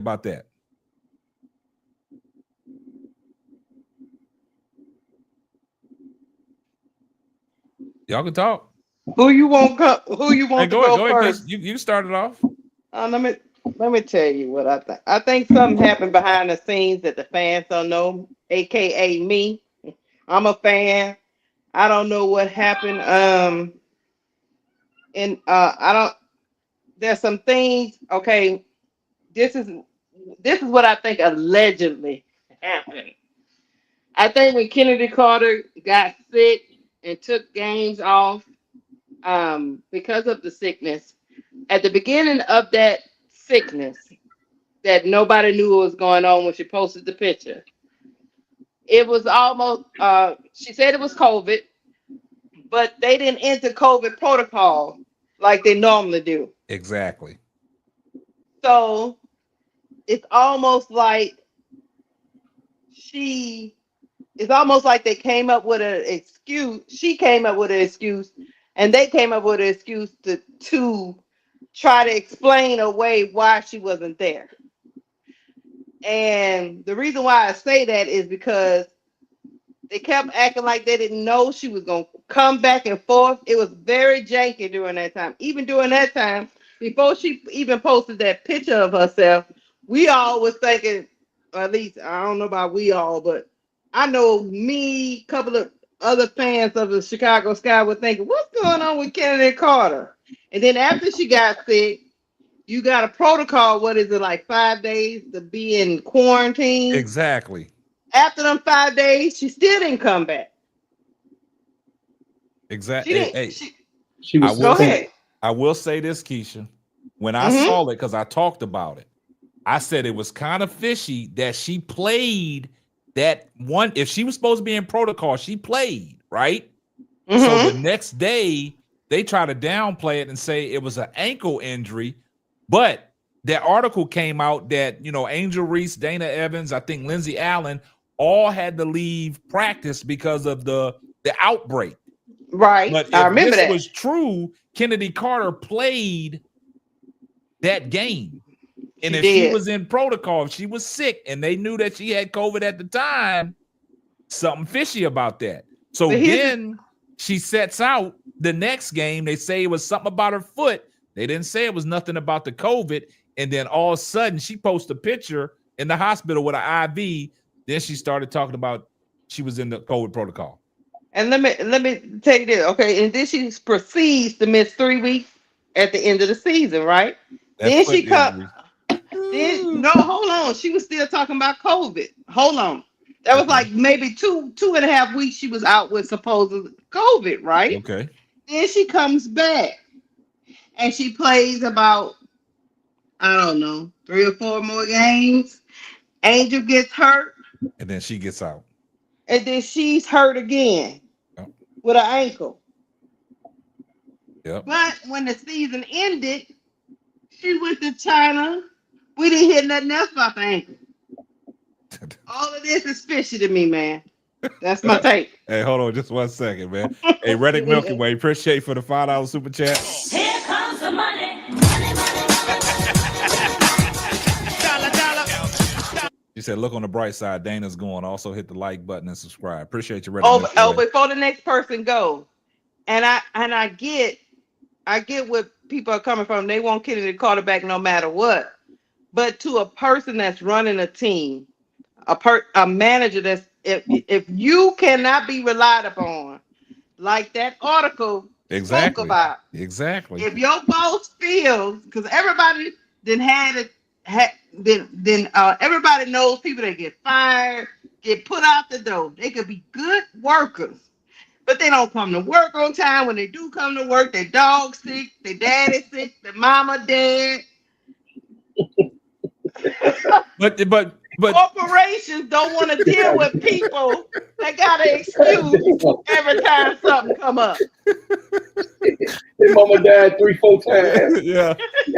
about that? Y'all can talk. Who you want? Who you Hey, want to go ahead. go Go ahead, Chris. first? You started off. Let me tell you what I think. I think something happened behind the scenes that the fans don't know, aka me. I'm a fan. I don't know what happened. And I don't. There's some things. Okay, this is this is what I think allegedly happened. I think when Kennedy Carter got sick and took games off because of the sickness, at the beginning of that sickness, that nobody knew what was going on when she posted the picture. It was almost, she said it was COVID, but they didn't enter COVID protocol like they normally do. Exactly. So it's almost like she, it's almost like they came up with an excuse. She came up with an excuse, and they came up with an excuse to try to explain away why she wasn't there. And the reason why I say that is because they kept acting like they didn't know she was going to come back and forth. It was very janky during that time. Even during that time, before she even posted that picture of herself, we all was thinking, or at least I don't know about we all, but I know me, a couple of other fans of the Chicago Sky were thinking, what's going on with Kennedy Carter? And then after she got sick, you got a protocol. What is it, like 5 days to be in quarantine? Exactly. After them 5 days, she still didn't come back. She Exactly. Hey, didn't. hey, She I was will Go sick. say, ahead. I will say this, Keisha. When I Mm-hmm. saw it, because I talked about it, I said it was kind of fishy that she played that one. If she was supposed to be in protocol, she played, right? So the Mm-hmm. next day, they try to downplay it and say it was an ankle injury. But that article came out that, Angel Reese, Dana Evans, I think Lindsey Allen all had to leave practice because of the outbreak. Right. But I if remember this that. was true, Kennedy Carter played that game. And She if she did. was in protocol, if she was sick and they knew that she had COVID at the time, something fishy about that. So But here's the then she sets out the next game. They say it was something about her foot. They didn't say it was nothing about the COVID. And then all of a sudden she posts a picture in the hospital with an IV. Then she started talking about she was in the COVID protocol. and let me tell you this, okay? And then she proceeds to miss 3 weeks at the end of the season, right? That Then foot she cut. injury. Then no, hold on. She was still talking about COVID. Hold on. That was Okay. like maybe two and a half weeks she was out with supposed COVID, right? Okay. Then she comes back and she plays about, I don't know, 3 or 4 more games. Angel gets hurt, And then she gets out. and then she's hurt again Yep. with her ankle. Yep. But when the season ended, she went to China. We didn't hear nothing else about the ankle. All of this is fishy to me, man. That's my take. Hey, hold on just 1 second, man. Hey, Reddick Milky Way, appreciate you for the $5 super chat. Here comes the money. Money, money, Dollar, dollar. She said, look on the bright side. Dana's going. Also hit the like button and subscribe. Appreciate you, Reddick Oh, Milky oh, Way. before the next person go, and I get where people are coming from. They want Kennedy Carter back no matter what. But to a person that's running a team, a manager that's, if you cannot be relied upon, like that article spoke Exactly. about, Exactly. if your boss feels, because everybody then had it, then everybody knows people that get fired, get put out the door. They could be good workers, but they don't come to work on time. When they do come to work, their dog sick, their daddy sick, their mama dead. But Corporations don't want to deal with people that got an excuse every time something come up. Their mama died 3, 4 times. yeah.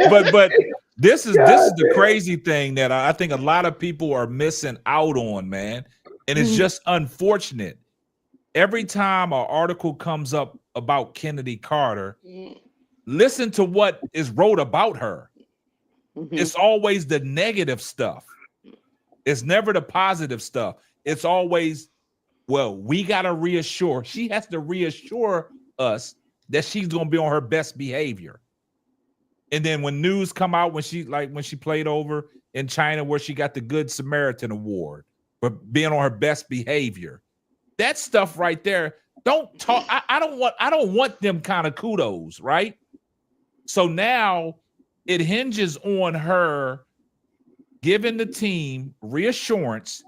But this is God the damn. crazy thing that I think a lot of people are missing out on, man. And it's Mhm. just unfortunate. Every time an article comes up about Kennedy Carter, listen to what is wrote about her. It's always the negative stuff. It's never the positive stuff. It's always, well, we got to reassure. She has to reassure us that she's going to be on her best behavior. And then when news come out when she played over in China where she got the Good Samaritan Award for being on her best behavior, that stuff right there, don't talk. I don't want them kind of kudos, right? So now it hinges on her giving the team reassurance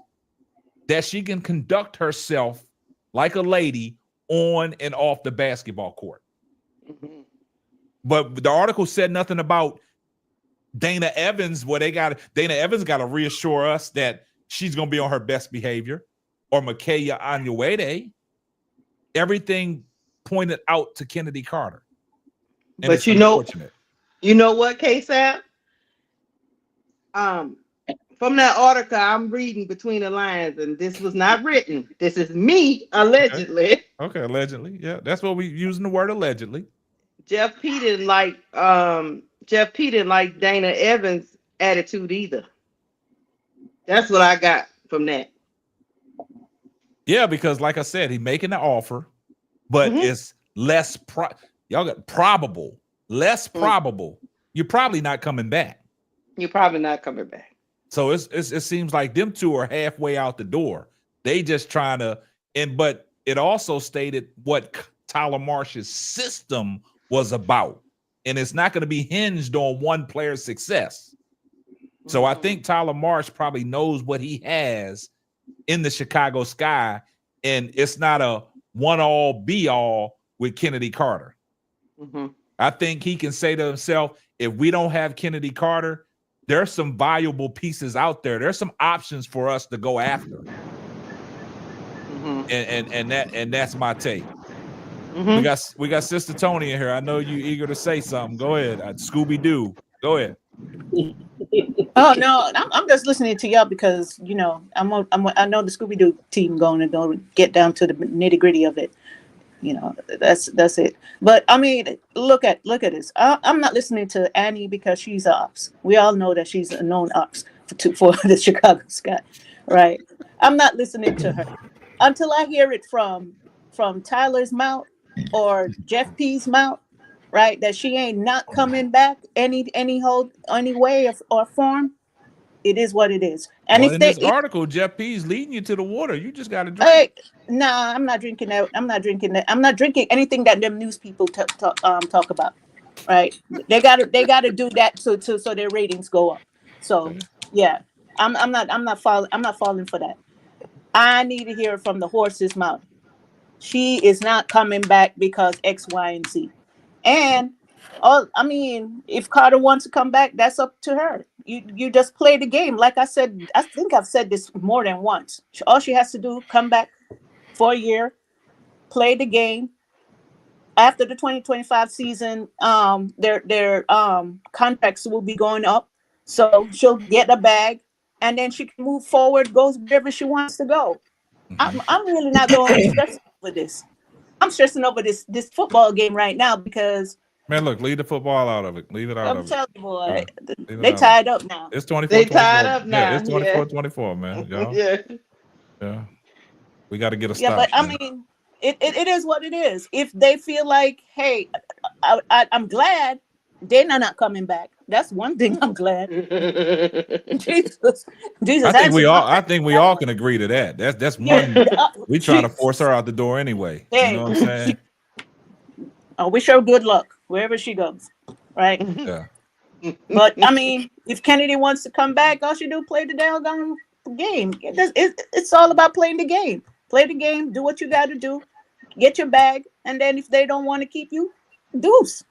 that she can conduct herself like a lady on and off the basketball court. Mm-hmm. But the article said nothing about Dana Evans, where Dana Evans got to reassure us that she's going to be on her best behavior, or Makaya Onwuede. Everything pointed out to Kennedy Carter. And but you know what, K-Sap? From that article, I'm reading between the lines, and this was not written. This is me, allegedly. Okay, allegedly. Yeah, that's what we using the word allegedly. Jeff P didn't like Dana Evans' attitude either. That's what I got from that. Yeah, because like I said, he's making the offer, but it's less probable. Less probable. You're probably not coming back. You're probably not coming back. So it seems like them two are halfway out the door. They just trying to, but it also stated what Tyler Marsh's system was about. And it's not going to be hinged on one player's success. So I think Tyler Marsh probably knows what he has in the Chicago Sky, and it's not a one-all be-all with Kennedy Carter. I think he can say to himself, if we don't have Kennedy Carter, there's some valuable pieces out there. There's some options for us to go after. And that's my take. We got Sister Tony in here. I know you eager to say something. Go ahead. Scooby-Doo. Go ahead. Oh no, I'm just listening to y'all because I know the Scooby-Doo team going to get down to the nitty-gritty of it. That's it. But I mean, look at this. I'm not listening to Annie because she's ops. We all know that she's a known ops for the Chicago Sky, right? I'm not listening to her until I hear it from Tyler's mouth or Jeff P's mouth, right? That she ain't not coming back any way or form. It is what it is. And in this article, Jeff P's leading you to the water. You just got to drink. Hey, nah, I'm not drinking that. I'm not drinking anything that them news people talk about. Right? They got to do that so their ratings go up. So yeah, I'm not falling for that. I need to hear from the horse's mouth. She is not coming back because X, Y, and Z. And if Carter wants to come back, that's up to her. You just play the game. Like I said, I think I've said this more than once. All she has to do, come back for a year, play the game. After the 2025 season, their contracts will be going up. So she'll get a bag and then she can move forward, goes wherever she wants to go. I'm really not going to stress over this. I'm stressing over this football game right now because man, look, leave the football out of it. Leave it out of it. I'm telling you, boy, they tied up now. It's 24-24. They tied up now. Yeah, it's 24-24, man. Y'all. Yeah. We got to get a stop. Yeah, but I mean, it is what it is. If they feel like, hey, I'm glad they're not coming back. That's one thing I'm glad. Jesus. I think we all can agree to that. That's one. We trying to force her out the door anyway. Hey, you know what I'm saying? I wish her good luck wherever she goes. Right? Yeah. But I mean, if Kennedy wants to come back, all she do play the doggone game. It's all about playing the game. Play the game. Do what you got to do. Get your bag, and then if they don't want to keep you, deuce.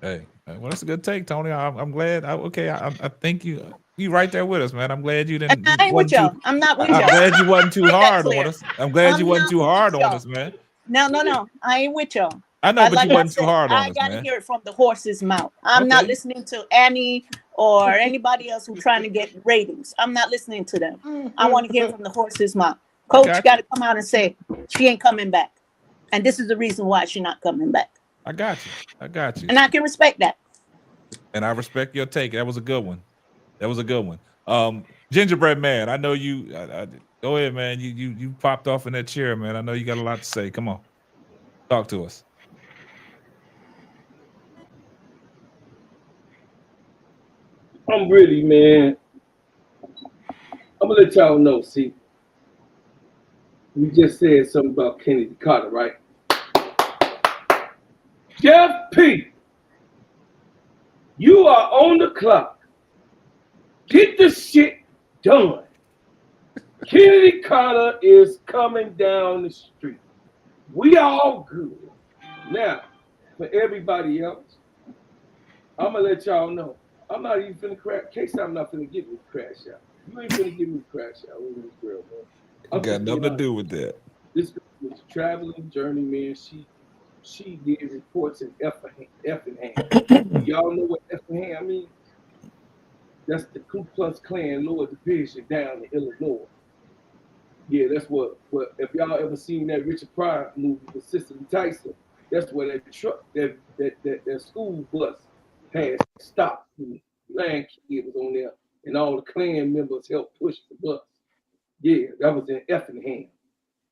Hey, well, that's a good take, Tony. I'm glad. I think you right there with us, man. I'm glad you didn't. I ain't with y'all. I'm not with y'all. I'm glad you wasn't too hard on us. I'm glad you wasn't too hard on us, man. No. I ain't with y'all. I know, but you wasn't too hard on us, man. I gotta hear it from the horse's mouth. I'm not listening to Annie or anybody else who's trying to get ratings. I'm not listeing to them. I want to hear it from the horse's mouth. Coach got to come out and say she ain't coming back, and this is the reason why she's not coming back. I got you. And I can respect that. And I respect your take. That was a good one. That was a good one. Gingerbread man, I know you. Go ahead, man. You popped off in that chair, man. I know you got a lot to say. Come on, talk to us. I'm really, man. I'm gonna let y'all know. See, we just said something about Kennedy Carter, right? Jeff P, you are on the clock. Get the shit done. Kennedy Carter is coming down the street. We all good. Now, for everybody else, I'm gonna let y'all know. I'm not even finna crash. Case I'm not finna give me a crash out. You ain't finna give me a crash out with this girl, man. I'm Got just nothing being to do honest. with that. This girl was a traveling journeyman. She did reports in Effingham. Do y'all know what Effingham means? That's the Ku Klux Klan Lower Division down in Illinois. Yeah, that's what if y'all ever seen that Richard Pryor movie with Cicely Tyson, that's where that truck, that school bus had stopped. And Land Kid was on there, and all the Klan members helped push the bus. Yeah, that was in Effingham.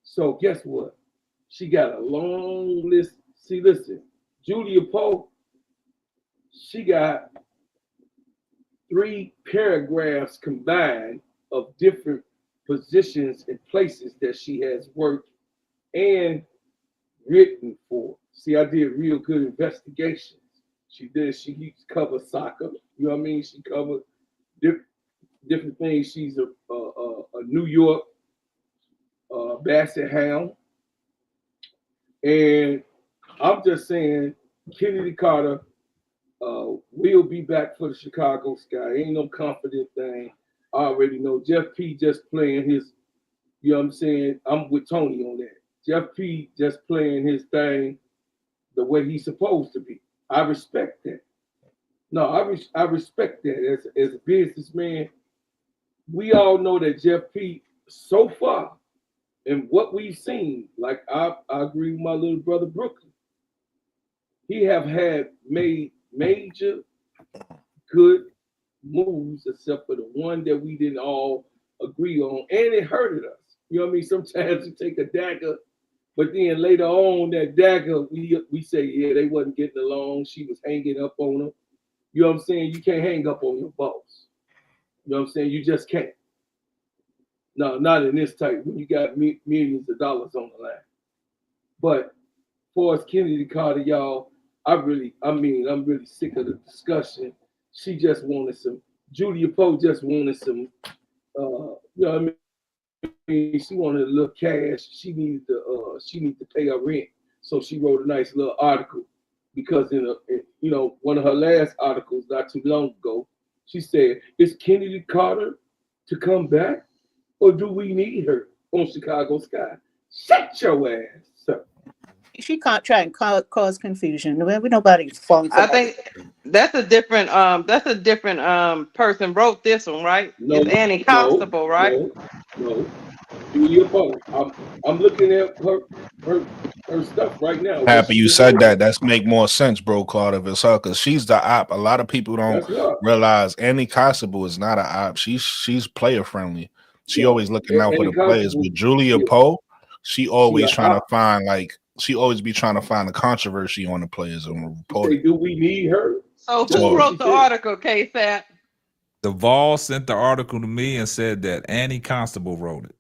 So guess what? She got a long list. See, listen, Julia Poe, she got 3 paragraphs combined of different positions and places that she has worked and written for. See, I did real good investigations. She used to cover soccer. You know what I mean? She covered different things. She's a New York Basset Hound. And I'm just saying, Kennedy Carter will be back for the Chicago Sky. Ain't no confident thing. I already know Jeff P just playing his, you know what I'm saying? I'm with Tony on that. Jeff P just playing his thing the way he's supposed to be. I respect that. No, I respect that as a businessman. We all know that Jeff P so far and what we've seen, like I agree with my little brother Brooklyn. He have had made major good moves, except for the one that we didn't all agree on, and it hurted us. You know what I mean? Sometimes you take a dagger, but then later on, that dagger, we say, yeah, they wasn't getting along. She was hanging up on him. You know what I'm saying? You can't hang up on your boss. You know what I'm saying? You just can't. No, not in this type when you got millions of dollars on the line. But for us Kennedy Carter, y'all, I'm really sick of the discussion. She just wanted some. Julia Poe just wanted some. You know what I mean? She wanted a little cash. She needed to. She needed to pay her rent, so she wrote a nice little article. Because one of her last articles not too long ago, she said, "Is Kennedy Carter to come back, or do we need her on Chicago Sky?" Shut your ass, sir. She can't try and cause confusion. We nobody's falling for I that. think that's a different person wrote this one, right? No, It's Annie no, Constable, right? no. Julia Pope. I'm looking at her stuff right now. What Happy she you been said working that. on. That's make more sense, bro, Claude, if it's her, because she's the op. A lot of people don't That's her. realize Annie Constable is not an op. She's player friendly. She No, always looking out for Annie the players. Constable. But Julia She, Poe, she she a always trying to op. find she always be trying to find a controversy on the players and She report say, it. "Do we need her?" So That's who what So she wrote the said. article, KSAT? Duvall sent the article to me and said that Annie Constable wrote it.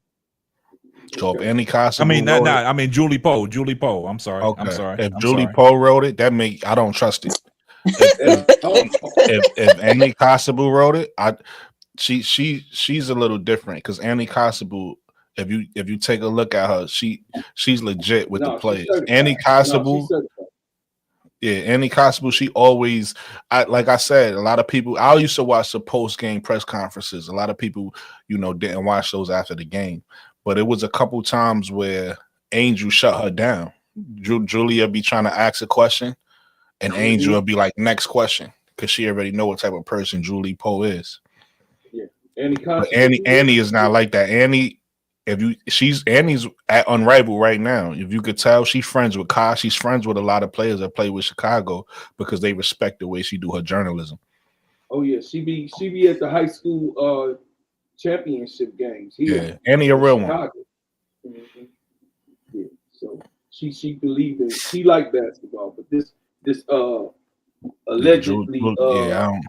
if Okay. Annie I Constable mean, not, wrote it, not I mean Julie Poe. Julie Poe. I'm sorry. I'm okay. sorry. If I'm Julie sorry. Poe wrote it, I don't trust it. If That's all. if Annie Constable wrote it, she's a little different because Annie Constable, if you take a look at her, she's legit with the No, she's players. certified. Annie No, she's Constable, certified. yeah, Annie Constable, she always, like I said, a lot of people. I used to watch the post game press conferences. A lot of people, didn't watch those after the game, but it was a couple times where Angel shut her down. Julia be trying to ask a question, and Angel Mm-hmm. will be like, "Next question," because she already know what type of person Julie Poe is. Yeah. Annie But Constable. Annie is not like that. Annie's at Unrivaled right now. If you could tell, she's friends with Kai. She's friends with a lot of players that play with Chicago because they respect the way she do her journalism. Oh yeah, she be at the high school championship games here Annie a in real one. Chicago. Mhm. Yeah, so she believed in she liked basketball, but this allegedly I don't.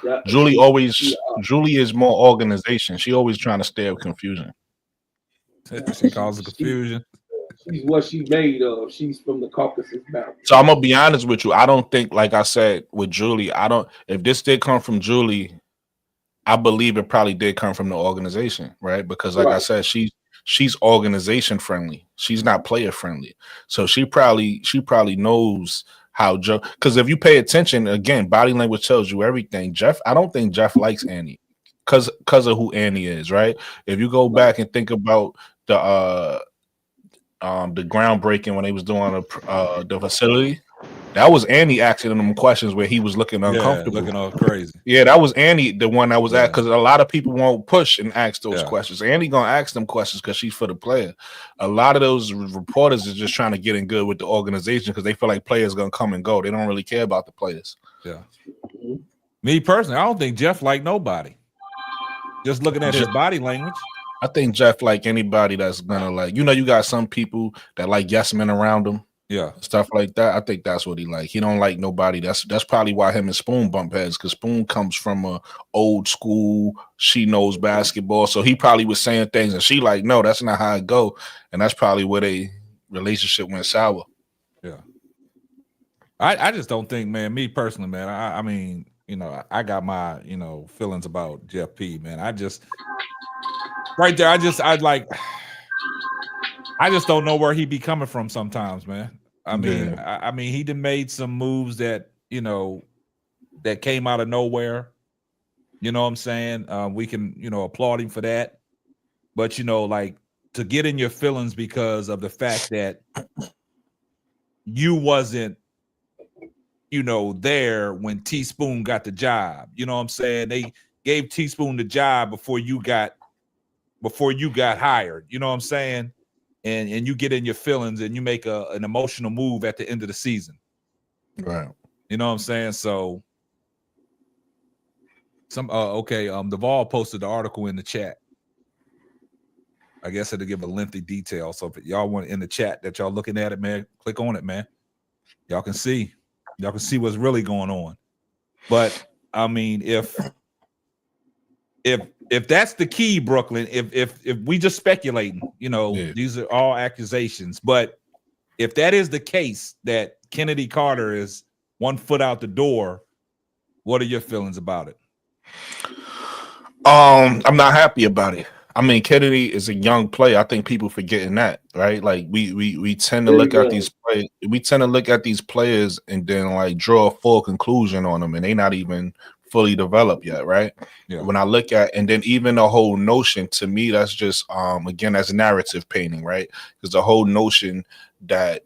yeah, Julie is more organization. She always trying to stir up confusion. She causes confusion. she's what she made of. She's from the Caucasus Mountains. So I'm gonna be honest with you. I don't think, like I said with Julie, I don't. If this did come from Julie, I believe it probably did come from the organization, right? Because like I said, she's organization friendly. She's not player friendly. So she probably knows how Joe. Because if you pay attention, again, body language tells you everything. I don't think Jeff likes Annie because of who Annie is, right? If you go back and think about the groundbreaking when they was doing the facility, that was Annie asking them questions where he was looking uncomfortable. Looking all crazy. Yeah, that was Annie, the one that was at, because a lot of people won't push and ask those questions. Annie gonna ask them questions because she's for the player. A lot of those reporters is just trying to get in good with the organization because they feel like players gonna come and go. They don't really care about the players. Yeah. Me personally, I don't think Jeff liked nobody. Just looking at his body language. I think Jeff like anybody that's gonna like, you got some people that like yes men around him. Yeah, stuff like that. I think that's what he like. He don't like nobody. That's probably why him and Spoon bump heads, because Spoon comes from a old school. She knows basketball, so he probably was saying things, and she like, no, that's not how it go, and that's probably where they relationship went sour. Yeah, I just don't think, man. Me personally, man. I mean, I got my feelings about Jeff P. Man, I just right there. I just don't know where he be coming from sometimes, man. I mean, he done made some moves that that came out of nowhere. You know what I'm saying? We can applaud him for that, but like to get in your feelings because of the fact that you wasn't there when Teaspoon got the job. You know what I'm saying? They gave Teaspoon the job before you got hired. You know what I'm saying? And you get in your feelings and you make an emotional move at the end of the season. Right. You know what I'm saying? So Duvall posted the article in the chat. I guess it'll give a lengthy detail. So if y'all want in the chat that y'all looking at it, man, click on it, man. Y'all can see what's really going on. But I mean, if that's the key, Brooklyn, if we just speculating, these are all accusations. But if that is the case, that Kennedy Carter is 1 foot out the door, what are your feelings about it? I'm not happy about it. I mean, Kennedy is a young player. I think people forgetting that, right? Like we tend to look at these players. We tend to look at these players and then like draw a full conclusion on them, and they're not even fully developed yet, right? Yeah. When I look at, and then even the whole notion, to me, that's just again, that's narrative painting, right? Because the whole notion that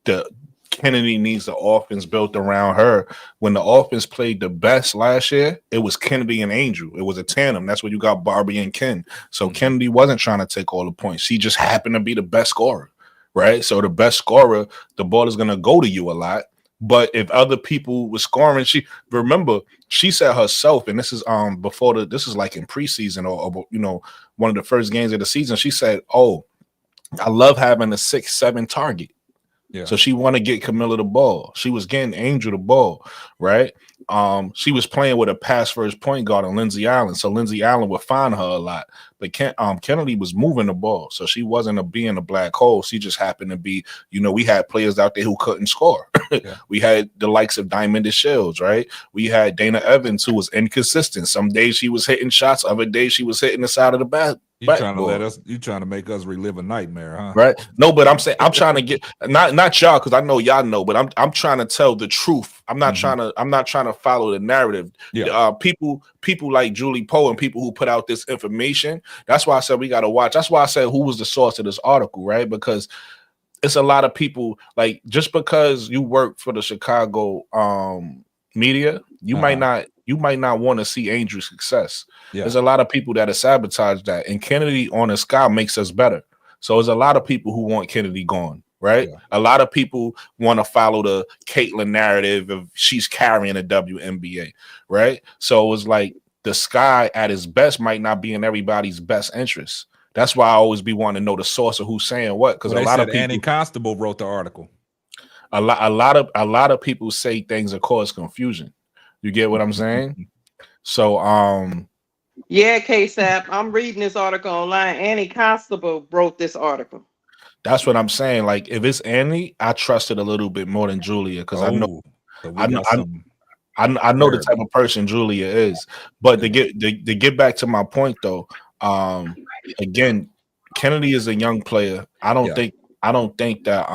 the Kennedy needs the offense built around her. When the offense played the best last year, it was Kennedy and Angel. It was a tandem. That's where you got Barbie and Ken. So Kennedy wasn't trying to take all the points. She just happened to be the best scorer, right? So the best scorer, the ball is going to go to you a lot. But if other people were scoring, she said herself, and this is this is like in preseason or one of the first games of the season. She said, "Oh, I love having a 6'7" target." Yeah. So she want to get Camilla the ball. She was getting Angel the ball, right? She was playing with a pass first point guard on Lindsay Allen, so Lindsay Allen would find her a lot. But Kennedy was moving the ball, so she wasn't being a black hole. She just happened to be, we had players out there who couldn't score. Yeah. We had the likes of Diamond Shields, right? We had Dana Evans, who was inconsistent. Some days she was hitting shots, other days she was hitting the side of the bat. You trying to make us relive a nightmare, huh? Right? No, but I'm saying I'm trying to get not y'all, because I know y'all know, but I'm trying to tell the truth. I'm not trying to follow the narrative. Yeah. People like Julie Poe and people who put out this information. That's why I said we got to watch. That's why I said who was the source of this article, right? Because it's a lot of people, like, just because you work for the Chicago media, you might not want to see Angel's success. Yeah. There's a lot of people that have sabotaged that, and Kennedy on the sky makes us better. So there's a lot of people who want Kennedy gone, right? Yeah. A lot of people want to follow the Caitlyn narrative of she's carrying a WNBA, right? So it's like the Sky at his best might not be in everybody's best interest. That's why I always be wanting to know the source of who's saying what, because Well, a they lot said of Annie people, Constable wrote the article. a lot of people say things that cause confusion. You get what I'm saying? So Yeah, KSAP. I'm reading this article online. Annie Constable wrote this article. that's what I'm saying. Like if it's Annie, I trust it a little bit more than Julia because Oh, so we got some. I know the type of person Julia is. But to get back to my point though, again, Kennedy is a young player. I don't think that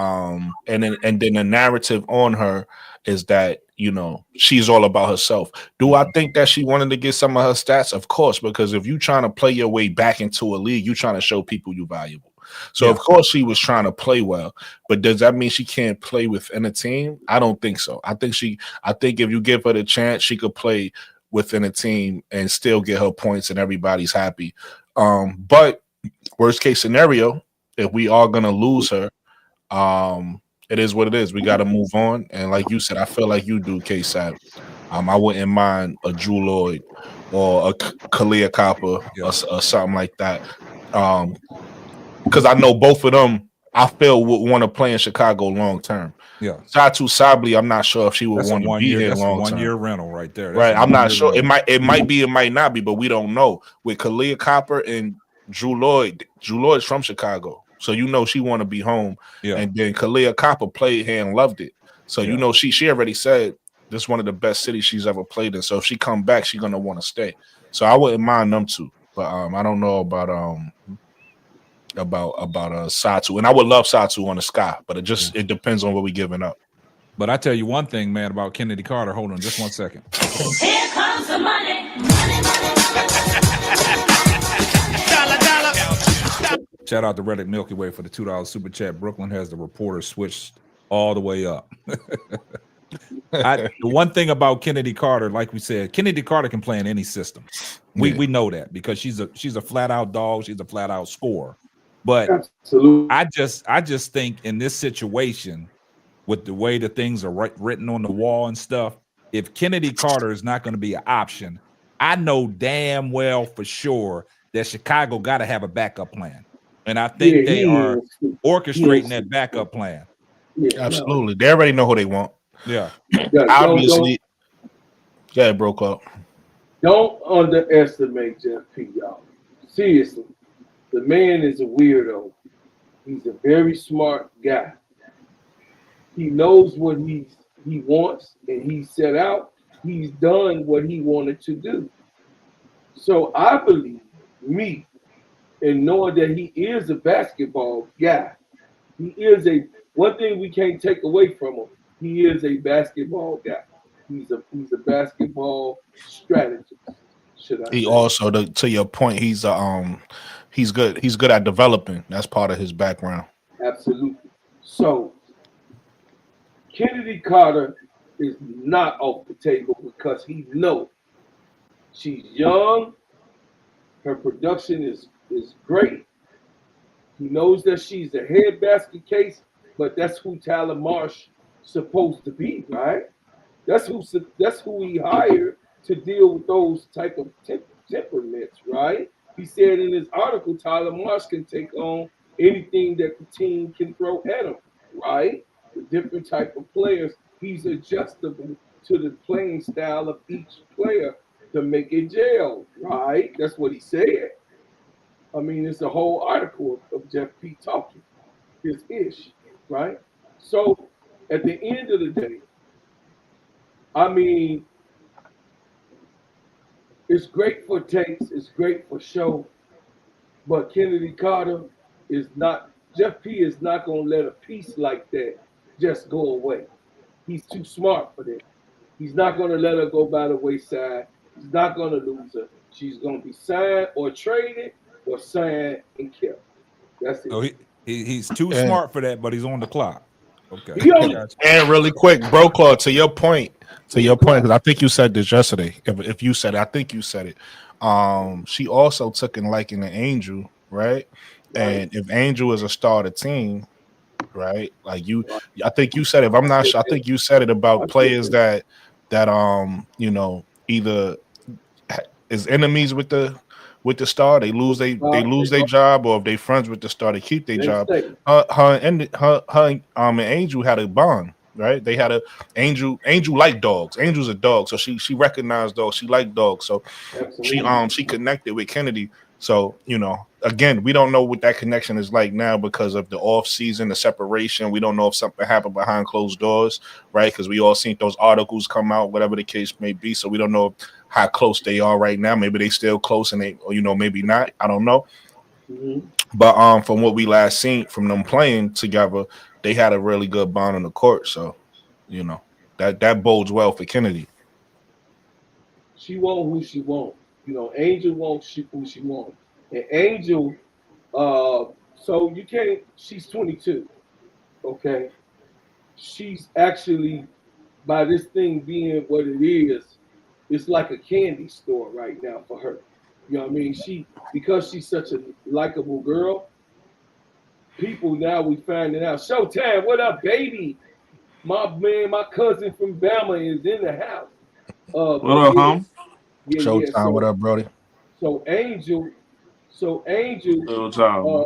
and then the narrative on her is that, you know, she's all about herself. Do I think that she wanted to get some of her stats? Of course, because if you're trying to play your way back into a league, you're trying to show people you're valuable. So of course she was trying to play well, but does that mean she can't play within a team? I don't think so. I think if you give her the chance, she could play within a team and still get her points and everybody's happy. But worst case scenario, if we are gonna lose her, it is what it is. We got to move on. And like you said, I feel like you do, K-Sap. I wouldn't mind a Drew Lloyd or a Kalia Copper or something like that. Because I know both of them, I feel would want to play in Chicago long term. Yeah. Satu Sabally, I'm not sure if she would want to be here that's long a 1 term. year rental right there. Right. I'm not sure. Rental. It might be, it might not be, but we don't know. With Kalia Copper and Drew Lloyd's from Chicago. So you know she want to be home. Yeah. And then Kalia Copper played here and loved it. So you know she already said this is one of the best cities she's ever played in. So if she come back, she's gonna want to stay. So I wouldn't mind them two. But I don't know about Satu. And I would love Satu on the Sky, but it depends on what we're giving up. But I tell you one thing, man, about Kennedy Carter. Hold on just 1 second. Here comes the money. Money, dollar. Shout out to Reddick Milky Way for the $2 super chat. Brooklyn has the reporter switched all the way up. The one thing about Kennedy Carter, like we said, Kennedy Carter can play in any system. We know that because she's a flat out dog. She's a flat out scorer. But absolutely, I just think in this situation, with the way the things are written on the wall and stuff, if Kennedy Carter is not going to be an option, I know damn well for sure that Chicago got to have a backup plan. And I think they are orchestrating that backup plan. Yeah, absolutely. They already know who they want. Yeah. Obviously. Yeah, it broke up. Don't underestimate Jeff P, y'all. Seriously. The man is a weirdo. He's a very smart guy. He knows what he wants, and he set out. He's done what he wanted to do. So I believe me, and knowing that he is a basketball guy, he is one thing we can't take away from him. He is a basketball guy. He's a basketball strategist. He also, to your point, he's good. He's good at developing. That's part of his background. Absolutely. So Kennedy Carter is not off the table because he knows she's young. Her production is great. He knows that she's a head basket case, but that's who Tyler Marsh supposed to be, right? That's who he hired to deal with those type of temperaments, right? He said in his article, Tyler Marsh can take on anything that the team can throw at him, right? The different type of players. He's adjustable to the playing style of each player to make it gel, right? That's what he said. I mean, it's a whole article of Jeff P talking his ish, right? So at the end of the day, I mean, it's great for takes, it's great for show, but Kennedy Carter is not, Jeff P is not going to let a piece like that just go away. He's too smart for that. He's not going to let her go by the wayside. He's not going to lose her. She's going to be signed or traded or signed and kept. That's it. Oh, he's too smart for that, but he's on the clock. Okay. And really quick, Broclaw, to your point, because I think you said this yesterday. If you said it, I think you said it. She also took in liking to Angel, right? And if Angel is a star of the team, right? Like I think you said it. If I'm not sure, I think you said it about players that you know, either is enemies with the star, they lose their job, or if they friends with the star, they keep their job. Her and Angel had a bond, right? They had a Angel liked dogs. Angel's a dog, so she recognized dogs. She liked dogs, so she connected with Kennedy. So, you know, again, we don't know what that connection is like now because of the off season, the separation. We don't know if something happened behind closed doors, right? Because we all seen those articles come out, whatever the case may be. So we don't know how close they are right now. Maybe they still close and they, or, you know, maybe not. I don't know. But from what we last seen from them playing together, they had a really good bond on the court. So, you know, that bodes well for Kennedy. She want who she want. You know, Angel wants who she wants. And Angel, so you can't, she's 22, okay? She's actually, by this thing being what it is, it's like a candy store right now for her. You know what I mean? Because she's such a likable girl, people now we finding out. Showtime, what up, baby? My man, my cousin from Bama is in the house. What up, home? Yeah. Showtime, what up, Brody? So Angel, Little child,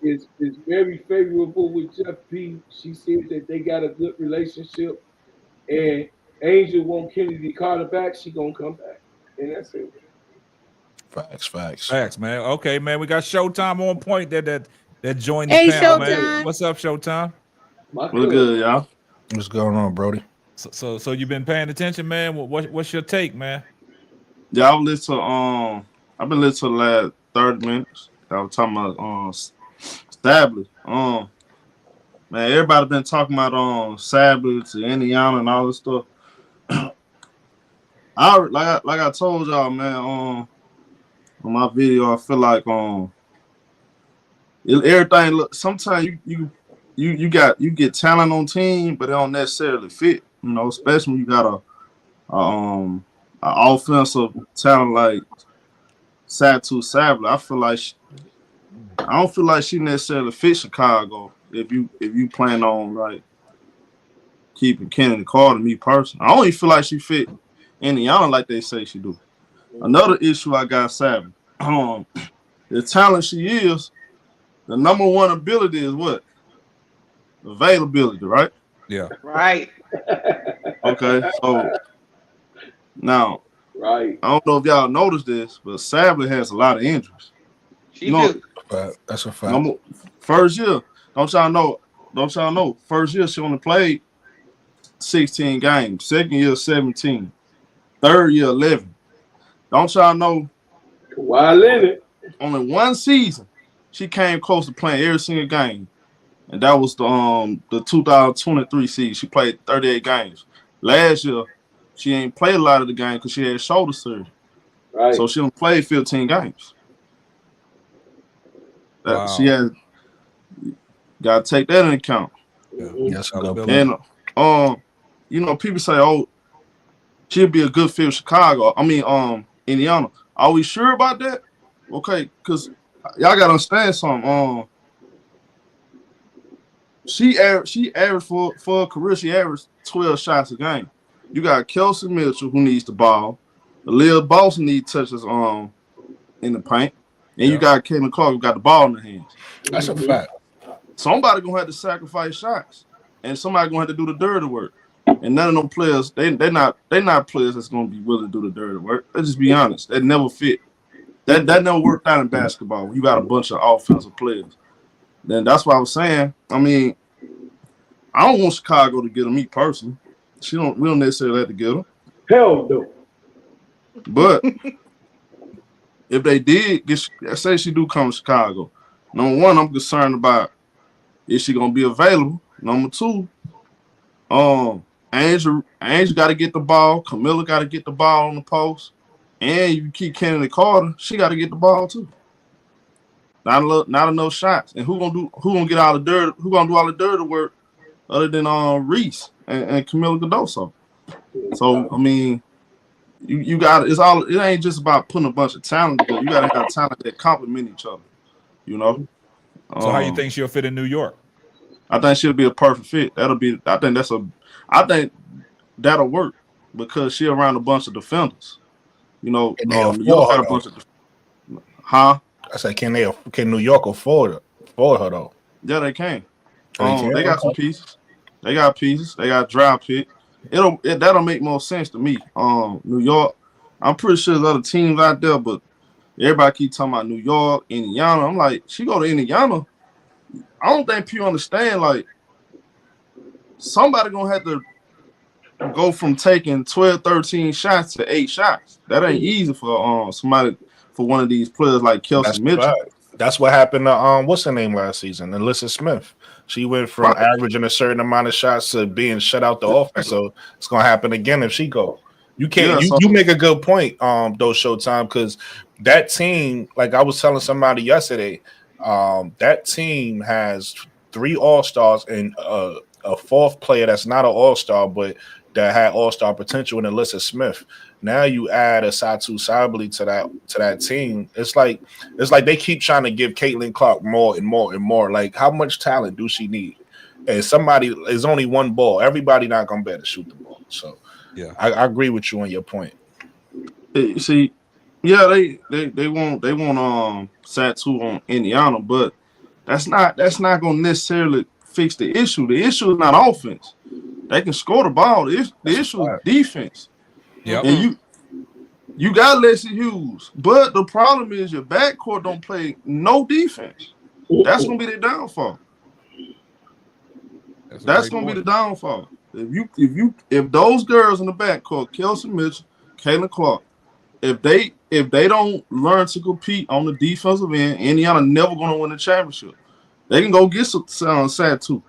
is very favorable with Jeff P. She said that they got a good relationship, and Angel want Kennedy Carter back. She gonna come back, and that's it. Facts. Man. Okay, man. We got Showtime on point that joined the Hey, panel, man. Showtime. What's up, Showtime? My We're good, y'all. What's going on, Brody? So you've been paying attention, man. What's your take, man? Yeah, I've been listening to the last 30 minutes. I was talking about Sabally. Man, everybody been talking about Sabally to Indiana and all this stuff. Like I told y'all, man, on my video, I feel like everything look. Sometimes you get talent on team, but it don't necessarily fit. You know, especially when you got a offensive talent like Satu Sabally. I don't feel like she necessarily fit Chicago. If you plan on like keeping Kennedy Carter, me personally, I don't even feel like she fit Indiana like they say she do. Another issue I got Sabally. The talent she is, the number one ability is what? Availability, right? Yeah. Right. Okay, so now Right. I don't know if y'all noticed this, but Sabally has a lot of injuries. She do. That's a fact. First year, don't y'all know? First year she only played 16 games. Second year, 17. Third year, 11. Don't y'all know? Kawhi Leonard. Only one season she came close to playing every single game, and that was the 2023 season. She played 38 games. Last year, she ain't played a lot of the game because she had shoulder surgery. Right. So she only played 15 games. Wow. She has got to take that into account. Yes, And you know, people say, "Oh, she'll be a good fit with Chicago." I mean, Indiana. Are we sure about that? Okay, because y'all gotta understand something. She averaged for a career. She averaged 12 shots a game. You got Kelsey Mitchell who needs the ball. Lil Boston needs touches in the paint, and you got Caitlin Clark who got the ball in the hands. That's a fact. Somebody gonna have to sacrifice shots, and somebody gonna have to do the dirty work. And none of them players, they're not players that's gonna be willing to do the dirty work. Let's just be honest. That never fit. That never worked out in basketball. When you got a bunch of offensive players. Then that's what I was saying. I mean, I don't want Chicago to get her, me personally. We don't necessarily have to get her. Hell no. But if they did say she do come to Chicago, number one, I'm concerned about is she gonna be available. Number two, Angel got to get the ball. Camilla got to get the ball on the post, and you keep Kennedy Carter. She got to get the ball too. Not enough shots. And who gonna get all the dirt? Who gonna do all the dirty work other than Reese and Camilla Gadoso? So I mean, you got it ain't just about putting a bunch of talent together. You gotta have talent that complement each other. You know. So how you think she'll fit in New York? I think she'll be a perfect fit. I think that'll work because she around a bunch of defenders. You know, Can they New York afford got her a though? bunch of huh? I said, can New York afford her though? Yeah, they can. They can. They got some Okay. pieces. They got pieces. They got draft pick. That'll make more sense to me. New York. I'm pretty sure there's other teams out there, but everybody keep talking about New York, Indiana. I'm like, she go to Indiana. I don't think people understand. Like, somebody gonna have to go from taking 12, 13 shots to 8 shots. That ain't easy for somebody for one of these players like Kelsey That's Mitchell. right. That's what happened to what's her name last season? Alyssa Smith. She went from Right. averaging a certain amount of shots to being shut out the offense. So it's gonna happen again if she go. You can't. Yeah, so You make a good point, though, Showtime, because that team, like I was telling somebody yesterday, that team has 3 All-Stars and a 4th player that's not an All-Star, but that had All-Star potential in Alyssa Smith. Now you add a Satu Sabally to that team. It's like they keep trying to give Caitlin Clark more and more and more. Like, how much talent do she need? And somebody is only one ball. Everybody not gonna be able to shoot the ball. So Yeah. I agree with you on your point. you see, yeah, they want Satu on Indiana, but that's not gonna necessarily fix the issue. The issue is not offense. They can score the ball. The issue is defense. Yep. And you got Leslie Hughes, but the problem is your backcourt don't play no defense. That's gonna be the downfall. That's gonna be the downfall. If those girls in the backcourt, Kelsey Mitchell, Caitlin Clark, if they don't learn to compete on the defensive end, Indiana never gonna win the championship. They can go get some Satu.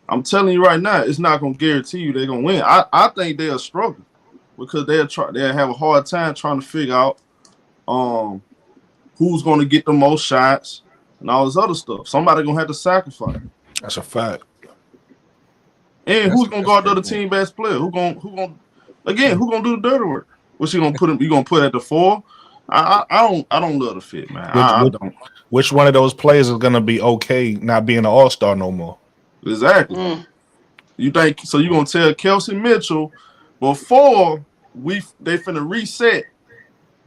I'm telling you right now, it's not gonna guarantee you they're gonna win. I think they'll struggle because they'll have a hard time trying to figure out who's gonna get the most shots and all this other stuff. Somebody gonna have to sacrifice. That's a fact. And who's gonna guard the other team best player? Who gonna do the dirty work? What's she gonna put him? You gonna put at the 4? I don't love the fit, man. I don't. Which one of those players is gonna be okay not being an All-Star no more? Exactly. You think so? You gonna tell Kelsey Mitchell before they finna reset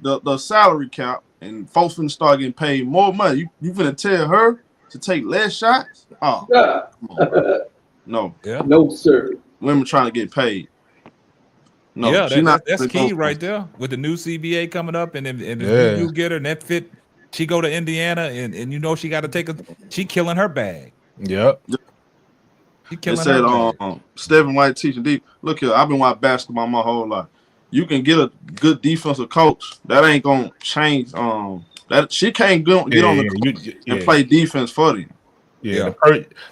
the salary cap and folks finna start getting paid more money? You finna tell her to take less shots? Oh, no. Yeah. No, sir. Women trying to get paid. No, yeah, that's key right there with the new CBA coming up, and if you get her and that fit, she go to Indiana, and you know she got to take she killing her bag. Yep. She killing her bag. Stephen White teaching deep. Look here, I've been watching basketball my whole life. You can get a good defensive coach. That ain't gonna change. That she can't get on the court and play defense for them. Yeah.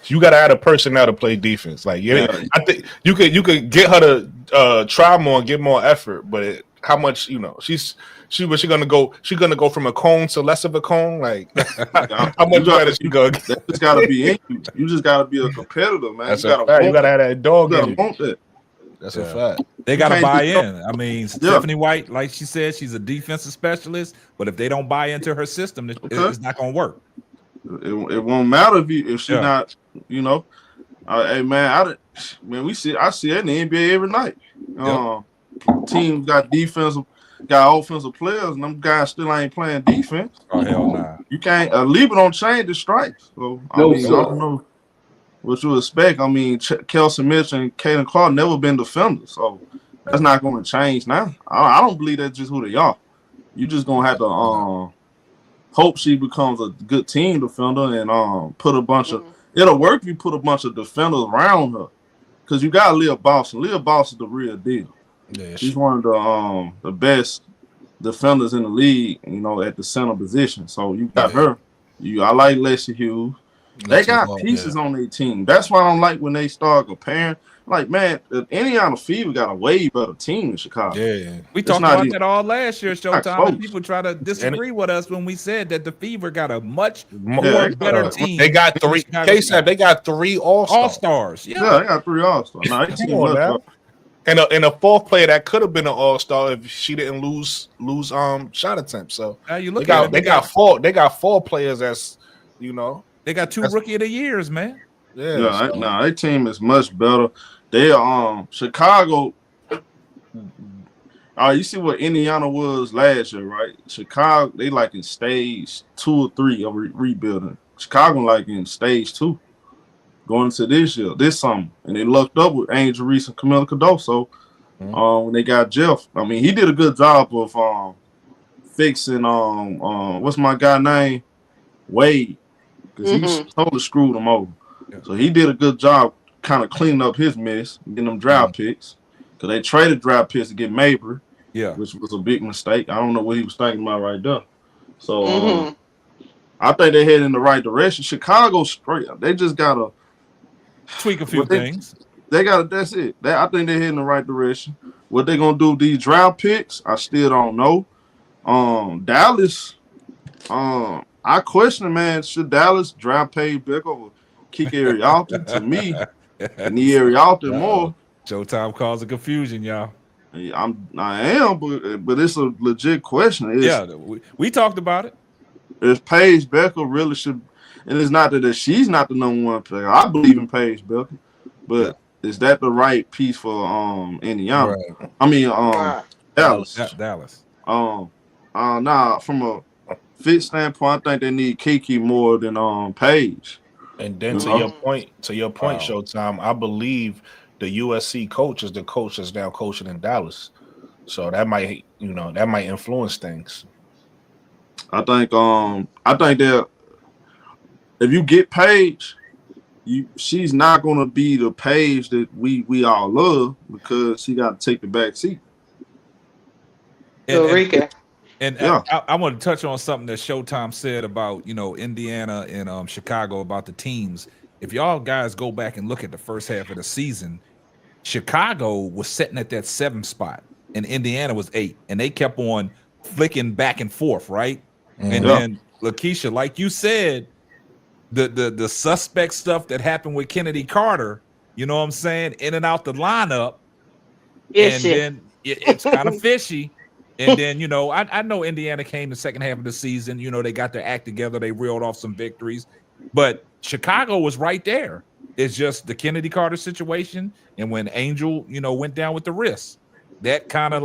You got to add a person now to play defense. Like, I think you could get her to try more and get more effort, but how much, she's gonna go from a cone to less of a cone. Like, how much better she go? That just gotta be in you. You just gotta be a competitor, man. That's a fact. You gotta have that dog in you. Want that. That's a fact. They gotta buy in. I mean, Stephanie White, like she said, she's a defensive specialist, but if they don't buy into her system, it's not gonna work. It won't matter if she's not, hey man, I see that in the NBA every night. Teams got offensive players, and them guys still ain't playing defense. Oh hell nah. You can't leave it on change the stripes. So I don't know what you expect. I mean, Kelsey Mitchell and Caitlin Clark never been defenders, so that's not going to change now. I don't believe that's just who they are. You just gonna have to hope she becomes a good team defender and put a bunch of. It'll work if you put a bunch of defenders around her, because you got Leah Boston. Leah Boston's the real deal. Yeah, she's one of the best defenders in the league, at the center position. So you got her. I like Leslie Hughes. They got pieces on their team. That's why I don't like when they start comparing. Like, man, the Indiana Fever got a way better team in Chicago. Yeah, we talked about that all last year, Showtime, and people try to disagree with us when we said that the Fever got a much more better team. They got 3. They got 3 All-Stars. Yeah, they got 3 All-Stars. Nah, and a 4th player that could have been an All-Star if she didn't lose shot attempts. So now you look they got 4 players that's they got 2 Rookie of the Years, man. Yeah. Nah, their team is much better. They Chicago. You see what Indiana was last year, right? Chicago, they like in stage 2 or 3 of rebuilding. Chicago like in stage 2 going into this summer, and they lucked up with Angel Reese and Camila Cardoso. When they got Jeff, I mean, he did a good job of fixing what's my guy name, Wade, because he totally screwed him over. Yeah. So he did a good job kind of cleaning up his mess, getting them draft picks, because they traded draft picks to get Mabry. Yeah. Which was a big mistake. I don't know what he was thinking about right there. So I think they head in the right direction. Chicago straight. They just gotta tweak a few things. They gotta. That's it. I think they head in the right direction. What they gonna do with these draft picks? I still don't know. Dallas. I question, man. Should Dallas draft Paige Becker over Kiki Arialta? To me, need Arialta more. Showtime causing confusion, y'all. I am, but it's a legit question. We talked about it. If Paige Becker really should, and it's not that she's not the number 1 player. I believe in Paige Becker, but is that the right piece for Indiana? Right. I mean Dallas. Dallas. Nah, from a fit standpoint, I think they need Kiki more than Paige. And then to your point, Showtime, I believe the USC coach is the coach that's now coaching in Dallas. So that might influence things. I think that if you get Paige, she's not gonna be the Paige that we all love, because she got to take the back seat. And I want to touch on something that Showtime said about Indiana and Chicago about the teams. If y'all guys go back and look at the first half of the season, Chicago was sitting at that 7th spot and Indiana was 8, and they kept on flicking back and forth, right? And then Lakeisha, like you said, the suspect stuff that happened with Kennedy Carter, you know what I'm saying, in and out the lineup, and then it's kind of fishy. And then I know Indiana came the second half of the season. They got their act together. They reeled off some victories, but Chicago was right there. It's just the Kennedy Carter situation, and when Angel, went down with the wrist, that kind of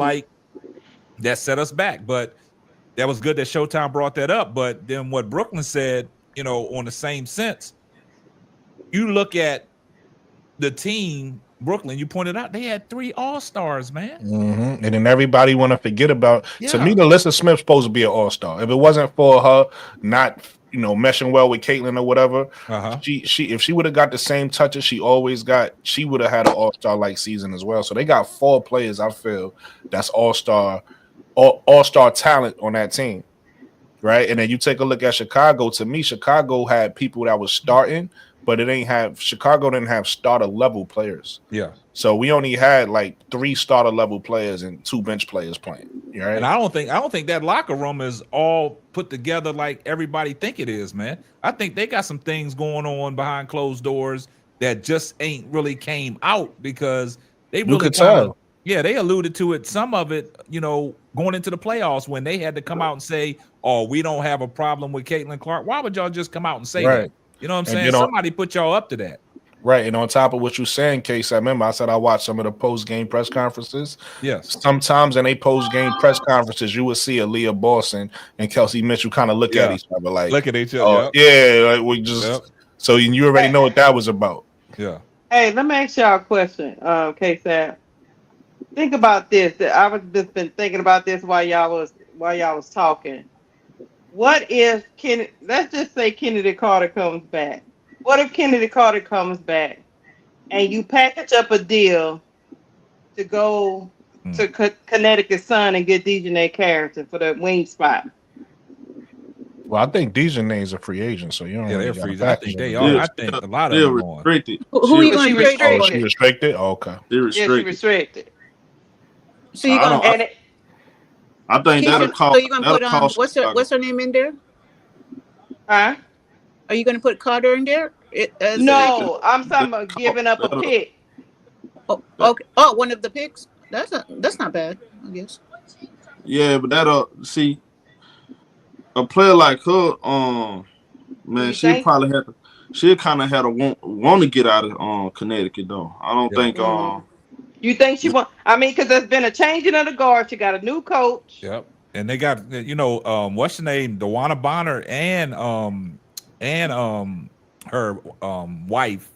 that set us back. But that was good that Showtime brought that up. But then what Brooklyn said, on the same sense, you look at the team, Brooklyn, you pointed out they had 3 All-Stars, man. And then everybody want to forget about. To me, Alyssa Smith's supposed to be an All-Star. If it wasn't for her not meshing well with Caitlin or whatever, she if she would have got the same touches she always got, she would have had an All-Star like season as well. So they got 4 players, I feel, that's All-Star talent on that team, right? And then you take a look at Chicago. To me, Chicago had people that was starting, but Chicago didn't have starter level players. Yeah. So we only had like 3 starter level players and 2 bench players playing. Right? And I don't think that locker room is all put together like everybody think it is, man. I think they got some things going on behind closed doors that just ain't really came out, because they really they alluded to it. Some of it, going into the playoffs when they had to come out and say, "Oh, we don't have a problem with Caitlin Clark." Why would y'all just come out and say that? You know what I'm saying? Somebody put y'all up to that. Right. And on top of what you're saying, Case, I remember I said I watched some of the post-game press conferences. Yes. Sometimes in a post-game press conferences, you would see Aaliyah Boston and Kelsey Mitchell kind of look at each other like, look at each other. Like we just so you already know what that was about. Yeah. Hey, let me ask y'all a question, K-Sab. Think about this. I was just been thinking about this while y'all was talking. What if let's just say Kennedy Carter comes back. What if Kennedy Carter comes back and you package up a deal to go to Connecticut Sun and get Dejanay Carrington for the wing spot? Well, I think Dejanay is a free agent, so you don't. Yeah, they're free agent. I think they are. I think a lot of them are restricted. Who are you going to trade? Oh, she restricted? Oh, okay. They're restricted. Yeah, she restricted. So you're going to I think that'll cost. So you're going to put what's her name in there? Huh? Are you going to put Carter in there? No, I'm talking about giving up a pick. Oh, okay. Oh, one of the picks. That's not bad, I guess. Yeah, but that'll see a player like her. Man, she probably she kind of had a want to get out of Connecticut though. I don't think You think she want? I mean, because there's been a changing of the guard. She got a new coach. Yep. And they got what's the name? Dewana Bonner and her wife.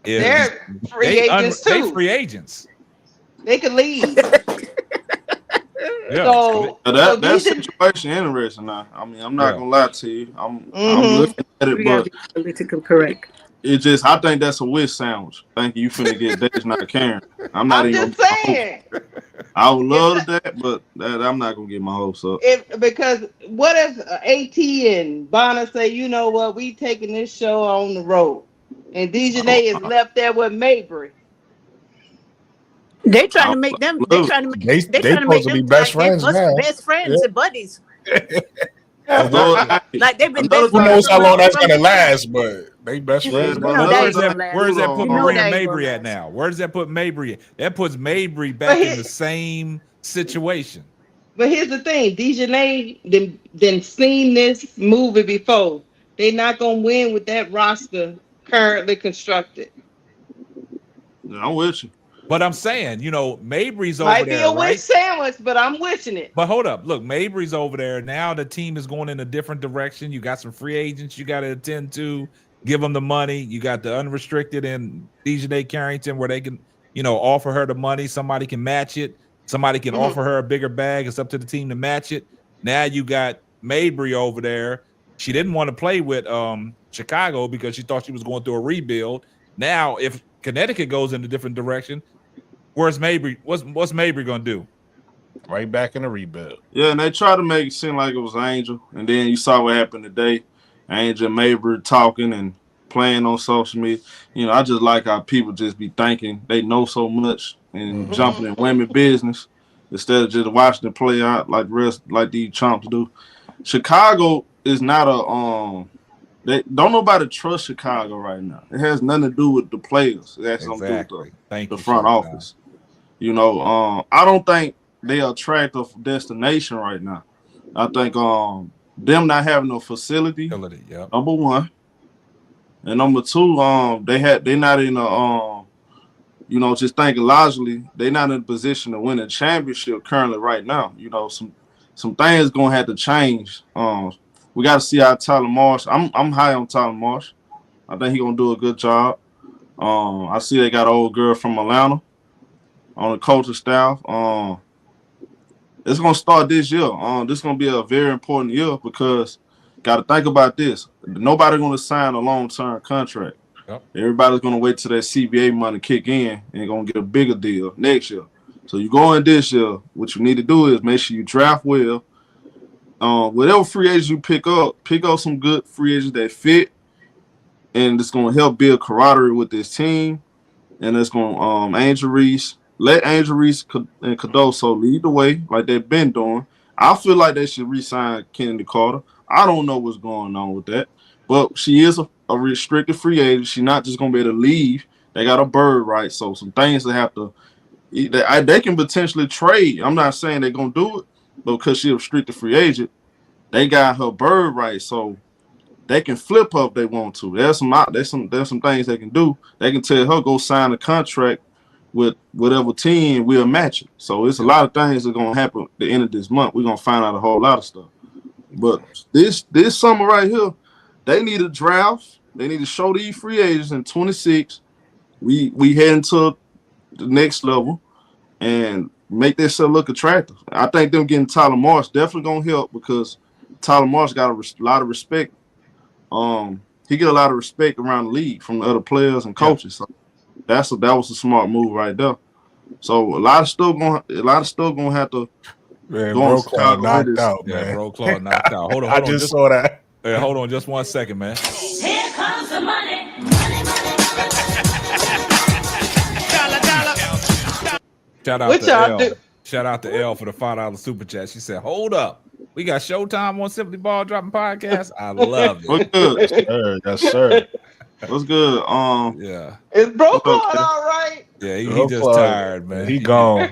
They're free agents too. They free agents. They could leave. Yeah. So that situation interesting now. I mean, I'm not gonna lie to you. I'm looking at it, We gotta but be politically correct. it just I think that's a wish sandwich. Thank you finna get that's not Karen. I'm just saying. I would love that, but I'm not gonna get my hopes up. Because what if AT and Bonner say, you know what, we taking this show on the road, and Dejanay is left there with Mabry. They trying to make them. They trying to make. They trying to make them best friends now. Best friends and buddies. Like they've been. Who knows how long that's gonna last? But they best friends. Where's that put Maria Mabry at now? Where does that put Mabry? That puts Mabry back in the same situation. But here's the thing: Dejanay then seen this movie before. They're not gonna win with that roster currently constructed. I'm with you. But I'm saying, Mabry's over Might there, be a right? wish sandwich, but I'm wishing it. But hold up, look, Mabry's over there. Now the team is going in a different direction. You got some free agents you got to attend to, give them the money. You got the unrestricted and Dejanay Carrington where they can, offer her the money. Somebody can match it. Somebody can offer her a bigger bag. It's up to the team to match it. Now you got Mabry over there. She didn't want to play with Chicago because she thought she was going through a rebuild. Now, if Connecticut goes in a different direction, where's Mabry? What's Mabry gonna do? Right back in the rebuild. Yeah, and they tried to make it seem like it was Angel, and then you saw what happened today. Angel and Mabry talking and playing on social media. I just like how people just be thinking they know so much and jumping in women's business instead of just watching it play out like these chumps do. Chicago is not they don't nobody trust Chicago right now. It has nothing to do with the players. It has something to do with the front office. I don't think they are attractive destination right now. I think them not having a facility. Number one, and number two, they not in a just thinking logically, they're not in a position to win a championship currently right now. Some things gonna have to change. We got to see how Tyler Marsh. I'm high on Tyler Marsh. I think he's gonna do a good job. I see they got an old girl from Atlanta on the coaching staff. It's gonna start this year. This is gonna be a very important year because got to think about this. Nobody's gonna sign a long-term contract. Yep. Everybody's gonna wait till that CBA money kick in and gonna get a bigger deal next year. So you go in this year. What you need to do is make sure you draft well. Whatever free agents you pick up some good free agents that fit, and it's gonna help build camaraderie with this team. And it's gonna Angel Reese, let Angel Reese and Cardoso lead the way like they've been doing. I feel like they should re-sign Kennedy Carter. I don't know what's going on with that, but she is a restricted free agent. She's not just gonna be able to leave. They got a bird right, so some things they have to. They can potentially trade. I'm not saying they're gonna do it, but because she's a restricted free agent, they got her bird right, so they can flip her if they want to. There's some things they can do. They can tell her go sign a contract with whatever team we'll match it. So it's a lot of things that are gonna happen at the end of this month. We're gonna find out a whole lot of stuff. But this summer right here, they need a draft. They need to show these free agents in 26. We heading to the next level and make this stuff look attractive. I think them getting Tyler Marsh definitely gonna help because Tyler Marsh got a lot of respect. He get a lot of respect around the league from the other players and coaches. So that was a smart move right there. So a lot of stuff gonna have to. Man, Bro Claw knocked out, man. Yeah, Bro Claw knocked out. Hold on. I just saw that. Yeah, hold on, just 1 second, man. Here comes the money. Money, money, money. Shout out to L. Shout out to L for the $5 super chat. She said, "Hold up, we got Showtime on Simply Ball Dropping Podcast. I love it." What's good? Yes, sir. What's good? Yeah. Is Bro Claw all right? Yeah, he just tired, man. He gone.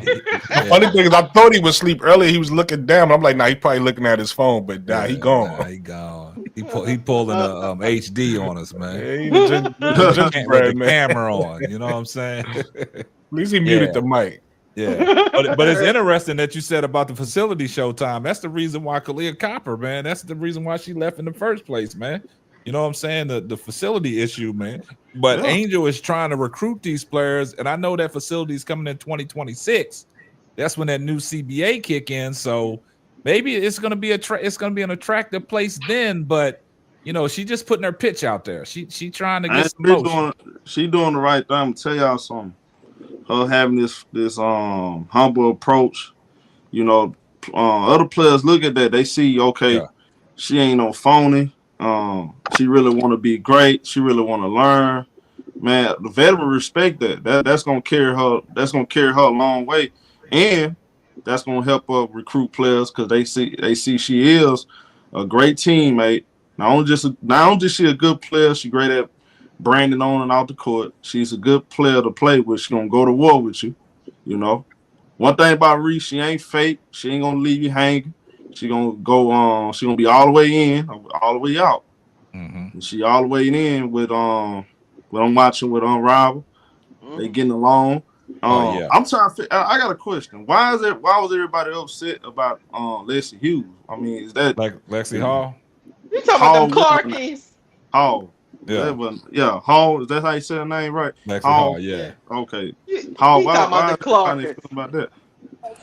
Funny thing is, I thought he was asleep earlier. He was looking down. I'm like, nah, he probably looking at his phone, but nah, he gone. He gone. He pulling a HD on us, man. Hey, the With gingerbread, the man. camera on. You know what I'm saying? At least he muted the mic. Yeah, but it's interesting that you said about the facility showtime. That's the reason why Kalia Copper, man. That's the reason why she left in the first place, man. You know what I'm saying? The facility issue, man. But Yeah. Angel is trying to recruit these players, and I know that facility is coming in 2026. That's when that new CBA kick in. So maybe it's going to be an attractive place then. But you know, she just putting her pitch out there. She trying to get some motion. She doing the right thing. I'm gonna tell y'all something. Her having this humble approach, you know, other players look at that. They see, okay, she ain't no phony. She really want to be great. She really want to learn. Man, the veteran respect that. That's gonna carry her. That's gonna carry her a long way, and that's gonna help her recruit players because they see she is a great teammate. Not only just she a good player, she great at branding on and out the court. She's a good player to play with. She's gonna go to war with you. You know, one thing about Reese, she ain't fake. She ain't gonna leave you hanging. She gonna go. She gonna be all the way in, all the way out. And she all the way in with what I'm watching with Rival. They getting along. I'm trying to. I got a question. Why was everybody upset about Lexi Hughes? I mean, is that like Lexi Hall? You talking about them Clarkies? Hall. Yeah. Hall. Is that how you say her name right? Lexi Hall. Yeah. Okay. Hall. Why about the Clarkies? About that?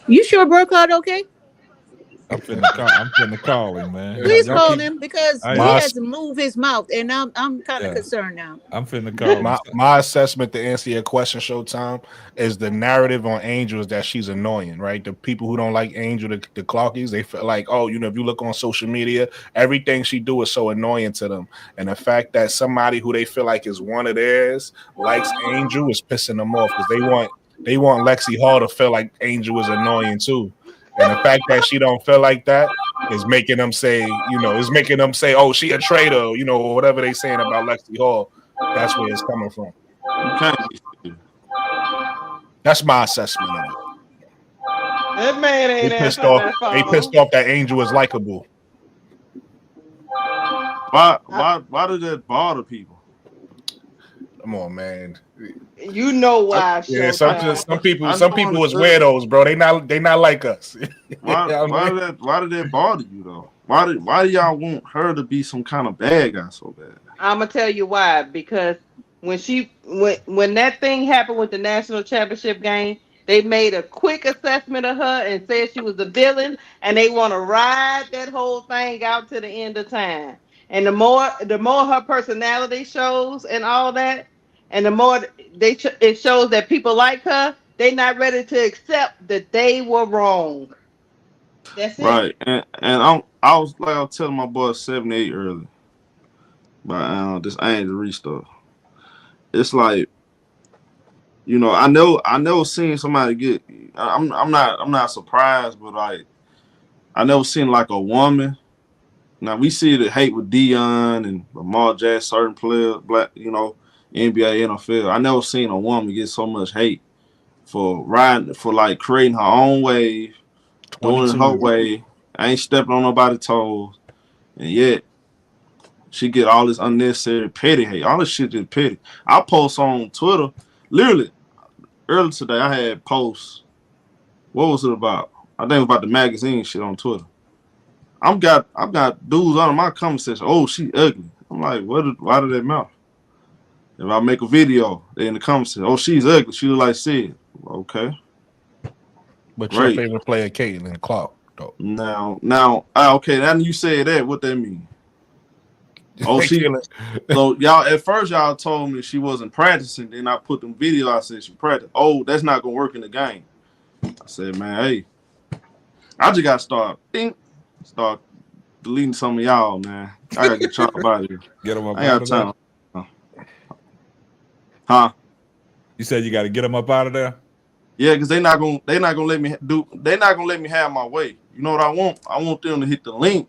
You sure Burkhardt okay? I'm finna call him, man. Please call him because he My- has to move his mouth, and I'm kind of concerned now. I'm finna call him. My assessment to answer your question, Showtime, is the narrative on Angel is that she's annoying, right? The people who don't like Angel, the Clarkies, they feel like, oh, you know, if you look on social media, everything she do is so annoying to them. And the fact that somebody who they feel like is one of theirs likes Angel is pissing them off because they want Lexi Hall to feel like Angel is annoying too. And the fact that she don't feel like that is making them say, oh, she a traitor, you know, or whatever they saying about Lexi Hall. That's where it's coming from. That's my assessment of it. That man ain't They pissed off that Angel is likable. Why did that bother people? Come on, man. You know why? Some people is weirdos, bro. They not like us. Why did that bother you though? Why do y'all want her to be some kind of bad guy so bad? I'm gonna tell you why. Because when that thing happened with the national championship game, they made a quick assessment of her and said she was a villain, and they want to ride that whole thing out to the end of time. And the more her personality shows and all that, and the more it shows that people like her, they're not ready to accept that they were wrong. That's it. Right, and I was telling my boy 78 earlier, but this Angel Reese stuff. It's like, you know, I never seen somebody get. I'm not surprised, but like, I never seen like a woman. Now we see the hate with Dion and Lamar Jackson, certain players, black, you know, NBA, NFL. I never seen a woman get so much hate for like creating her own wave, doing it her way. I ain't stepping on nobody's toes, and yet she get all this unnecessary petty hate. All this shit is petty. I post on Twitter, literally earlier today. I had posts. What was it about? I think it was about the magazine shit on Twitter. I've got dudes under my comment section. Oh, she ugly. I'm like, why did that matter? If I make a video, they in the comment section, oh, she's ugly. She look like Sid. Okay. But your favorite player, Caitlin Clark, though. Now, okay. Now you said that. What that mean? Oh, so y'all at first y'all told me she wasn't practicing. Then I put them video. I said she practiced. Oh, that's not gonna work in the game. I said, man, hey, I just gotta start deleting some of y'all, man. I gotta get y'all out of here. Get them up. I got time. Huh? You said you got to get them up out of there. Yeah, because they're not gonna let me have my way. You know what I want? I want them to hit the link,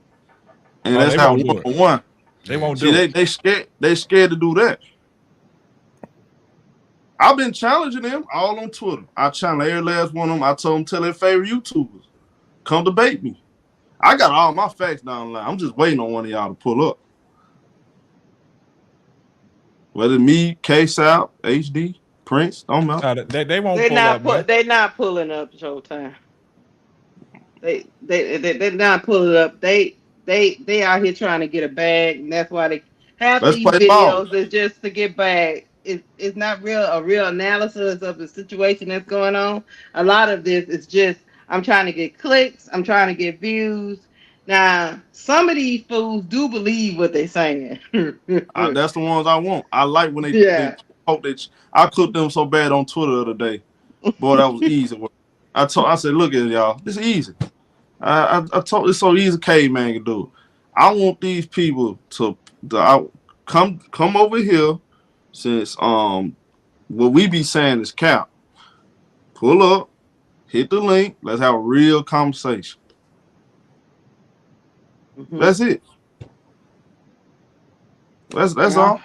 and that's how one. They won't do it. They scared to do that. I've been challenging them all on Twitter. I challenge every last one of them. I told them tell their favorite YouTubers, come debate me. I got all my facts down the line. I'm just waiting on one of y'all to pull up. Whether me, K South, HD, Prince, don't matter. They won't pull up, man. They're not pulling up Showtime. They're not pulling up. They out here trying to get a bag, and that's why they half Let's these play ball. videos is just to get bag. It's not a real analysis of the situation that's going on. A lot of this is just I'm trying to get clicks, I'm trying to get views. Now, some of these fools do believe what they're saying. That's the ones I want. I like when they Yeah. hope that I cooked them so bad on Twitter the other day. Boy, that was easy. I said, look at it, y'all. This is easy. I told it's so easy, caveman can do it. I want these people to come over here since what we be saying is cap. Pull up, hit the link. Let's have a real conversation. Mhm. That's it. That's all.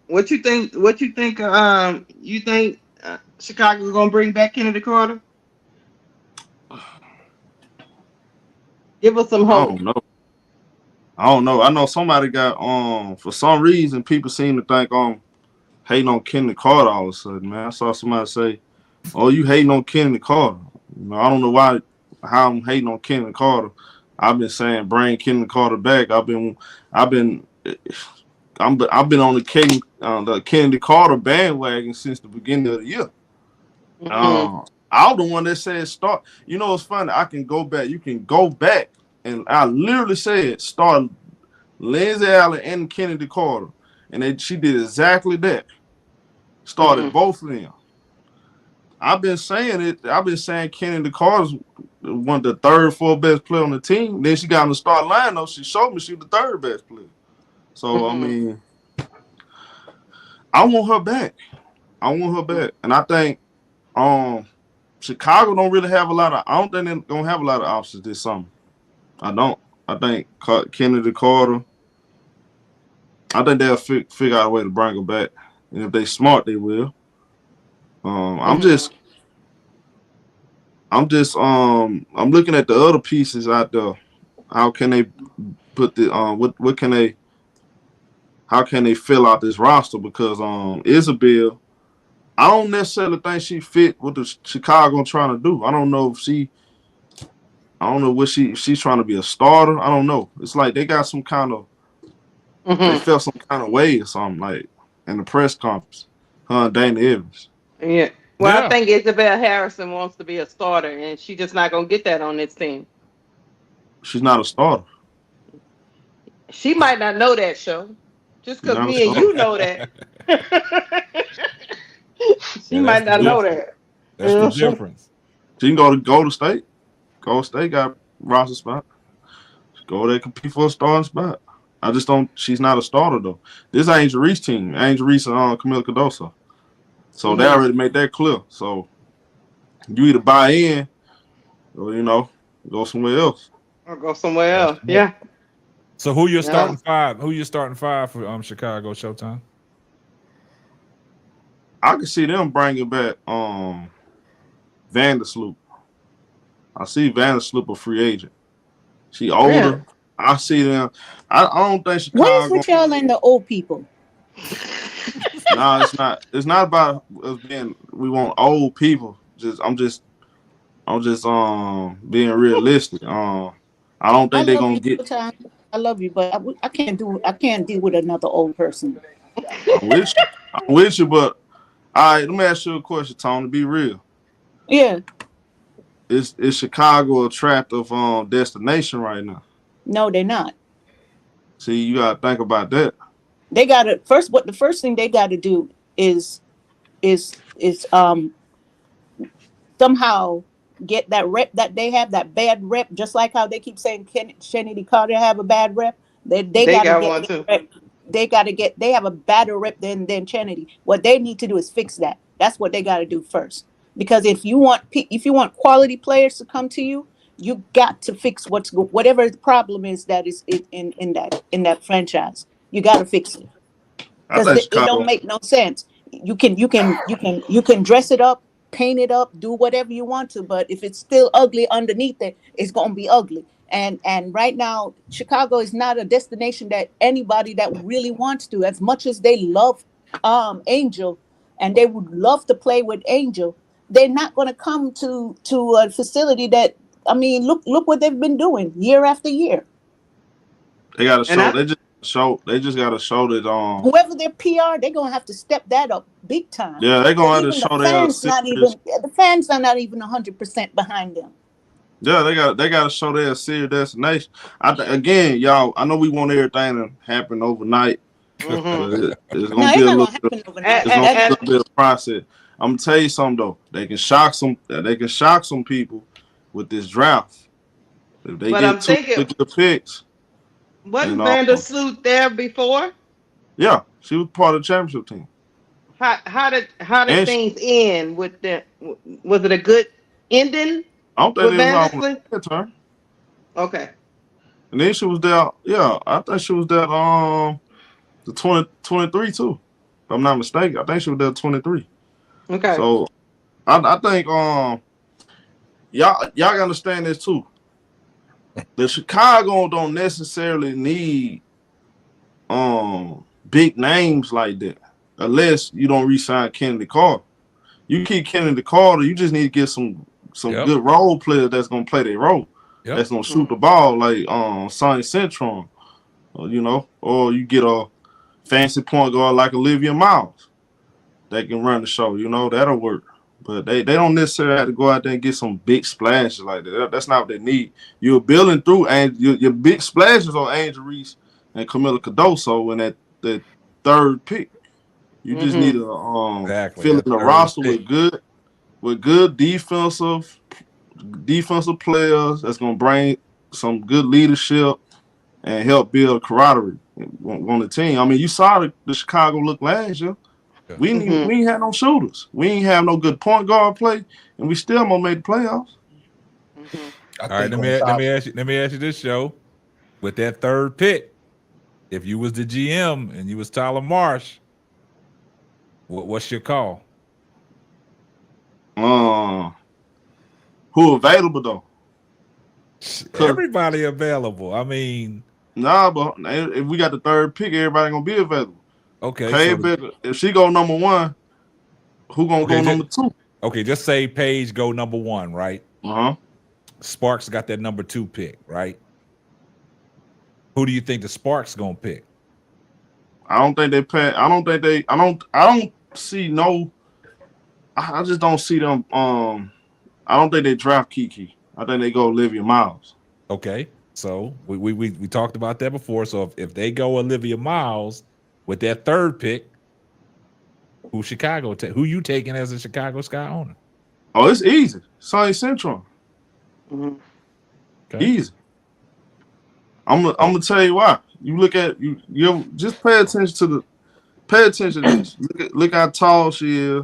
What you think? What you think? You think Chicago's gonna bring back Kennedy Carter? Give us some I hope. don't know. I know somebody got for some reason people seem to think hating on Kennedy Carter all of a sudden, man. I saw somebody say, "Oh, you hating on Kennedy Carter?" You know, I don't know how I'm hating on Kennedy Carter. I've been saying bring Kennedy Carter back. I've been on the Kennedy Carter bandwagon since the beginning of the year. Mhm. I'm the one that said start. You know, it's funny. I can go back. You can go back, and I literally said start Lindsay Allen and Kennedy Carter, and she did exactly that. Started both of them. I've been saying it. I've been saying Kennedy Carter's one of the third, fourth best player on the team. Then she got in the start lineup. She showed me she was the third best player. So I mean, I want her back. And I think Chicago don't really have a lot of. I don't think they're gonna have a lot of options this summer. I don't. I think Kennedy Carter. I think they'll figure out a way to bring her back, and if they smart, they will. I'm looking at the other pieces out there. How can they put the what can they? How can they fill out this roster? Because Isabel, I don't necessarily think she fit what the Chicago trying to do. I don't know what she's trying to be a starter. I don't know. It's like they got some kind of they felt some kind of way or something like in the press conference. Her and Dana Evans. Yeah. Well, I Yeah. think Isabel Harrison wants to be a starter, and she's just not gonna get that on this team. She's not a starter. She might not know that, show. Just She's because not a me and starter. you know that. She Yeah, that's might the not know difference. that. That's the difference. She can go to Golden State. Golden State got roster spot. Go there, compete for a starting spot. I just don't. She's not a starter though. This Angel Reese team. Angel Reese and Camila Cardoso. So they already made that clear. So you either buy in or go somewhere else. Or go somewhere That's else. right. Yeah. So who your Yeah. starting five? Who your starting five for Chicago Showtime? I can see them bringing back Vandersloot. I see Vandersloot a free agent. She older. Really? I see them. I don't think What is Chicago. with y'all and the old people? No, it's not. It's not about us being. We want old people. I'm just being realistic. I don't I think they're love gonna you, get. Showtime. I love you, but I can't deal with another old person. I'm with you. I'm with you, but all right. Let me ask you a question, Tony. Be real. Yeah. Is Chicago a attractive destination right now? No, they're not. See, you gotta think about that. They gotta first what the first thing they gotta do is somehow get that rep that they have, that bad rep, just like how they keep saying Kennedy Carter have a bad rep. They They gotta got get one that too. rep. They have a badder rep than Kennedy. What they need to do is fix that. That's what they gotta do first. Because if you want quality players to come to you, you got to fix whatever the problem is that is in that franchise. You got to fix it I because think it don't Chicago. make no sense. You can dress it up, paint it up, do whatever you want to, but if it's still ugly underneath it, it's gonna be ugly. And right now, Chicago is not a destination that anybody that really wants to, as much as they love Angel, and they would love to play with Angel, they're not going to come to a facility that, I mean, look what they've been doing year after year. They got to And show. I, They just got to show that. Whoever their PR, they're going to have to step that up big time. Yeah, they're gonna have to Even the show fans their not serious. even the fans are not even 100% behind them. Yeah, they got to show their serious destination. Again, y'all. I know we want everything to happen overnight, but it's No, gonna be it's a not little going to bit. happen overnight. It's gonna be a and, little bit of process. I'm gonna tell you something though. They can shock some. They can shock some people with this draft. If they but get I'm two thinking, good picks, wasn't and Vandersloot there before? yeah, she was part of the championship team. How did And things end with the? Was it a good ending I don't think with they was on Vandersloot? the turn. Okay. And then she was there. Yeah, I think she was there. The 2023 too. If I'm not mistaken, I think she was there 23. Okay. So I think y'all gotta understand this too. The Chicago don't necessarily need big names like that unless you don't re-sign Kennedy Carter. You keep Kennedy Carter, you just need to get some good role players that's gonna play their role. Yep. That's gonna shoot the ball like Sonny Centron, or you get a fancy point guard like Olivia Miles that can run the show. That'll work. But they don't necessarily have to go out there and get some big splashes like that. That's not what they need. You're building through, and your big splashes are Angel Reese and Camila Cardoso in that third pick. You just need to Exactly. fill in That the third roster pick. with good defensive players that's gonna bring some good leadership and help build camaraderie on the team. I mean, you saw the Chicago look last year. Yeah. We ain't had no shooters. We ain't have no good point guard play, and we still almost made the playoffs. All right, let me ask you this, show. With that third pick, if you was the GM and you was Tyler Marsh, what's your call? Who available though? Everybody available. I mean, nah, but if we got the third pick, everybody gonna be available. Okay. If she go number one, who gonna go number two? Okay, just say Paige go number one, right? Sparks got that number 2 pick, right? Who do you think the Sparks gonna pick? I don't think they pay. I don't see no. I just don't see them. I don't think they draft Kiki. I think they go Olivia Miles. Okay, so we talked about that before. So if they go Olivia Miles with that third pick, who you taking as a Chicago Sky owner? Oh, it's easy. Sonny Centron. Okay. Easy. I'm gonna tell you why. You look at you just pay attention to this. Look how tall she is.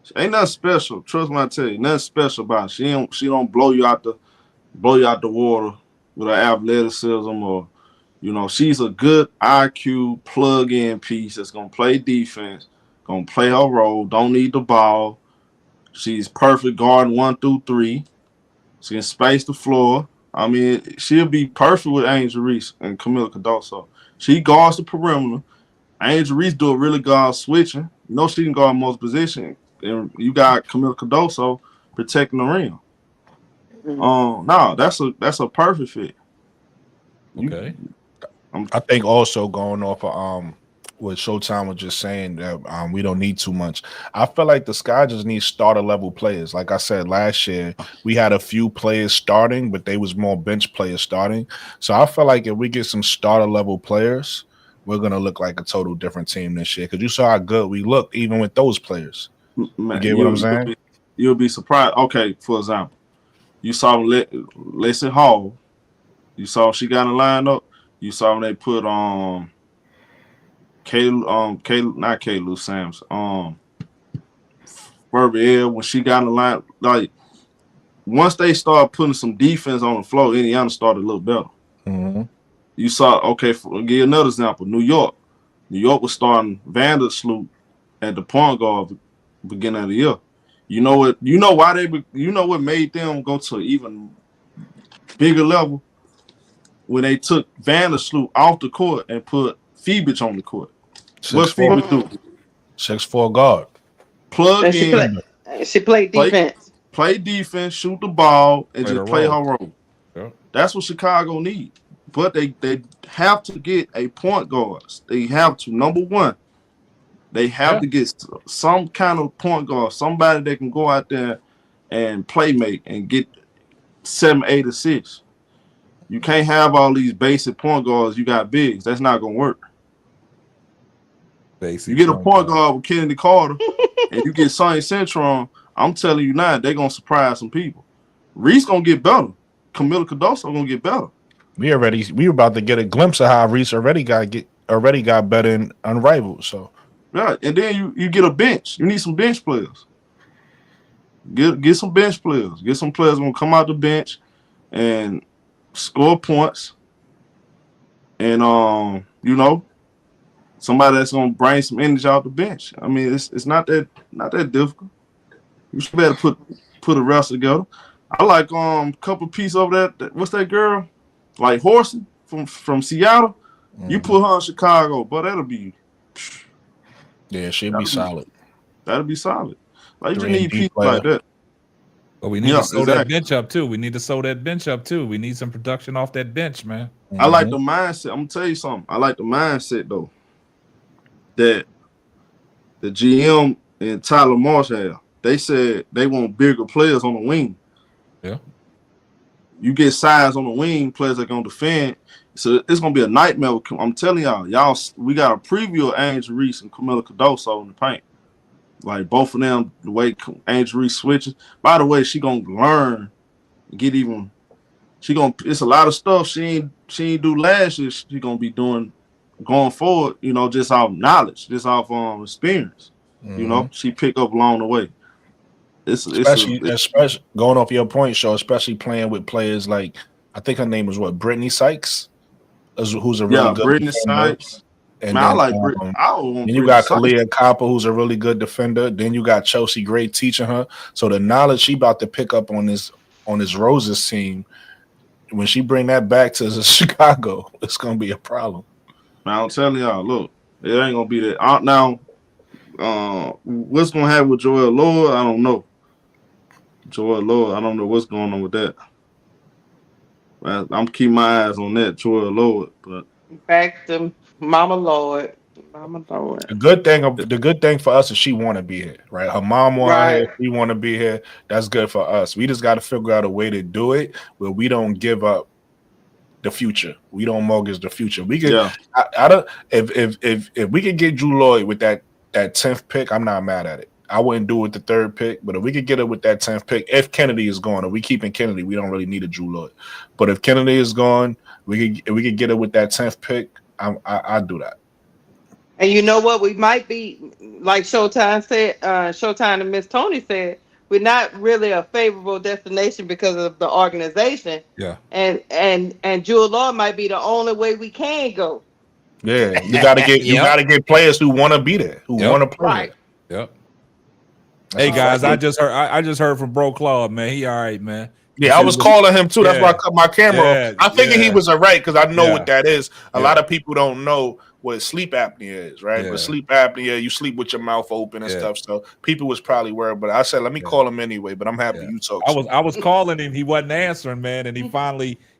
She ain't nothing special. Trust me, I tell you, nothing special about her. She don't blow you out the water with her athleticism, or she's a good IQ plug-in piece that's gonna play defense, gonna play her role, don't need the ball. She's perfect guarding 1 through 3. She can space the floor. I mean, she'll be perfect with Angel Reese and Camila Cardoso. She guards the perimeter. Angel Reese do a really guard switching. She can guard most positions. And you got Camila Cardoso protecting the rim. No, that's a perfect fit. Okay. I think also going off of what Showtime was just saying, that we don't need too much. I feel like the Sky just needs starter level players. Like I said last year, we had a few players starting, but they was more bench players starting. So I feel like if we get some starter level players, we're gonna look like a total different team this year. Because you saw how good we looked even with those players. Man, you get what I'm saying? You'll be surprised. Okay, for example, you saw Leslie Hall. You saw she got in the lineup. You saw when they put not Caleb Sams. Verbier, when she got in the line, like once they start putting some defense on the floor, Indiana started to look better. You saw, okay, give you another example. New York was starting Vandersloot at the point guard beginning of the year. You know what? You know what made them go to an even bigger level? when they took Vandersloot off the court and put Phoebich on the court. What 6'4", Phoebich do? 6'4" guard. Plug And in, she played defense. play defense, shoot the ball, and Play just the play her role. role. Yeah. That's what Chicago need. But they have to get a point guard. They have to. Number one, they have to get some kind of point guard, somebody that can go out there and play make and get 7, 8 assists. You can't have all these basic point guards. You got bigs. That's not gonna work. Basic You get a point guard with Kennedy Carter, and you get Sonny Centron. I'm telling you now, they're gonna surprise some people. Reese gonna get better. Camila Cardoso gonna get better. We were about to get a glimpse of how Reese already got better and unrivaled. So Right, and then you get a bench. You need some bench players. Get some bench players. Get some players gonna come out the bench and score points. And somebody that's gonna bring some energy out the bench. I mean, it's not that difficult. You should better put a rest together. I like a couple pieces over that. What's that girl? Like Horson from Seattle. You put her in Chicago, but that'll be. yeah, she'll be solid. That'll be solid. Like you just 3 need people like that. But we need to sew that bench up too. We need to sew that bench up too. We need some production off that bench, man. I like the mindset. I'm gonna tell you something. I like the mindset though that the GM and Tyler Marsh have. They said they want bigger players on the wing. Yeah. You get size on the wing, players that are gonna defend. So it's gonna be a nightmare. I'm telling y'all, we got a preview of Angel Reese and Camila Cardoso in the paint. Like both of them, the way Angel Reese switches. By the way, she gonna learn, get even. It's a lot of stuff she ain't do last year. She gonna be doing going forward. Just off knowledge, just off experience. She pick up along the way. Especially going off your point, show, especially playing with players like I think her name was Brittany Sykes, who's a really good Brittany defender. Sykes. And man, then, I like Brittany. Then you got Kalia Copper, who's a really good defender. Then you got Chelsea Gray teaching her. So the knowledge she about to pick up on this Roses team, when she bring that back to Chicago, it's gonna be a problem. Now I'm telling y'all, look, it ain't gonna be that. Now, what's gonna happen with Joel Lord? I don't know. Joel Lord, I don't know what's going on with that. I'm keeping my eyes on that Joel Lord, but Back to Mama Lord. Mama Lord. The good thing for us is she want to be here, right? Her mom want her here. She want to be here. That's good for us. We just got to figure out a way to do it where we don't give up the future. We don't mortgage the future. We can. I don't. If we could get Drew Lloyd with that 10th pick, I'm not mad at it. I wouldn't do it with the 3rd pick, but if we could get it with that 10th pick, if Kennedy is gone, or we keeping Kennedy, we don't really need a Drew Lloyd. But if Kennedy is gone, we could get it with that 10th pick. I'd do that. And you know what? We might be, like Showtime said, Showtime and Miss Tony said, we're not really a favorable destination because of the organization. Yeah. And Jewel Law might be the only way we can go. Yeah, you gotta get players who want to be there, who want to play. Right. There. Yep. Hey guys, I just heard from Bro Claude, man. He all right, man. Yeah, I was calling him too. That's why I cut my camera off. I figured he was all right because I know what that is. A lot of people don't know what sleep apnea is, right? But sleep apnea, you sleep with your mouth open and stuff. So people was probably worried, but I said, let me call him anyway. But I'm happy you talked. I was calling him. He wasn't answering, man. And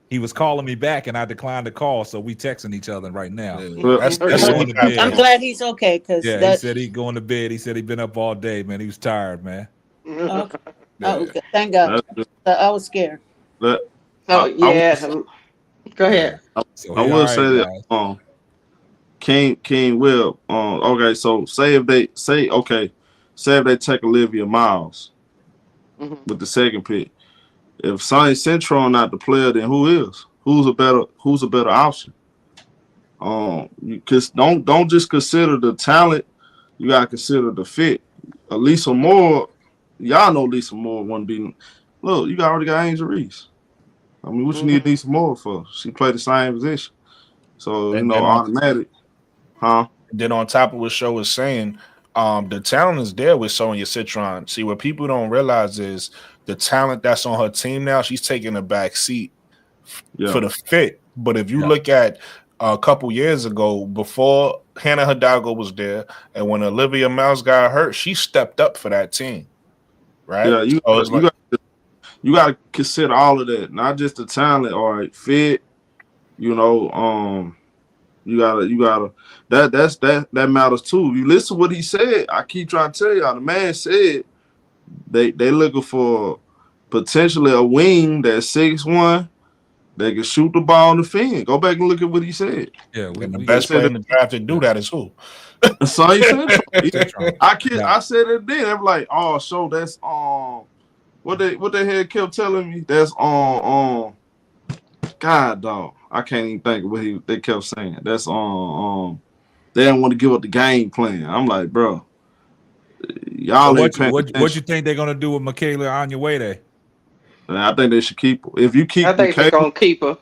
he was calling me back, and I declined the call. So we texting each other right now. I'm glad he's okay because he said he going to bed. He said he'd been up all day, man. He was tired, man. Okay. Okay. Thank God. I was scared. Go ahead. I will say that King Will. Okay, so say if they take Olivia Miles with the 2nd pick. If Sonny Centron not the player, then who is? Who's a better option? Because don't just consider the talent. You gotta consider the fit. Lisa Moore, y'all know Lisa Moore wouldn't be. Look, you already got Angel Reese. I mean, what you need Lisa Moore for? She played the same position, so automatic, huh? Then on top of what Show was saying, the talent is there with Sonya Citron. See, what people don't realize is the talent that's on her team now. She's taking a back seat for the fit. But if you look at a couple years ago, before Hannah Hidalgo was there, and when Olivia Mouse got hurt, she stepped up for that team, right? Yeah, you got to consider all of that, not just the talent. All right, fit. You know, you gotta. That matters too. You listen to what he said. I keep trying to tell y'all. The man said they looking for potentially a wing that's 6'1", they can shoot the ball in the fin. Go back and look at what he said. Yeah, and the best player in the draft to do that is who? So he said, I said it then. I'm like, oh, so that's what they had kept telling me. That's God dog. I can't even think of what they kept saying. That's they didn't want to give up the game plan. I'm like, bro, y'all ain't paying attention. What you think they're gonna do with Michaela Onyeawede? And I think they should keep her. If you keep I think they're gonna keep her.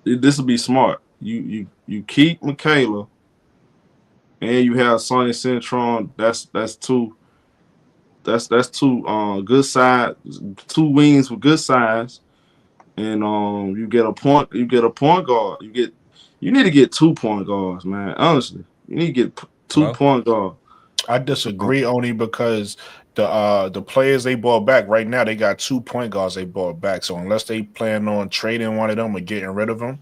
This will be smart. You keep Michaela, and you have Sonya Cintron. That's two good size, 2 wings with good size, and you get a point guard. You need to get 2 point guards, man. Honestly, you need to get 2 point guards. I disagree only because the players they brought back right now, they got 2 point guards they brought back. So unless they plan on trading one of them or getting rid of them,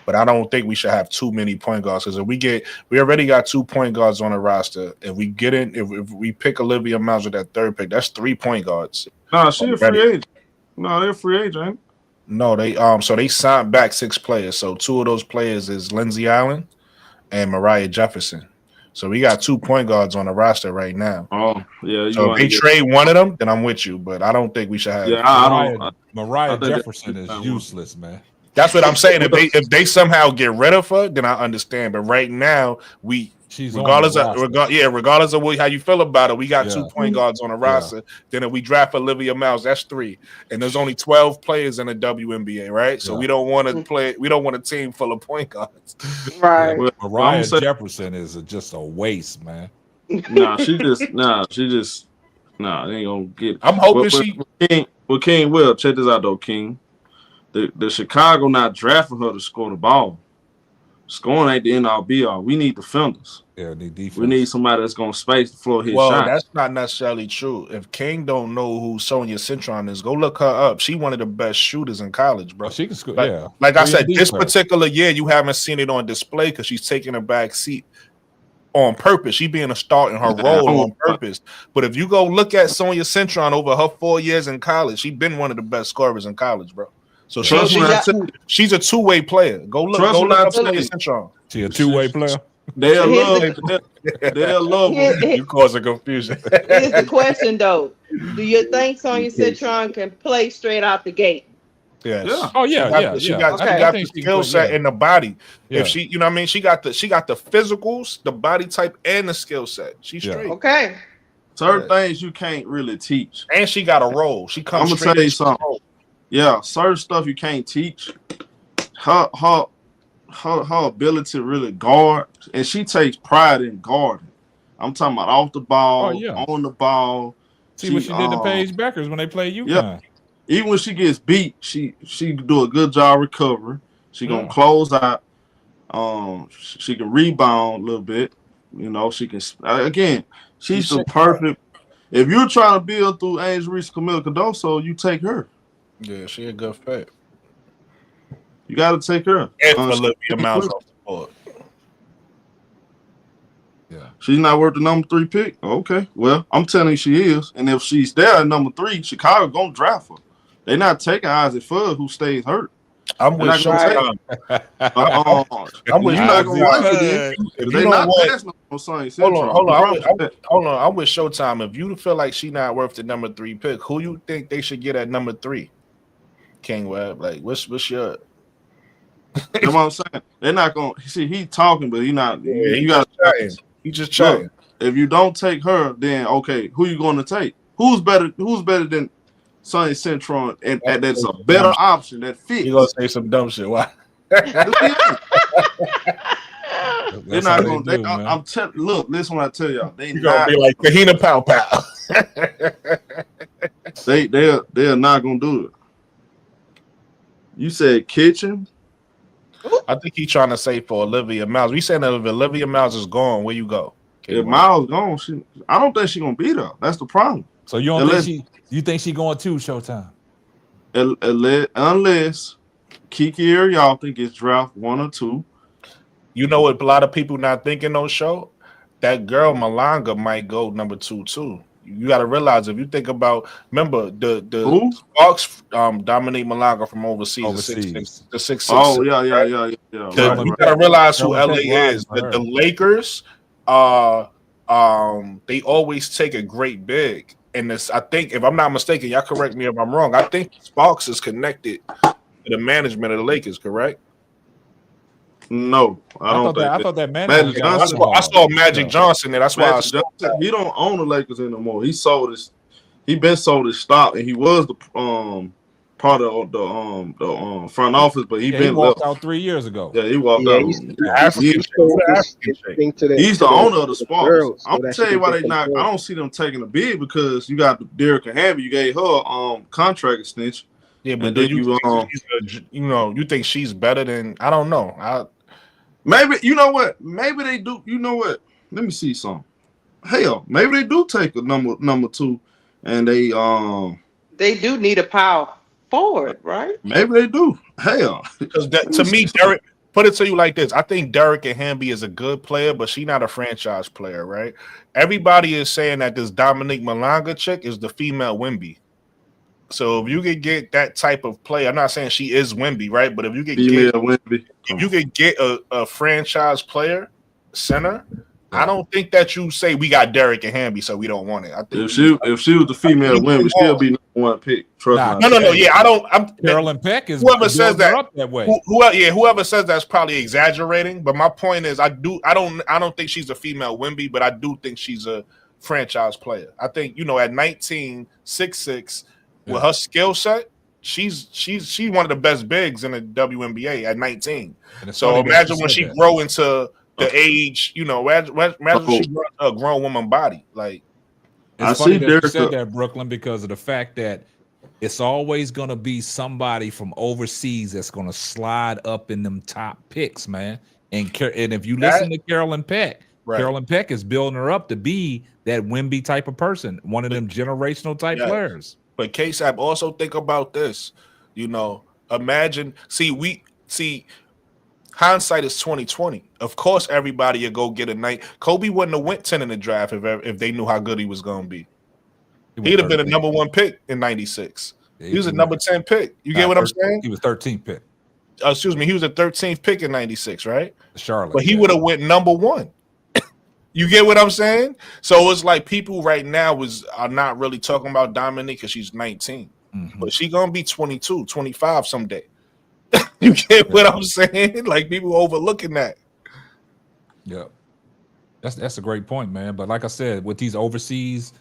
but I don't think we should have too many point guards, because we already got 2 point guards on the roster. If we pick Olivia Mouse with that 3rd pick, that's 3 point guards. No, she's a free agent. No, they're a free agent. Ain't? No, they signed back 6 players. So 2 of those players is Lindsay Allen and Mariah Jefferson. So we got 2 point guards on the roster right now. Oh, yeah. So if they trade one of them, then I'm with you. But I don't think we should have. Yeah, Mariah Jefferson is useless, man. That's what I'm saying. If they somehow get rid of her, then I understand. But right now, regardless of how you feel about it, we got 2 point guards on the roster. Then if we draft Olivia Mouse, that's 3, and there's only 12 players in the WNBA, right? So we don't want to play. We don't want a team full of point guards, right? Mariah Jefferson is just a waste, man. She just they ain't gonna get. I'm hoping King will check this out though, King. The Chicago not drafting her to score the ball. Scoring ain't the end all be all. We need defenders. Yeah, they defense. We need somebody that's gonna space the floor, hit well, shots. That's not necessarily true. If King don't know who Sonya Cintron is, go look her up. She one of the best shooters in college, bro. She can score. Like I said, this particular year you haven't seen it on display because she's taking a back seat on purpose. She being a start in her role on purpose. But if you go look at Sonya Cintron over her 4 years in college, she's been one of the best scorers in college, bro. So she's a 2-way player. Go look up Sonya Cintron. She a 2-way player. They'll love her. You causing confusion. Here's the question though. Do you think Sonya Cintron can play straight out the gate? Yes. Yeah. Oh yeah, she got the skill set in the body. Yeah. If she, you know what I mean, she got the physicals, the body type, and the skill set. She's straight. Okay. Certain things you can't really teach. And she got a role. She comes. I'm gonna tell you something. Yeah, certain stuff you can't teach. Her ability to really guard, and she takes pride in guarding. I'm talking about off the ball, on the ball. See what she did to Paige Beckers when they played UConn. Yeah. Even when she gets beat, she do a good job recovering. She gonna close out. She can rebound a little bit. You know, she can again. She's the perfect. If you're trying to build through Angel Reese, Camila Cardoso, you take her. Yeah, she a good fit. You got to take her. And Olivia Mouse off the board. Yeah, she's not worth the number 3 pick. Okay, well, I'm telling you she is. And if she's there at number 3, Chicago gonna draft her. They're not taking Isaac Fudd, who stays hurt. I'm with Showtime. I'm with you. Not gonna watch it. They're not passing on Sonya Cintron. Hold on. I'm with Showtime. If you feel like she's not worth the number 3 pick, who you think they should get at number 3? King Webb, like what's your? You know what I'm saying? They're not gonna see. He's talking, but he's not. Yeah, you got to. He just chatting. If you don't take her, then okay, who you going to take? Who's better than Sonya Cintron? And that's a better option that fits. You gonna say some dumb shit? Why? They're not gonna. I'm telling. Look, listen. When I tell y'all, You're gonna be like Kahina Pow Pow. They're not gonna do it. You said Kitchen. I think he's trying to say for Olivia Miles. We saying that if Olivia Miles is gone, where you go? If Miles gone, I don't think she's gonna be there. That's the problem. So you don't think you think she going to Showtime? Unless Kiki Arialta gets drafted 1 or 2. You know what? A lot of people not thinking on show. That girl Malanga might go number 2 too. You got to realize if you think about, remember the Sparks Dominique Malanga from overseas. The 6'6". Oh yeah. You got to realize who LA is. The Lakers, they always take a great big. And this, I think, if I'm not mistaken, y'all correct me if I'm wrong. I think Sparks is connected to the management of the Lakers, correct? No, I don't think. I thought that Magic Johnson. I saw Magic Johnson there. That's why he don't own the Lakers anymore. He sold his. He been sold his stock, and he was the part of the front office, but he walked out 3 years ago. Yeah, he walked out. He's the owner of the Sparks. I'm gonna tell you why they not. I don't see them taking a bid because you got Derek and Hamby. You gave her contract extension. Yeah, but then you think she's better than, I don't know. Maybe you know what? Maybe they do. You know what? Let me see something. Hell, maybe they do take a number 2, and they do need a power forward, right? Maybe they do. Hell, because to me, Derek. Put it to you like this: I think Derek and Hamby is a good player, but she's not a franchise player, right? Everybody is saying that this Dominique Malanga chick is the female Wemby. So if you could get that type of play, I'm not saying she is Wemby, right? But if you could get a franchise player center, I don't think that you say we got Derek and Hamby, so we don't want it. I think if she was the female Wemby, still be number 1 pick. Trust me. No. Yeah, I don't. Carolyn Peck is whoever says that way. Whoever says that's probably exaggerating. But my point is, I don't think she's a female Wemby, but I do think she's a franchise player. I think at 19, 6'6". With her skill set, she's one of the best bigs in the WNBA at 19. So imagine when she grow into the age, imagine she grow a grown woman body. Like, it's funny that you said that, Brooklyn, because of the fact that it's always going to be somebody from overseas that's going to slide up in them top picks, man. And if you listen to Carolyn Peck, Carolyn Peck is building her up to be that Wemby type of person, one of them generational type players. But K-Sap, also think about this. Imagine, hindsight is 2020. Of course, everybody would go get a night. Kobe wouldn't have went 10 in the draft if they knew how good he was going to be. He'd have been a number 1 pick in 96. He was a number 10 pick. You get what I'm saying? He was 13th pick. Excuse me. He was a 13th pick in 96, right? Charlotte. But he would have went number 1. You get what I'm saying? So it's like people right now are not really talking about Dominique because she's 19. Mm-hmm. But she's going to be 22, 25 someday. You get what I'm saying? Like, people overlooking that. Yeah. That's a great point, man. But like I said, with these overseas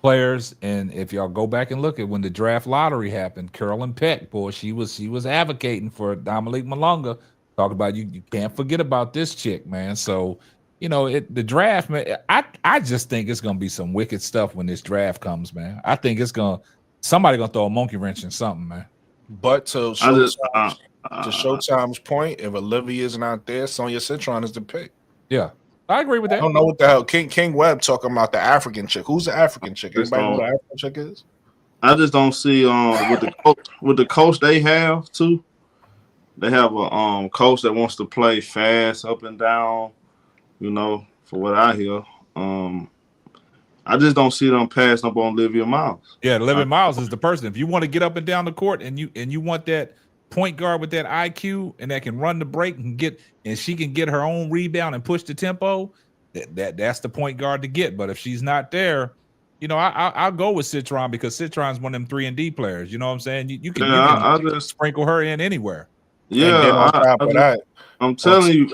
players, and if y'all go back and look at when the draft lottery happened, Carolyn Peck, boy, she was advocating for Dominique Malanga. Talk about you can't forget about this chick, man. So the draft, man, I just think it's gonna be some wicked stuff when this draft comes, man. I think somebody gonna throw a monkey wrench in something, man. But to Showtime's point, if Olivia's not there, Sonia Citron is the pick. Yeah, I agree with that. I don't know what the hell King Webb talking about the African chick. Who's the African chick? Anybody know who the African chick is? I just don't see with the coach they have too. They have a coach that wants to play fast, up and down. For what I hear, I just don't see them passing up on Olivia Miles. Yeah, Olivia Miles is the person. If you want to get up and down the court, and you want that point guard with that IQ and that can run the break and she can get her own rebound and push the tempo, that's the point guard to get. But if she's not there, I'll go with Citron because Citron's one of them 3-and-D players. You know what I'm saying? You can just sprinkle her in anywhere. Yeah, I'm telling you,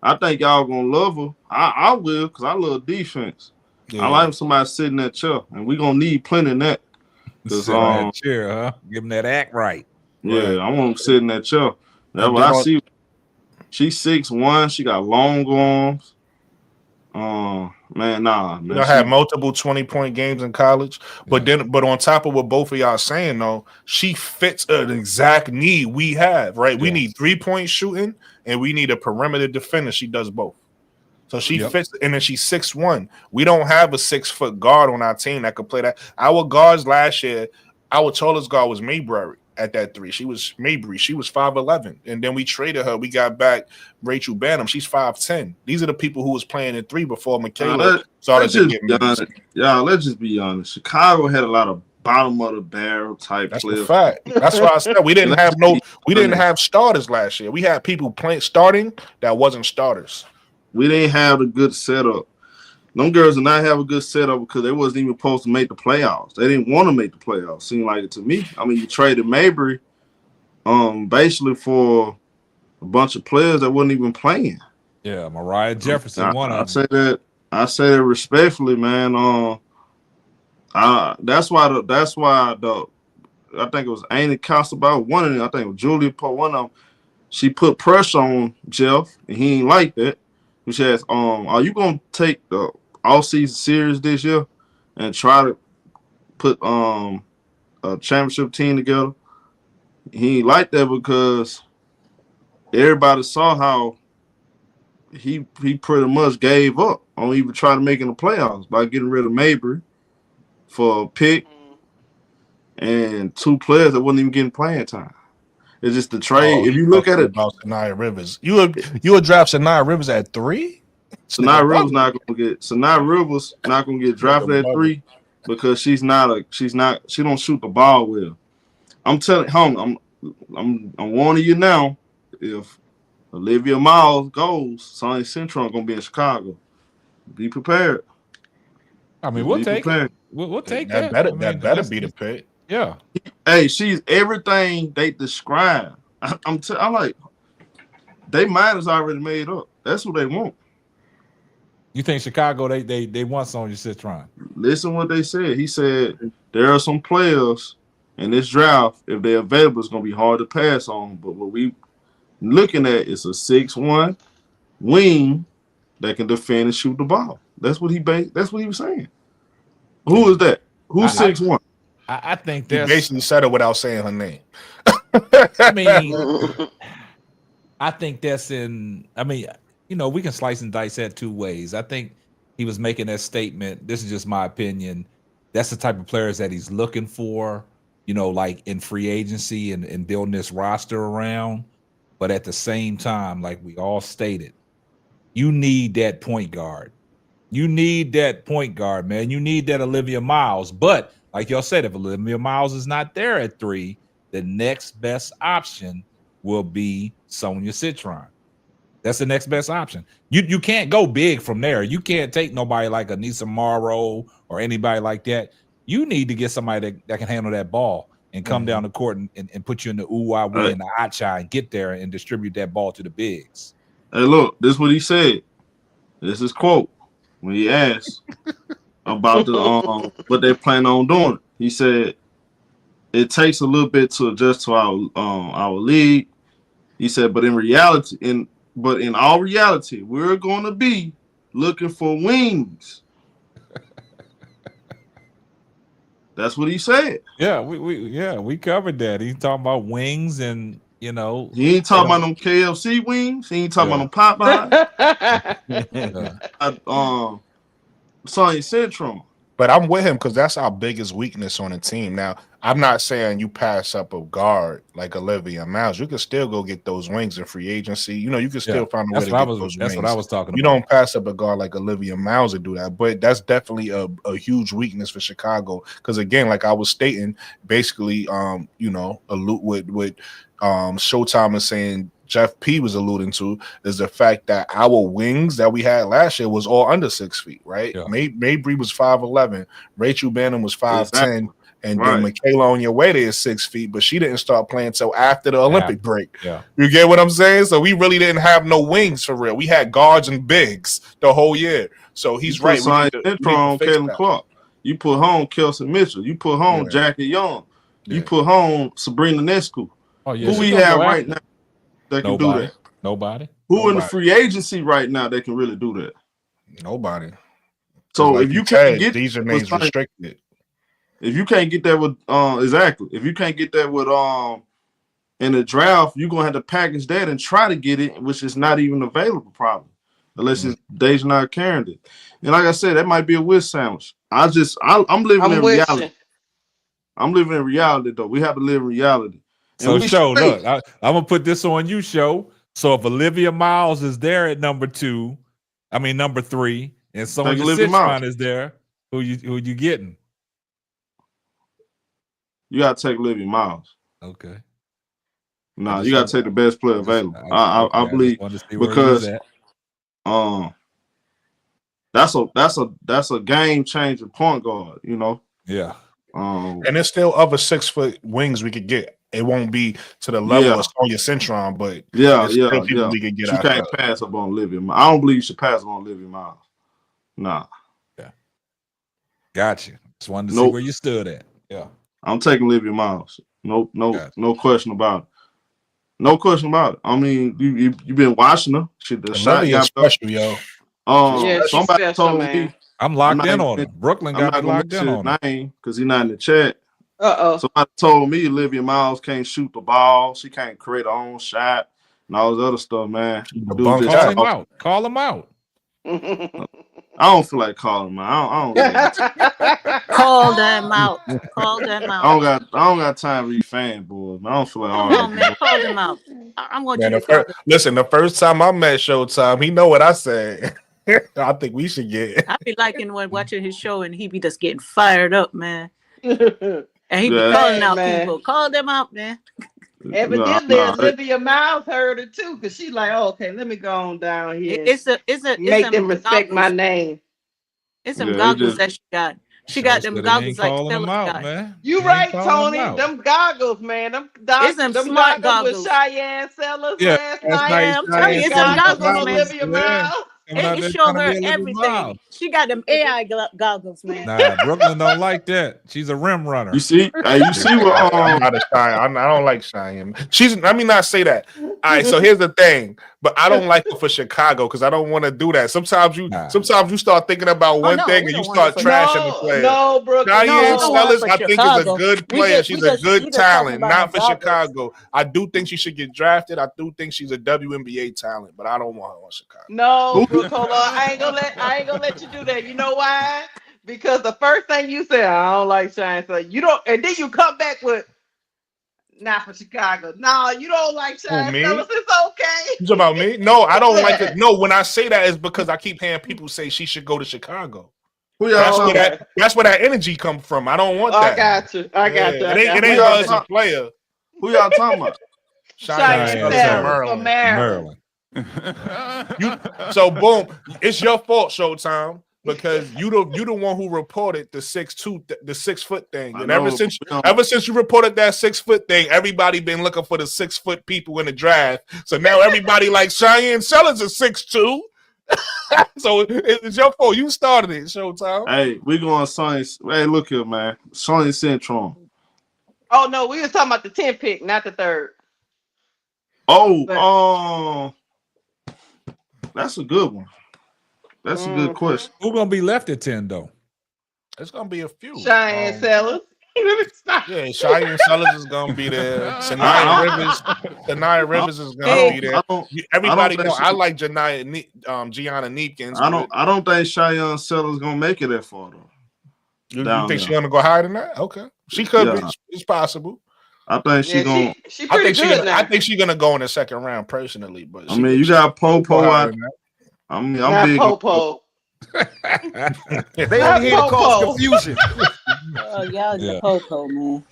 I think y'all gonna love her. I will, because I love defense. Yeah. I like somebody sitting in that chair, and we're gonna need plenty of that. That chair, huh? Give them that act right. Yeah, I want to sit in that chair. That's what I see. She's 6'1". She got long arms. Man, nah, man. You know, had multiple 20-point games in college, but on top of what both of y'all saying though, she fits an exact need we have, right? We need 3-point shooting and we need a perimeter defender. She does both. So she fits, and then she's 6'1". We don't have a 6-foot guard on our team that could play that. Our guards last year, our tallest guard was Mayberry at that 3. She was 5'11", and then we traded her. We got back Rachel Banham. She's 5'10". These are the people who was playing in 3 before Michaela started to get minutes. Let's just be honest. Chicago had a lot of bottom of the barrel type players. That's a fact. That's why I said we didn't have starters last year. We had people starting that wasn't starters. We didn't have a good setup. Them girls did not have a good setup because they wasn't even supposed to make the playoffs. They didn't want to make the playoffs. Seemed like it to me. I mean, you traded Mayberry, basically for a bunch of players that wasn't even playing. Yeah, Mariah Jefferson, one of them. I say that respectfully, man. That's why I think it was Amy Costabile, one of them. I think it was Julia Pope, one of them. She put pressure on Jeff, and he ain't like that. She says, are you gonna take the all-season series this year and try to put a championship team together? He ain't like that because everybody saw how he pretty much gave up on even trying to make in the playoffs by getting rid of Mayberry for a pick and 2 players that wasn't even getting playing time. It's just the trade. If you look at it about Sanaya Rivers, you would draft Sanaya Rivers at 3. Sanaya Rivers not gonna get drafted at 3 because she don't shoot the ball well. I'm telling home, I'm warning you now. If Olivia Miles goes, Sonny Centron gonna be in Chicago. Be prepared. I mean, we'll take it. We'll take that. That better be the pick. Yeah. Hey, she's everything they describe. I'm like, they mind is already made up. That's what they want. You think Chicago they want Sonya Citron? Listen what they said. He said there are some players in this draft, if they're available, it's gonna be hard to pass on. But what we looking at is a 6'1" wing that can defend and shoot the ball. That's what he was saying. Who is that? Who's 6'1"? I think that's basically said it without saying her name. I mean, I think that's we can slice and dice that 2 ways. I think he was making that statement. This is just my opinion. That's the type of players that he's looking for, like in free agency and building this roster around. But at the same time, like we all stated, you need that point guard. You need that point guard, man. You need that Olivia Miles. But like y'all said, if Olivia Miles is not there at 3, the next best option will be Sonya Citron. That's the next best option. You can't go big from there. You can't take nobody like Anissa Morrow or anybody like that. You need to get somebody that can handle that ball and come down the court and put you in the ooh-ah-wee and the hot-shot and get there and distribute that ball to the bigs. Hey, look, this is what he said. This is quote when he asked about the what they plan on doing. He said it takes a little bit to adjust to our league. He said, but in all reality, we're going to be looking for wings. That's what he said. Yeah, we covered that. He's talking about wings and he ain't talking about them KFC wings. He ain't talking about them Popeyes. Sonny Centron. But I'm with him because that's our biggest weakness on the team. Now, I'm not saying you pass up a guard like Olivia Miles. You can still go get those wings in free agency. You can still find a way to get those wings. That's what I was talking about. You don't pass up a guard like Olivia Miles to do that. But that's definitely a huge weakness for Chicago. Because, again, like I was stating, basically, with Showtime is saying Jeff P was alluding to is the fact that our wings that we had last year was all under 6 feet, right? Yeah. Mayberry was 5'11", Rachel Banham was 5'10", and then Michaela on your way there is 6 feet, but she didn't start playing until after the Olympic break. Yeah. You get what I'm saying? So we really didn't have no wings for real. We had guards and bigs the whole year. So he's right. Clark. You put home Kelsey Mitchell. You put home Jackie Young. You put home Sabrina Nescu. Oh, yeah. Who we have right now that can do that? Nobody. Who in the free agency right now that can really do that? Nobody. So Like if you said, can't get these are with names Cheyenne, restricted. if you can't get that with exactly, if you can't get that with in the draft, you're gonna have to package that and try to get it, which is not even available probably, unless it's Dejan carrying it. And like I said, that might be a wish sandwich. I'm living in reality. wishing. I'm living in reality though. We have to live in reality. And So we show, straight. look, I'm gonna put this on you, show. So if Olivia Miles is there at number 3, and Sonya Olivia Miles. Citron is there, who you getting? You gotta take Olivia Miles. Okay. No, you gotta take the best player available. I believe wanted to see because where that's a game changer point guard, you know. Yeah. And there's still other 6-foot wings we could get. It won't be to the level of Sonya Citron, but yeah, people we could get. You can't pass up on Olivia Miles. I don't believe you should pass up on Olivia Miles. Nah. Yeah. Got you. Just wanted to see where you stood at. Yeah. I'm taking Olivia Miles. No question about it. No question about it. I mean, you've been watching her. The shot got special, yo. Somebody special, told man. me I'm locked in on him. Brooklyn got me locked in on him. name because he's not in the chat. Somebody told me Olivia Miles can't shoot the ball. She can't create her own shot and all this other stuff, man. Call him out. I don't feel like calling him out. I don't Call them out. Call them out. I don't got time to be fanboys, man. I don't feel like Come on, man. Call them out. I want you to call them. Listen, the first time I met Showtime, he know what I said. I think we should get. I be liking when watching his show and he be just getting fired up, man. And he be calling out people. Call them out, man. Evidently, Olivia Miles heard it too, because she's like, okay, let me go on down here. Make them respect my name. It's some goggles that she got. She got them goggles like Stella's got. Man. You right, Tony. Them goggles, man. Them smart goggles with Cheyenne Sellers last night. I'm telling you, it's some goggles, man. Olivia Miles. It show her everything. She got them AI goggles, man. Nah, Brooklyn don't like that. She's a rim runner. You see what I'm not a Cheyenne. I don't like Cheyenne. Let me not say that. All right, so here's the thing. But I don't like her for Chicago because I don't want to do that. Sometimes you start thinking about one thing and you start trashing the player. No, Brooklyn. Cheyenne Sellers, I think, is a good player. She's a good talent, not for Chicago. I do think she should get drafted. I do think she's a WNBA talent, but I don't want her on Chicago. No, Brooke, hold on. I ain't gonna let you do that. You know why? Because the first thing you say, I don't like Cheyenne. So you don't, and then you come back with not for Chicago. No, you don't like Cheyenne. It's okay. It's about me? No, I don't like it. No, when I say that is because I keep hearing people say she should go to Chicago. That's where that energy comes from. I don't want that. I got you. It ain't us a player. Who y'all talking about? Cheyenne from Maryland. So boom, it's your fault, Showtime, because you the one who reported the 6'2", thing, and ever since you reported that 6 foot thing, everybody been looking for the 6 foot people in the draft. So now everybody like Cheyenne Sellers is 6'2". So it's your fault. You started it, Showtime. Hey, we going Sonya. Hey, look here, man. Sonya Citron. Oh no, we was talking about the 10th pick, not the 3rd. That's a good one. That's a good question. Who's gonna be left at 10 though? It's gonna be a few. Cheyenne Sellers. Yeah, Cheyenne Sellers is gonna be there. Sanaya Rivers is gonna be there. Everybody know I like Gianna Neepkins. I don't think Cheyenne Sellers gonna make it that far though. You think she's gonna go higher than that? Okay, she could be. It's possible. I think she's gonna. I think she's gonna go in the second round personally. But I mean, you got Popo out. I'm big. Popo. They only here to cause confusion. Oh, y'all the Popo, man.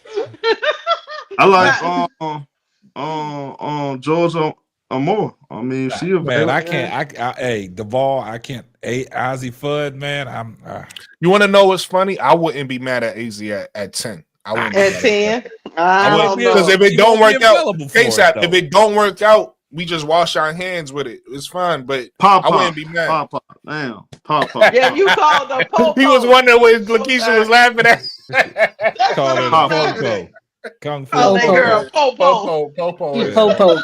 I like Georgia Amore. I mean, she man. I can't. Hey, Duvall. I can't. Ozzy Fudd, man. You want to know what's funny? I wouldn't be mad at AZ at 10. I wouldn't at 10. Because if it don't work out, if it don't work out, we just wash our hands with it. It's fine, but I wouldn't be mad. Papa. Yeah, you called the Popo. He was wondering what Lakeisha was laughing at. Call it Popo. Kung Fu. Oh, that girl, Popo. Popo.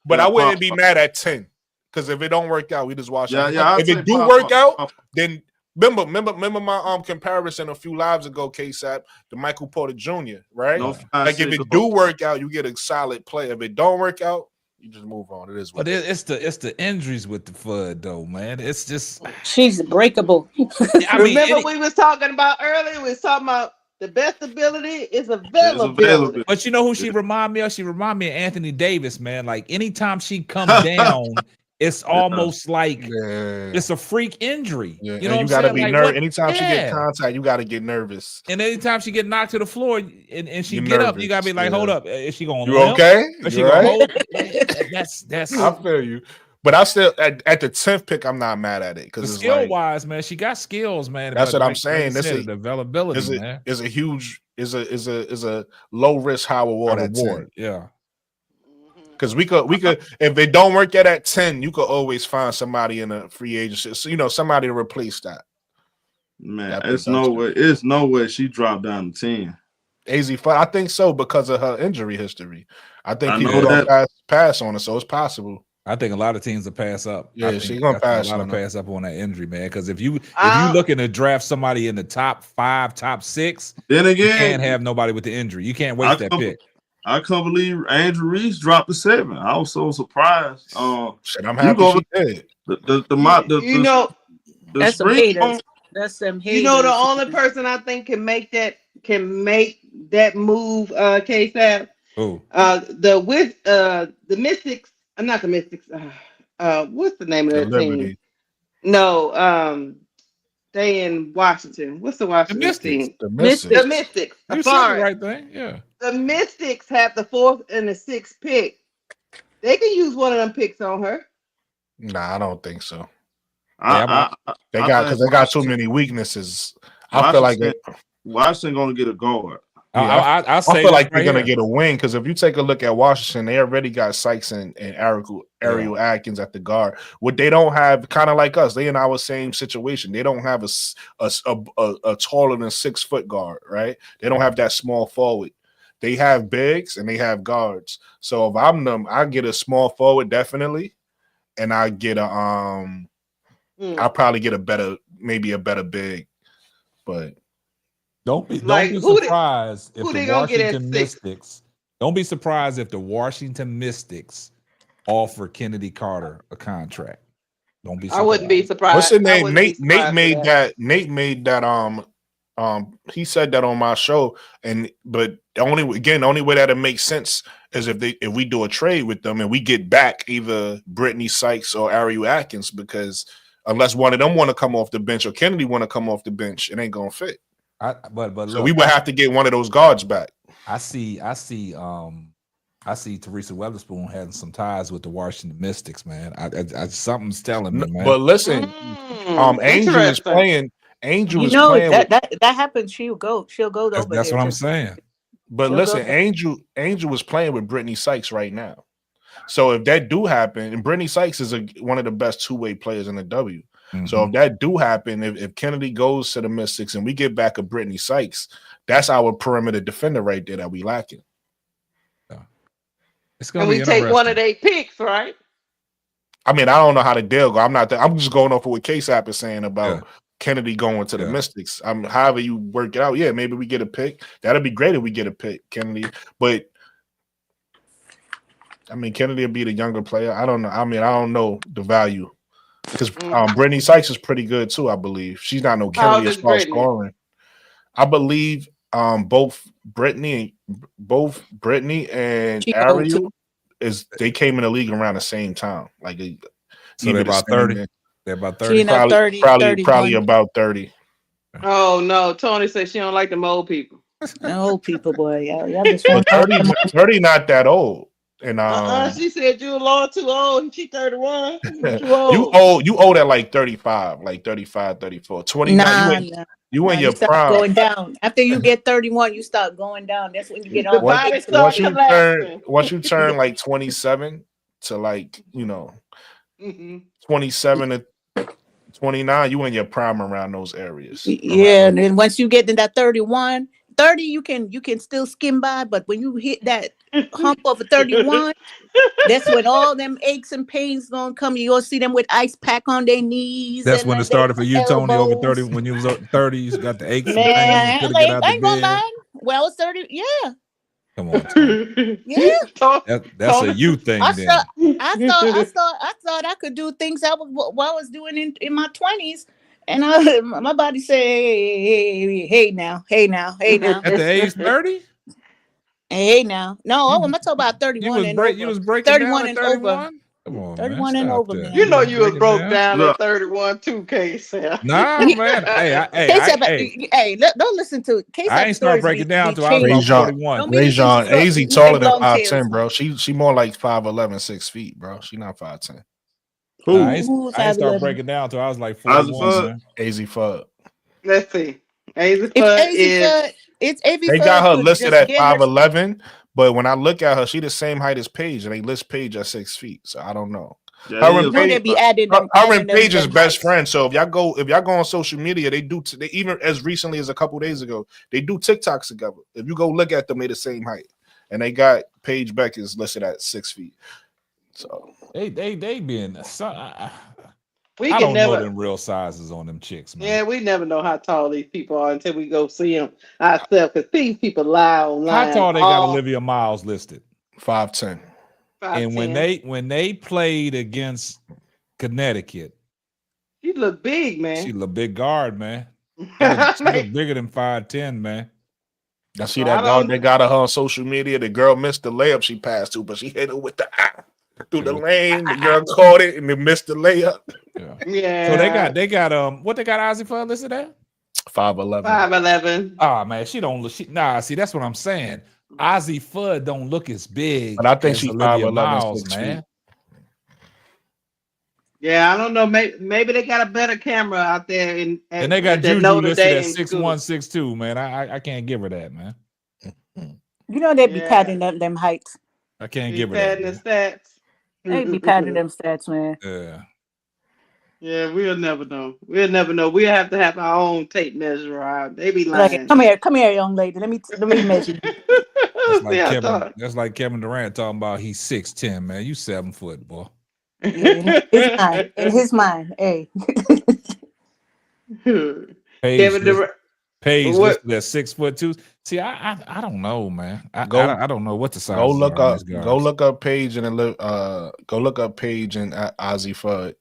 But I wouldn't be mad at 10. Because if it don't work out, we just watch Yeah, it. yeah. I'd If say it do Pop work out, Pop. then remember my comparison a few lives ago, KSAP, to Michael Porter Jr., right? No Like if it do work out, you get a solid play. If it don't work out, you just move on. It is what But it's the injuries with the Flood though, man. It's just She's breakable. I mean, Remember we was talking about earlier? We was talking about the best ability is availability. available. but you know who she remind me of? She remind me of Anthony Davis, man. Like anytime she comes down, it's almost like yeah. it's a freak injury. Yeah. You know what you I'm gotta saying? be Like, nervous. what- Anytime she get yeah. contact, you gotta get nervous. And anytime she get knocked to the floor and she You're get up, you gotta be nervous, like, yeah. hold up, is she gonna You limp? okay? Is she You gonna right? hold? That's I feel you. But I still at the 10th pick, I'm not mad at it the because it's skill like wise, man. She got skills, man. that's but what I'm like saying. you This said, the availability, man. is a huge is a low risk high reward A at 10. reward, yeah. Because we could if they don't work at 10, you could always find somebody in a free agency. So, somebody to replace that. Man, it's no way she dropped down to 10. AZ, I think so because of her injury history. I think I people know gonna that. pass on it, so it's possible. I think a lot of teams will pass up. Yeah, I think she gonna pass a lot on of her. pass up on that injury, man. Because if you Ah. looking to draft somebody in the top 5, top 6, Then you again, can't have nobody with the injury. You can't waste that pick. I can't believe Andrew Reese dropped to 7. I was so surprised. Shit, I'm happy she did. You know, That's some spring haters. That's some haters. you know the only person I think can make that move, KSAP. Oh, The Mystics. I'm not the Mystics. What's the name of The that team? Liberty. No, they in Washington. What's the Washington Mystics. team? The Mystics. Mystics. The Mystics. you said Sorry. the right thing. Yeah. The Mystics have the 4th and the 6th pick. They can use one of them picks on her. Nah, I don't think so. They They got too many weaknesses. I feel like Washington gonna get a guard. I feel like they're gonna get a win because if you take a look at Washington, they already got Sykes and Ariel Atkins at the guard. What they don't have, kind of like us, they in our same situation. They don't have a taller than 6 foot guard, right? They don't have that small forward. They have bigs and they have guards. So if I'm them, I get a small forward definitely, and I get I'll probably get a better big, but Don't be Like, surprised if who the they gonna get at Washington 6? Mystics. Don't be surprised if the Washington Mystics offer Kennedy Carter a contract. Don't be surprised. I wouldn't be surprised. what's his I name? wouldn't be Nate surprised made for that. Nate made that. He said that on my show, but the only way that it makes sense is if we do a trade with them and we get back either Brittany Sykes or Ariel Atkins, because unless one of them want to come off the bench or Kennedy want to come off the bench, it ain't gonna fit. But So look, we would have to get one of those guards back. I see Teresa Weatherspoon having some ties with the Washington Mystics, man. Something's telling me, man. But listen, Angel is interesting. playing. Angel You is know playing. that happens. She'll go over That's there. what I'm saying. But She'll listen, go. Angel is playing with Brittany Sykes right now. So if that do happen, and Brittany Sykes is one of the best two-way players in the W. So if that do happen, if Kennedy goes to the Mystics and we get back a Brittany Sykes, that's our perimeter defender right there that we lacking. It's gonna And be we take one of interesting. their picks, right? I mean, I don't know how the deal go. I'm just going off of what KSAP is saying about Kennedy going to the Mystics. However you work it out, maybe we get a pick. That'd be great if we get a pick, Kennedy. But I mean, Kennedy will be the younger player. I don't know. I mean, I don't know the value because Brittany Sykes is pretty good too. I believe she's not no How old Kennedy as is far as Brittany? scoring. I believe both Brittany and She old too. Ariel they came in the league around the same time. Like So they're about 30. They're about 30. She not 30, probably 31. about 30. Oh no, Tony said she don't like them old people. Old people, boy. Y'all just want 30 not that old. And She said you a little too old. She 31. You too old. you old at like 35, like 35, 34. 29. You in your you start prime. going down. After you get 31, you start going down. That's when you get on. body starts collapsing. Once you turn like 27 to like 27 to 29, you in your prime around those areas. Yeah, and then once you get to that 31, 30, you can still skim by, but when you hit that hump of a 31, that's when all them aches and pains gonna come. You gonna see them with ice pack on their knees. That's and when it their started for you, Tony, over 30. elbows. When you was 30, you got the aches and pains. Man, You couldn't get out I the ain't gonna bed. lie. When I was 30, yeah. Come on, Tony. Yeah. That's a you thing I then. thought I could do things I was doing in my 20s, and my body said, hey now. At the age 30? Hey now. No, I'm talking about 31 and over. You was breaking down 31 at and over. 31? Come on, 31 man. and Stop over, that. man. You know you was breaking broke down. down Look. at 31 too, K-Sal. Nah, man. Don't listen to Case. I ain't start breaking down till I was about changing. 41. Don't be listening Rajon, to AZ them taller than long 5'10", tails, bro. man. She more like 5'11", 6 feet, bro. She not 5'10". Nah, I ain't Ooh, start 5'11". breaking down till I was like Ozzy 41, Fudd? man. AZ Fudd. Let's see. AZ If Fudd AZ is Fudd, it's AV They got her could listed just at get her. 5'11", but when I look at her, she the same height as Paige, and they list Paige at 6 feet. So I don't know. Yeah, Her it and is. No, they be adding them. Her and Paige is them best heights. friends. So if y'all go on social media, they even as recently as a couple days ago, they do TikToks together. If you go look at them, they the same height, and they got Paige Beck is listed at 6 feet. So They being we I can don't know never. them real sizes on them chicks, man. Yeah, we never know how tall these people are until we go see them ourselves. Because these people lie online. How tall they got Olivia Miles listed? 5'10". And when they played against Connecticut, she look big, man. she look big guard, man. She look bigger than 5'10", man. I see that guard they got her on social media. The girl missed the layup she passed to, but she hit it with the through the lane. The girl caught it and then missed the layup. Yeah. So they got what they got Ozzy Fudd listed at? 5'11". 5'11". Oh man, she don't look. See, that's what I'm saying. Ozzy Fudd don't look as big. But I think as she's Olivia 5'11", Miles, 6 man. feet. Yeah, I don't know. Maybe they got a better camera out there And they got at the Juju Notre listed at Dame 6'1", school. 6'2", man. I can't give her that, man. You know they be padding them heights. I can't Be give her that. padding the stats. They be padding them stats, man. Yeah. Yeah, we'll never know. We'll never know. We'll have to have our own tape measure out. They be lying. Like, come here, young lady. Let me measure you. That's like Kevin Durant talking about he's 6'10", man. You 7 foot, boy. Yeah, in his mind, hey. Paige listed at 6'2". See, I don't know, man. I don't know what the size. Go look up Paige and go look up Paige and Ozzy Fudd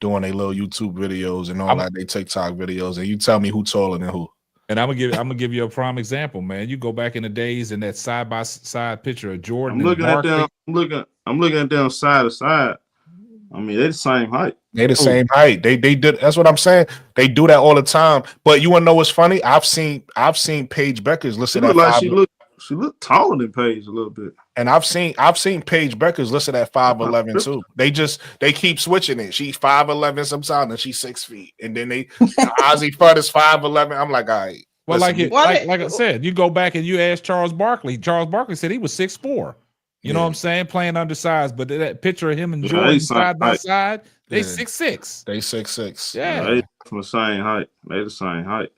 doing their little YouTube videos and all that, they TikTok videos, and you tell me who taller than who. And I'm gonna give you a prime example, man. You go back in the days in that side by side picture of Jordan. I'm looking at them side to side. I mean, they're the same height. They the same height. They did. That's what I'm saying. They do that all the time. But you wanna know what's funny? I've seen Paige Becker's listed at like she looked taller than Paige a little bit. And I've seen Paige Becker's listed at 5'11" too. They keep switching it. She's 5'11" sometimes, and she's 6 feet. And then Ozzy Fudd is 5'11". I'm like, all right. Well, like I said, you go back and you ask Charles Barkley. Charles Barkley said he was 6'4". You know what I'm saying? Playing undersized, but that picture of him and Jordan side by side, they 6'6". They 6'6". Yeah, they from the same height. They the same height.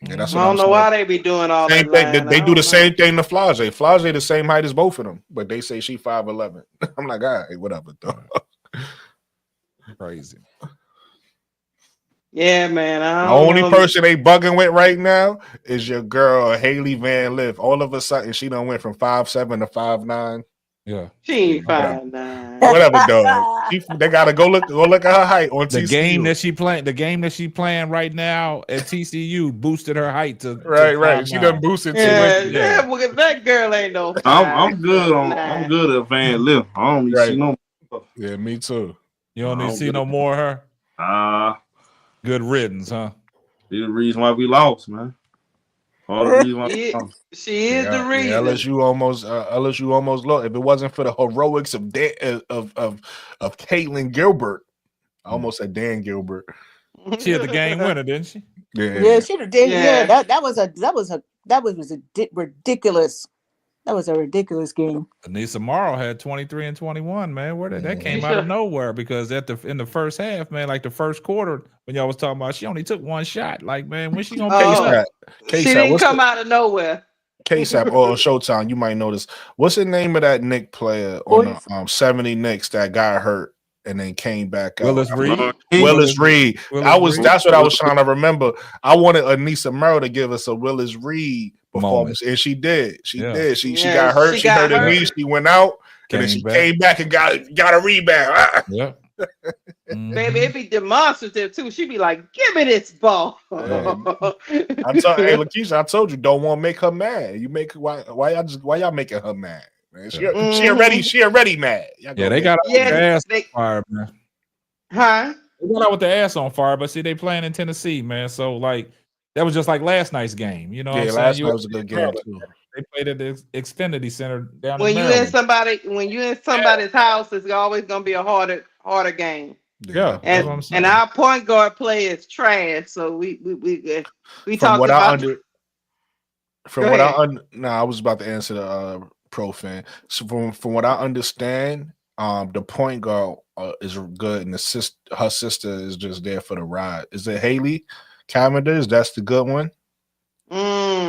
Yeah, that's I what don't know why they be doing all that. They do the same thing to Flage. Flage the same height as both of them, but they say she 5'11". I'm like, all right, whatever. Crazy. Yeah, man. The only person they bugging with right now is your girl Haley Van Lith. All of a sudden, she done went from 5'7" to 5'9". Yeah, she ain't 5'9". Whatever, dog. They gotta go look at her height on TCU. The game that she playing right now at TCU boosted her height to right. She done boosted to it. Yeah, because that girl ain't no. I'm good at Van Lith. I don't need to see no. Yeah, me too. You don't need to see no more of her. Good riddance, huh? The reason why we lost, man. All the reason why we lost. She is the reason. LSU almost lost. If it wasn't for the heroics of Caitlin Gilbert, I almost said Dan Gilbert. She had the game winner, didn't she? Yeah, she did. Yeah, that was ridiculous. That was a ridiculous game. Anissa Morrow had 23 and 21, man. Where that came out of nowhere because in the first half, man, like the first quarter, when y'all was talking about, she only took one shot. Like, man, when she gonna pay that? She didn't come out of nowhere. KSAP or Showtime, you might notice. What's the name of that Knick player on the 70 Knicks that got hurt and then came back out? Willis Reed. Willis Reed. Willis Reed. That's what I was trying to remember. I wanted Anissa Merrill to give us a Willis Reed performance, and she did. She did. She got hurt. She hurt her knee. She went out, and then she came back and got a rebound. Yeah. Baby, it'd be demonstrative too. She'd be like, "Give me this ball." I'm telling hey, Lakeisha, I told you, don't want to make her mad. You make why y'all making her mad? Man? She already mad. Yeah, they got the ass on fire, man. Huh? They got out with the ass on fire, but see, they playing in Tennessee, man. So like that was just like last night's game. You know, what I'm last saying? night was a good game too. They played at the Xfinity Center down when in you Maryland. when you in somebody's house, it's always gonna be a harder game. Yeah, and our point guard play is trash. So we talked about. I was about to answer the pro fan. So from what I understand, the point guard is good, and her sister is just there for the ride. Is it Haley Cavendish? That's the good one.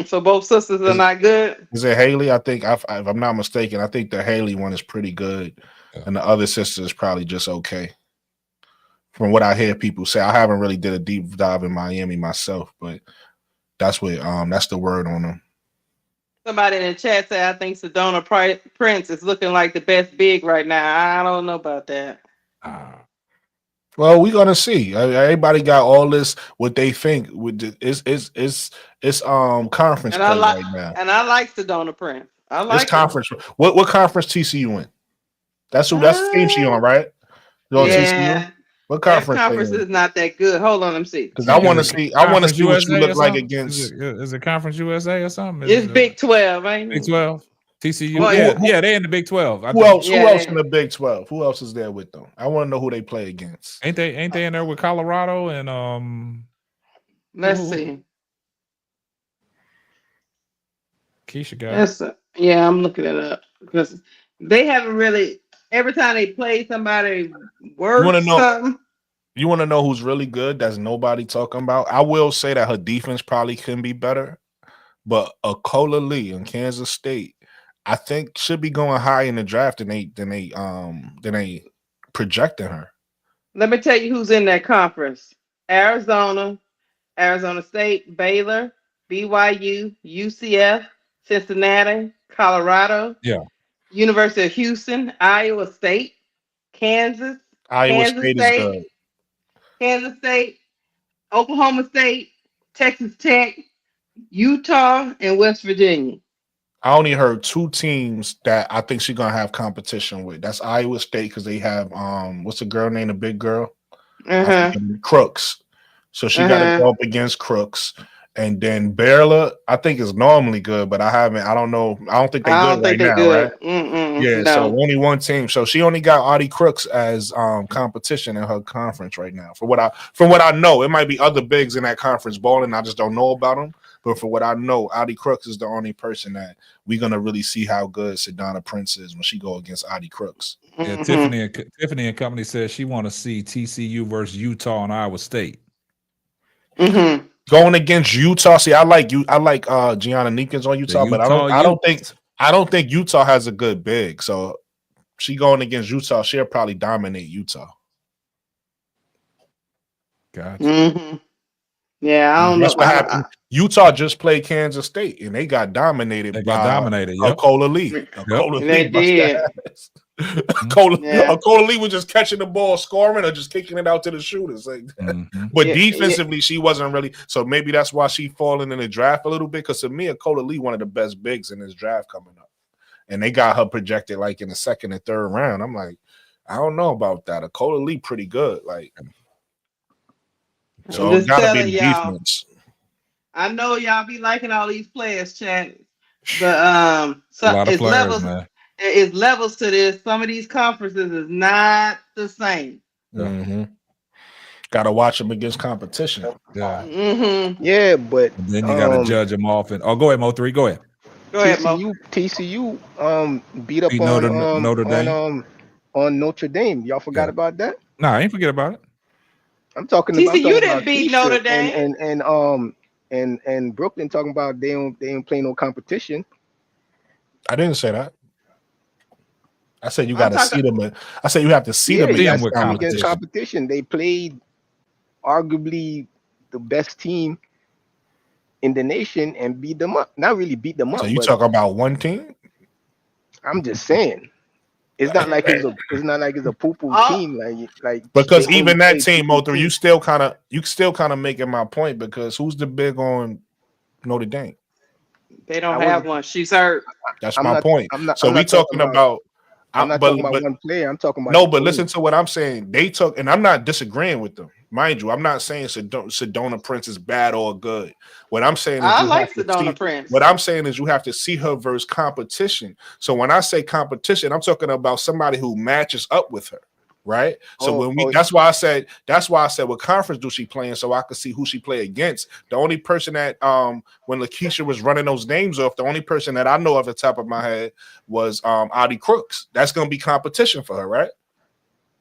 So both sisters are not good. Is it Haley? I think, if I'm not mistaken, I think the Haley one is pretty good, and the other sister is probably just okay. From what I hear people say, I haven't really did a deep dive in Miami myself, but that's what that's the word on them. Somebody in the chat said, I think Sedona Prince is looking like the best big right now. I don't know about that. Well, we're gonna see. Everybody got all this what they think with it's conference play right now. And I like Sedona Prince. I like conference. What conference TCU in? That's the team she on, right? Yeah. TCU? What conference? That conference is not that good. Hold on, let me see. Because I want to see. I want to see what you look like against. Is it Conference USA or something? It's Big 12, ain't it? Big 12. TCU. Well, they in the Big 12. Who else in the Big 12? Who else is there with them? I want to know who they play against. Ain't they in there with Colorado and Let's see. Keisha got. Yeah, I'm looking it up because they haven't really. Every time they play somebody works something. You want to know who's really good? That's nobody talking about. I will say that her defense probably can be better, but Akola Lee in Kansas State, I think should be going high in the draft than they projecting her. Let me tell you who's in that conference: Arizona State, Baylor, BYU, UCF, Cincinnati, Colorado. Yeah. University of Houston, Iowa State, Kansas, Kansas State, Oklahoma State, Texas Tech, Utah, and West Virginia. I only heard two teams that I think she's gonna have competition with. That's Iowa State because they have what's the girl name? The big girl, Crooks. So she got to go up against Crooks. And then Baylor, I think is normally good, but I don't know. I don't think they're good right now, right? Yeah, so only one team. So she only got Audie Crooks as competition in her conference right now. From what I know, it might be other bigs in that conference balling. I just don't know about them. But for what I know, Audie Crooks is the only person that we're gonna really see how good Sedona Prince is when she go against Audie Crooks. Yeah, Tiffany and company says she want to see TCU versus Utah and Iowa State. Going against Utah, see, I like Gianna Neekins on Utah, but I don't think Utah has a good big. So she going against Utah, she'll probably dominate Utah. Gotcha. Yeah, I don't know. That's what happened. Utah just played Kansas State and they got dominated. Akola Lee. They did. Akola Lee was just catching the ball, scoring, or just kicking it out to the shooters. But defensively, she wasn't really. So maybe that's why she falling in the draft a little bit. Because to me, Akola Lee one of the best bigs in this draft coming up, and they got her projected like in the second and third round. I'm like, I don't know about that. Akola Lee pretty good, like. So it's gotta be the defense. I know y'all be liking all these players, Chad, but so it's levels. Man. It's levels to this. Some of these conferences is not the same. Got to watch them against competition. Yeah. Yeah, but and then you got to judge them off. And go ahead, Mo3. Go ahead. TCU beat up on Notre Dame. On Notre Dame. Y'all forgot about that? No, I ain't forget about it. I'm talking TCU about didn't beat Notre Dame and Brooklyn talking about they don't play no competition. I didn't say that. I said you I'm got to see talking. them. I said you have to see Yeah, them you got them to against with see them against competition. competition. They played arguably the best team in the nation and beat them up. Not really beat them So up, you but talk about one team? I'm just saying. It's not like it's a poo-poo Oh, team like they Because only even that play team, poo-poo Mothra, you teams. still kind of making my point because who's the big on Notre Dame? they I don't was have one. She's hurt. That's I'm my not point. I'm not So I'm we not talking talking about about, I'm not talking about but one player. I'm talking about no, the but team. listen to what I'm saying. They took, and I'm not disagreeing with them, mind you. I'm not saying Sedona Prince is bad or good. What I'm saying is I you have like to see. Sedona Prince. What I'm saying is you have to see her versus competition. So when I say competition, I'm talking about somebody who matches up with her, right? So Oh, when we, oh, that's why I said what conference do she play in, so I could see who she play against. The only person that when Lakeisha was running those names off, the only person that I know off the top of my head was Audie Crooks. That's going to be competition for her, right?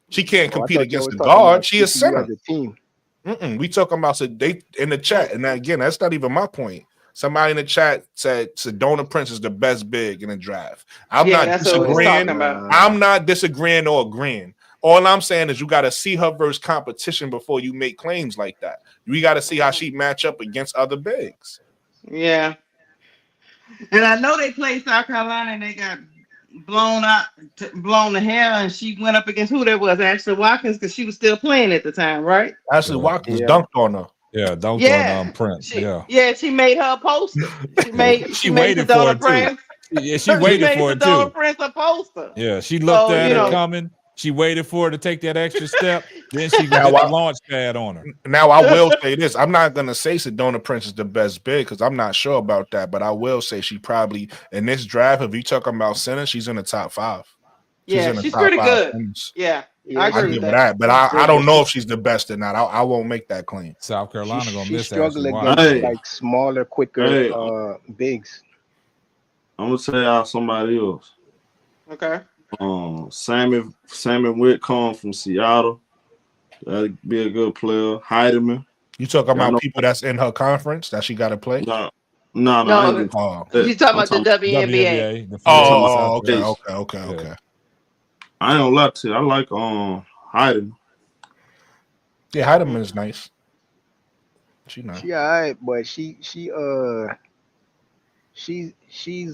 She can't I compete thought y'all against was the talking guard. about She is TCU center. as a team. We talking about, so they in the chat, and again, that's not even my point. Somebody in the chat said Sedona Prince is the best big in the draft. I'm Yeah, not that's what we was disagreeing. talking about. I'm not disagreeing or agreeing. All I'm saying is you got to see her versus competition before you make claims like that. We got to see how she match up against other bigs. Yeah, and I know they played South Carolina and they got blown the hell, and she went up against who that was, Ashley Watkins, because she was still playing at the time, right? Ashley Yeah, Watkins Yeah. dunked on her. yeah. Don't on Yeah, Prince. Yeah, she made her a poster. She yeah. made She the waited for Sedona it too. Prince. Yeah, she She waited made for the it too. Sedona Prince a poster. Yeah, she looked So at you her know, coming. She waited for her to take that extra step. Then she did Now the I, launch pad on her. now I will say this. I'm not gonna say Sedona Prince is the best big because I'm not sure about that, but I will say she probably in this draft, if you talking about center, she's in the top 5. She's yeah, in the she's top pretty 5 good. centers. Yeah, I Yeah, I agree give with her that. that, but she's I good, don't but know if she's the best or not. I won't make that claim. South Carolina gonna she miss Ashley struggle Watkins. against Hey, like smaller, quicker hey, bigs. I'm gonna tell y'all somebody else. Okay. Sammy Whitcomb from Seattle. That'd be a good player. Heidemann. You talking Y'all about know, people that's in her conference that she got to play? no, I ain't No, getting Oh, that. you talking I'm about the talking. WNBA? WNBA, the I'm free talking agents about out okay, there. base. okay. Yeah. I ain't gonna lie to you. I like Heidemann. Yeah, Heidemann is nice. She nice. She alright, but she's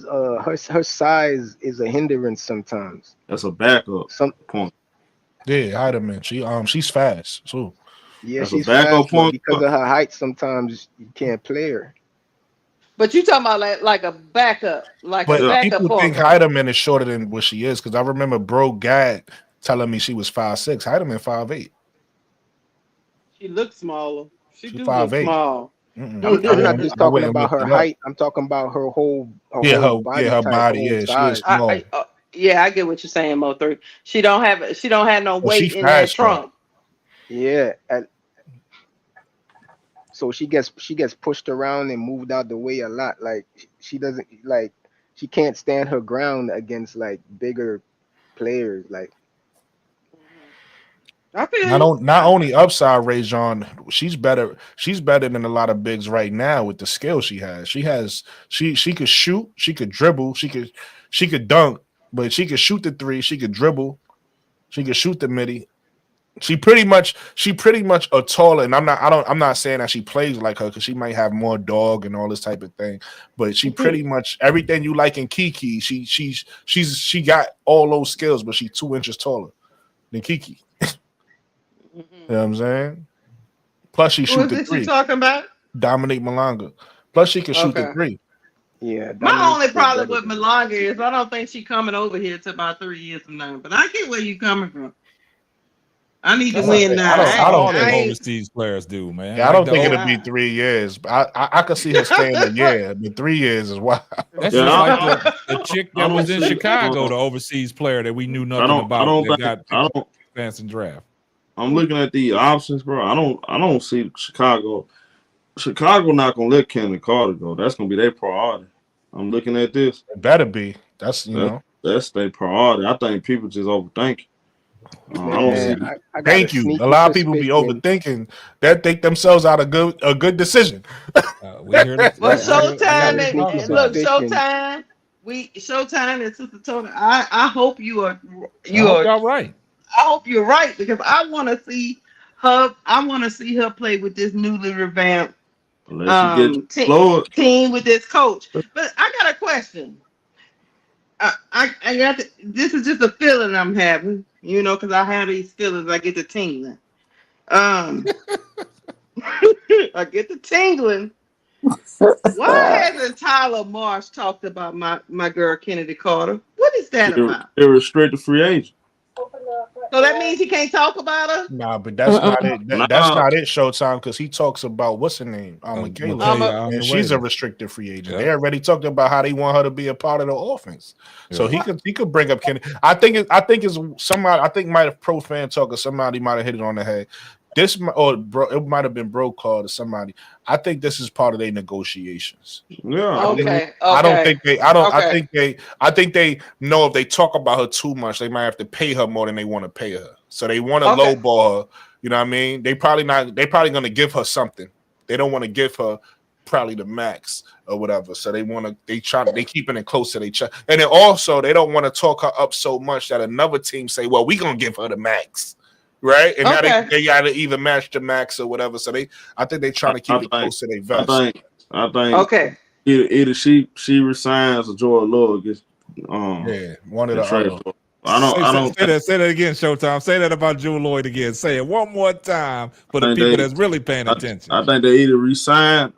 her size is a hindrance sometimes. That's a backup Some point. Yeah, Heidemann. She's fast too. Yeah, That's a she's fast, backup but point. because of her height, sometimes you can't play her. But you talking about like a backup, But Yeah. people point think guard. Heidemann is shorter than what she is because I remember Bro Gad telling me she was 5'6". Heidemann 5'8". She looks smaller. She She do look 5'8". small. I'm not just I talking went and about looked her it up. height. I'm talking about her whole Yeah, body her type, her body. whole Yeah, she is size. small. Yeah, I get what you're saying, Mo3. She don't have no But she weight in that fast though. trunk. Yeah, and so she gets pushed around and moved out the way a lot. Like she doesn't like she can't stand her ground against like bigger players. Like I feel you. Not only upside Ray John, she's better. She's better than a lot of bigs right now with the skill she has. She could shoot, she could dribble, she could dunk, but she could shoot the three, she could dribble, she could shoot the midi. She pretty much a taller, and I'm not saying that she plays like her because she might have more dog and all this type of thing, but she pretty much everything you like in Kiki. She got all those skills, but she's 2 inches taller than Kiki. You know what I'm saying? Plus, she Who shoot is the this you three. talking about? Dominique Malanga. Plus, she can shoot the Okay. three. yeah, My Dominique's only still problem better with than her. Malanga is I don't think she coming over here to about 3 years from now. But I get where you coming from. I need to That's win now. that's how all them I ain't overseas players do, man. Yeah, I Like don't the think old, it'll be 3 years. But I could see her staying a year, but 3 years is wild. that's Yeah, just like the chick I that don't was in see. Chicago, the overseas player that we knew I nothing don't. I about don't that think. got picked up fast and draft. I'm looking at the options, bro. I don't see Chicago. Chicago not gonna let Kennedy Carter go. That's gonna be their priority. I'm looking at this. It better be. That's That's their priority. I think people just overthink. Man, I got Thank you. A lot of people be overthinking that, think themselves out a good decision. We hear this. Well, I got a Showtime, sneaky and look, suspicion. Showtime and Sister Tony. I hope you are. I hope y'all right. I hope you're right because I want to see her. I want to see her play with this newly revamped team with this coach. But I got a question. I got this is just a feeling I'm having, you know, because I have these feelings. I get the tingling. I get the tingling. Why hasn't Tyler Marsh talked about my girl Kennedy Carter? What is that about? They're restricted free agent. So that means he can't talk about her? Nah, but that's not it. That's not it, Showtime, because he talks about what's her name? Michaela. And she's a restricted free agent. Yeah. They already talked about how they want her to be a part of the offense. Yeah. So he could bring up Kennedy. I think it's somebody. I think might have pro fan talk or somebody might have hit it on the head. It might have been Bro called or somebody. I think this is part of their negotiations. Yeah. Okay. I don't think they. I think they know if they talk about her too much, they might have to pay her more than they want to pay her. So they want to lowball her. You know what I mean? They probably going to give her something. They don't want to give her probably the max or whatever. So they keeping it close to their chest. And then also they don't want to talk her up so much that another team say, well, we gonna give her the max. Right, and now they gotta either match the max or whatever. So I think they're trying to keep it close to their vest. I think either she resigns or Joel Love gets one of the other. I don't say that again, Showtime. Say that about Jewel Lloyd again. Say it one more time for the people that's really paying attention. I think they either resign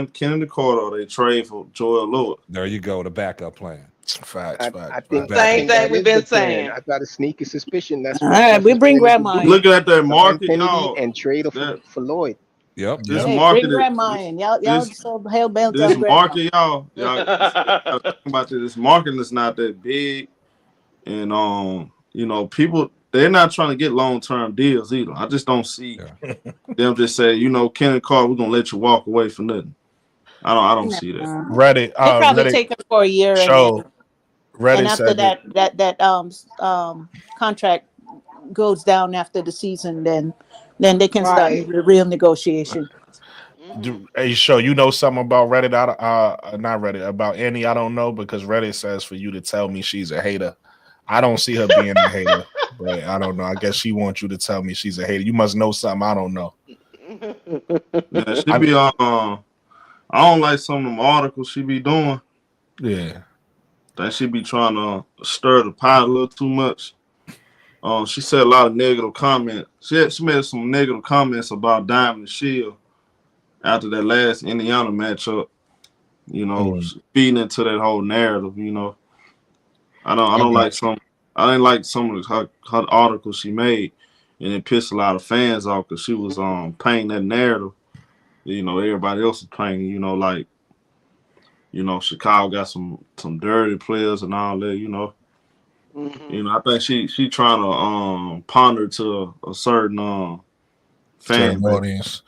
Kennedy Carter or they trade for Joel Lloyd. There you go, the backup plan. I think same thing we've been saying. I got a sneaky suspicion. That's all right. We bring grandma in. Looking at that market, y'all, and trade her for Lloyd. Yep. This market, bring grandma in. Y'all so hell bent on this market, y'all about this market is not that big, and you know, people they're not trying to get long-term deals either. I just don't see them just say, you know, Kennedy Carter, we're gonna let you walk away for nothing. I don't see that. Reddit. They probably take her for a year. Reddit and after that contract goes down after the season, then they can start real negotiation. Hey, you know something about Reddit? Not Reddit, about Annie. I don't know because Reddit says for you to tell me she's a hater. I don't see her being a hater, but I don't know. I guess she wants you to tell me she's a hater. You must know something I don't know. Yeah, she be I don't like some of them articles she be doing. Yeah. That she be trying to stir the pot a little too much. She said a lot of negative comments. She made some negative comments about Diamond Shield after that last Indiana matchup. You know, feeding into that whole narrative. You know, I didn't like some of her articles she made, and it pissed a lot of fans off because she was painting that narrative. You know, everybody else is playing, you know, like, you know, Chicago got some dirty players and all that, you know. Mm-hmm. You know, I think she trying to ponder to a certain fan audience.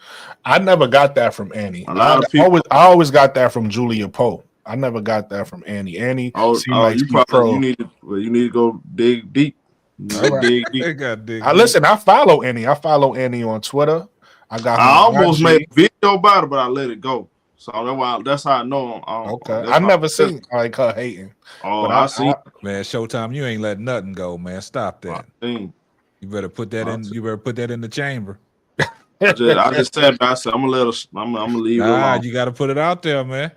I never got that from Annie. I always got that from Julia Pope. I never got that from Annie. Annie seemed like you need to go dig deep. Dig deep. Listen, I follow Annie. I follow Annie on Twitter. I almost made a video about it, but I let it go. So that's how I know. I never seen like her hating. Oh, I see. Man, Showtime, you ain't letting nothing go, man. Stop that. You better put that in. You better put that in the chamber. I just said, I'm gonna let her. I'm gonna leave it alone. You got to put it out there, man.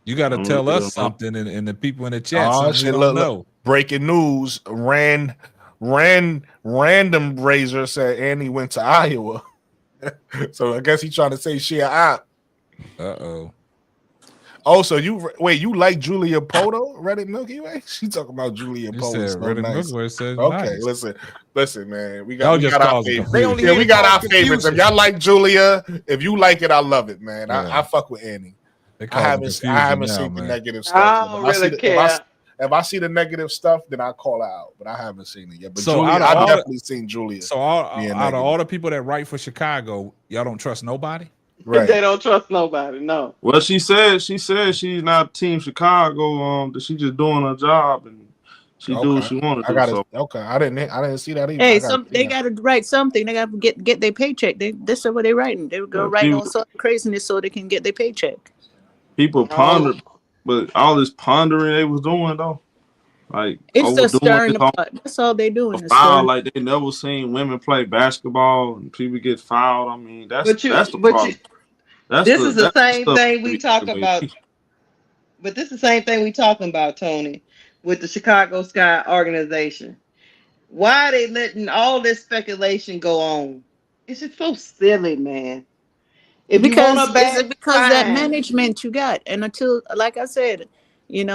You got to tell us something, and the people in the chat something we don't know. Breaking news: random Razor said Annie went to Iowa. So I guess he's trying to say she a op. Oh, so you like Julia Poto, Reddit Milky Way? She talking about Julia Poto. So Reddit nice. Milky Way says okay, nice. listen, man. We got our favorites. We got our favorites. If y'all like Julia, if you like it, I love it, man. I fuck with Annie. I haven't seen the negative stuff. I don't really care. If I see the negative stuff, then I call her out. But I haven't seen it yet. But so Julia, I've definitely seen Julia. So out of all the people that write for Chicago, y'all don't trust nobody? Right. They don't trust nobody, no. Well, she said she's not Team Chicago. That she's just doing her job, and She do what she want to do. So okay. I didn't see that either. Hey, they got to write something. They got to get their paycheck. This is what they writing. They go writing all sorts of craziness so they can get their paycheck. People ponder, but all this pondering they was doing though, like It's just overdoing stirring it the on pot. That's all they doing. a foul, like they never seen women play basketball and people get fouled. I mean, that's the problem. This is the same thing we talk about. But this is the same thing we talking about, Tony, with the Chicago Sky organization. Why are they letting all this speculation go on? It's just so silly, man. If you want a bad, because that management you got, and until, like I said, you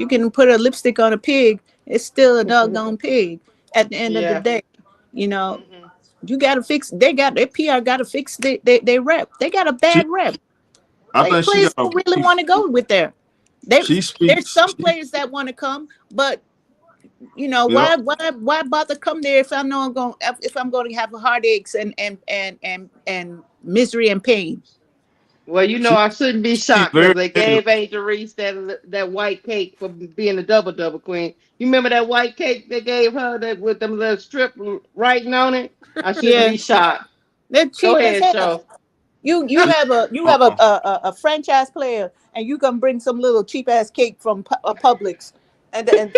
can put a lipstick on a pig, it's still a doggone pig at the end of the day. You got to fix. Their PR got to fix their rep. They got a bad rep. Players don't really want to go with there. There's some players that want to come, but why bother come there if I know I'm going to have heartaches and misery and pain. Well, I shouldn't be shocked because they gave Angel Reese that white cake for being a double queen. You remember that white cake they gave her that with them little strip writing on it? I shouldn't be shocked. They're cheap. Go ahead, Joe. You have a franchise player and you can bring some little cheap ass cake from Publix and bring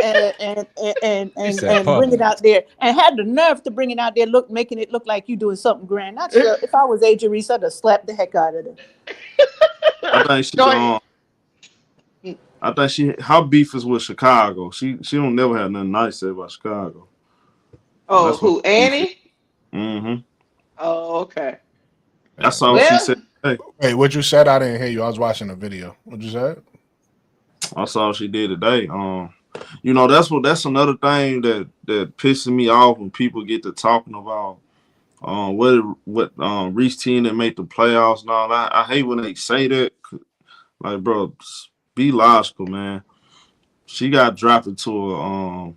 it out there and had the nerve to bring it out there, making it look like you doing something grand. Not sure if I was AJ Reese, I'd have slapped the heck out of them. I think her beef is with Chicago. She don't never have nothing nice to say about Chicago. Oh, who, Annie? Mm-hmm. Oh, okay. That's all she said. Hey, what you said? I didn't hear you. I was watching the video. What you said? That's all she did today. That's another thing that pisses me off when people get to talking about what Reese team that made the playoffs and all that. I hate when they say that. Like, bro, be logical, man. She got drafted to a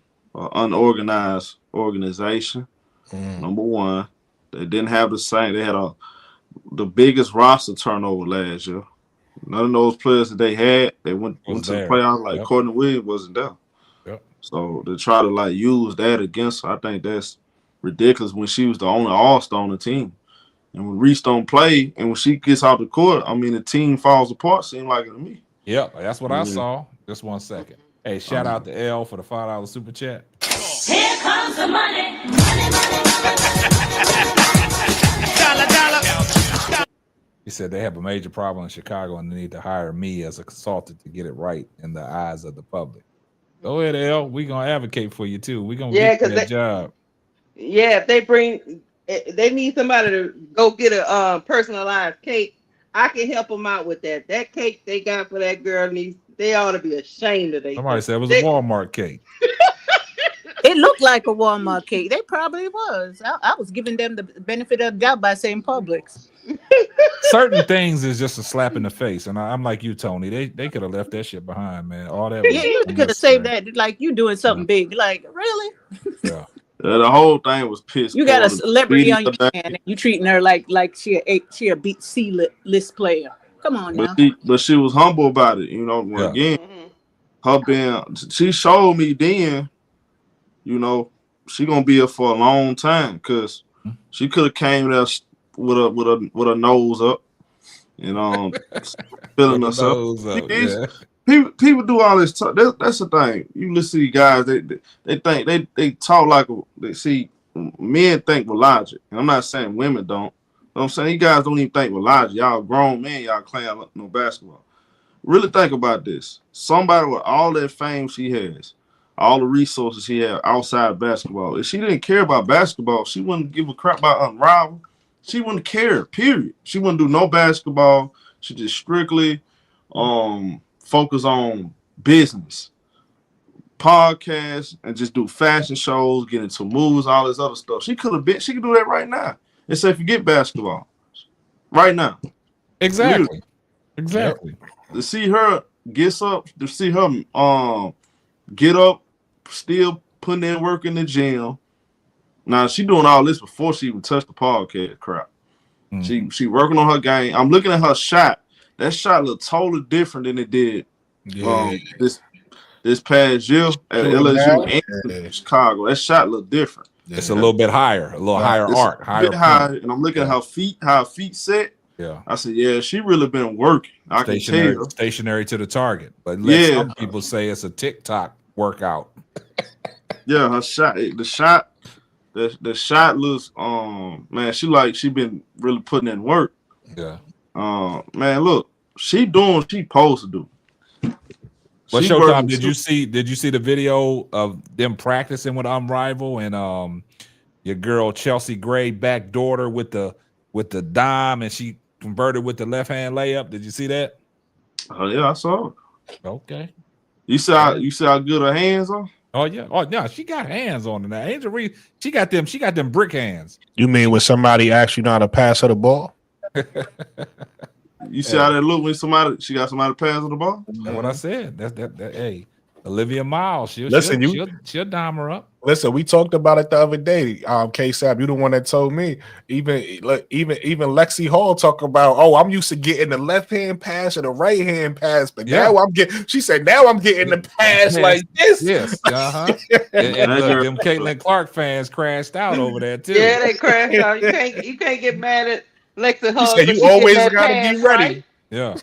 unorganized organization. Number one, they didn't have the same. They had the biggest roster turnover last year. None of those players that they had, they went to the playoffs. Like Courtney Williams wasn't there. Yep. So to try to use that against her, I think that's ridiculous. When she was the only All-Star on the team, and when Reese don't play, and when she gets out the court, I mean the team falls apart. Seemed like it to me. Yep, that's what I saw. Just 1 second. Hey, shout out to L for the $5 super chat. Here comes the money. He said they have a major problem in Chicago and they need to hire me as a consultant to get it right in the eyes of the public. Go ahead, L. We're going to advocate for you, too. We're going to get you that job. Yeah, if they need somebody to go get a personalized cake, I can help them out with that. That cake they got for that girl, they ought to be ashamed of they. Somebody said it was a Walmart cake. It looked like a Walmart cake. They probably was. I was giving them the benefit of the doubt by saying Publix. Certain things is just a slap in the face, and I'm like you, Tony. They could have left that shit behind, man. All that. You could have saved that, like you doing something big. Like really? Yeah. The whole thing was pissed. You got a celebrity on your hand, and you treating her like she a C list player. Come on now. But she was humble about it. Again, her being, she showed me then. She gonna be here for a long time because she could have came there with a nose up, feeling herself. People do all this talk. That's the thing. You listen to these guys, they think they talk like they see men think with logic. And I'm not saying women don't. You know what I'm saying? You guys don't even think with logic. Y'all grown men, y'all playing no basketball. Really think about this. Somebody with all that fame she has, all the resources she had outside basketball. If she didn't care about basketball, she wouldn't give a crap about Unrivaled. She wouldn't care, period. She wouldn't do no basketball. She just strictly focus on business, podcasts, and just do fashion shows, get into movies, all this other stuff. She could do that right now. And say forget basketball. Right now. Exactly. Really. Exactly. To see her get up, still putting in work in the gym. Now she doing all this before she even touched the podcast crap. Mm-hmm. She working on her game. I'm looking at her shot. That shot looked totally different than it did. this past year at LSU and Yeah. Chicago. That shot looked different. It's a little bit higher, a little higher It's arc, a higher bit high, point. and I'm looking Yeah. at how her feet set. Yeah. I said, yeah, she really been working. I can tell. Stationary to the target. But some people say it's a TikTok workout. Yeah, her shot, the shot looks man, she been really putting in work. Yeah. Man, look, she doing what she supposed to do. Well, Showtime, did you see the video of them practicing with Unrival and your girl Chelsea Gray backdoored her with the dime and she converted with the left hand layup? Did you see that? Oh yeah, I saw it. Okay. You saw how good her hands are? Oh yeah. Oh no, she got hands on it now. Angel Reese, she got them brick hands. You mean when somebody asks you not to pass her the ball? You see how that look when she got somebody passing the ball? That's what I said. That hey, Olivia Miles, she'll dime her up. Listen, we talked about it the other day. K-Sab, you the one that told me. Even Lexi Hall talk about, I'm used to getting the left hand pass or the right hand pass, but now I'm getting. She said, now I'm getting the pass like this. Yes, and look, them Caitlin Clark fans crashed out over there too. Yeah, they crashed out. You can't get mad at Lexi Hall. She said, you always gotta be ready. Right? Yeah.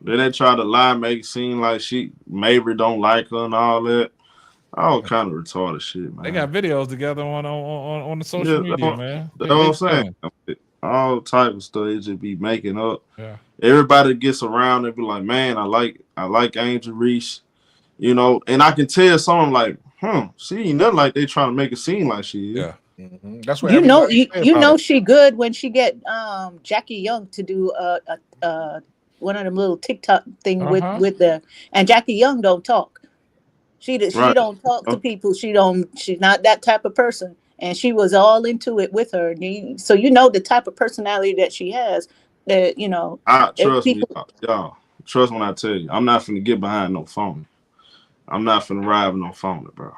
Then they try to lie, make it seem like Mabry don't like her and all that. All kind of retarded shit, man. They got videos together on the social media, man. That's what I'm saying. All type of stuff they just be making up. Yeah. Everybody gets around and be like, man, I like Angel Reese, and I can tell someone like, she ain't nothing like they trying to make it seem like she is. Yeah. Mm-hmm. That's what you know she good when she get Jackie Young to do one of them little TikTok thing with the, and Jackie Young don't talk. She don't talk to people. She's not that type of person, and she was all into it with her. So the type of personality that she has. That trust me, y'all. Trust when I tell you, I'm not finna get behind no phone. I'm not finna ride with no phone, bro.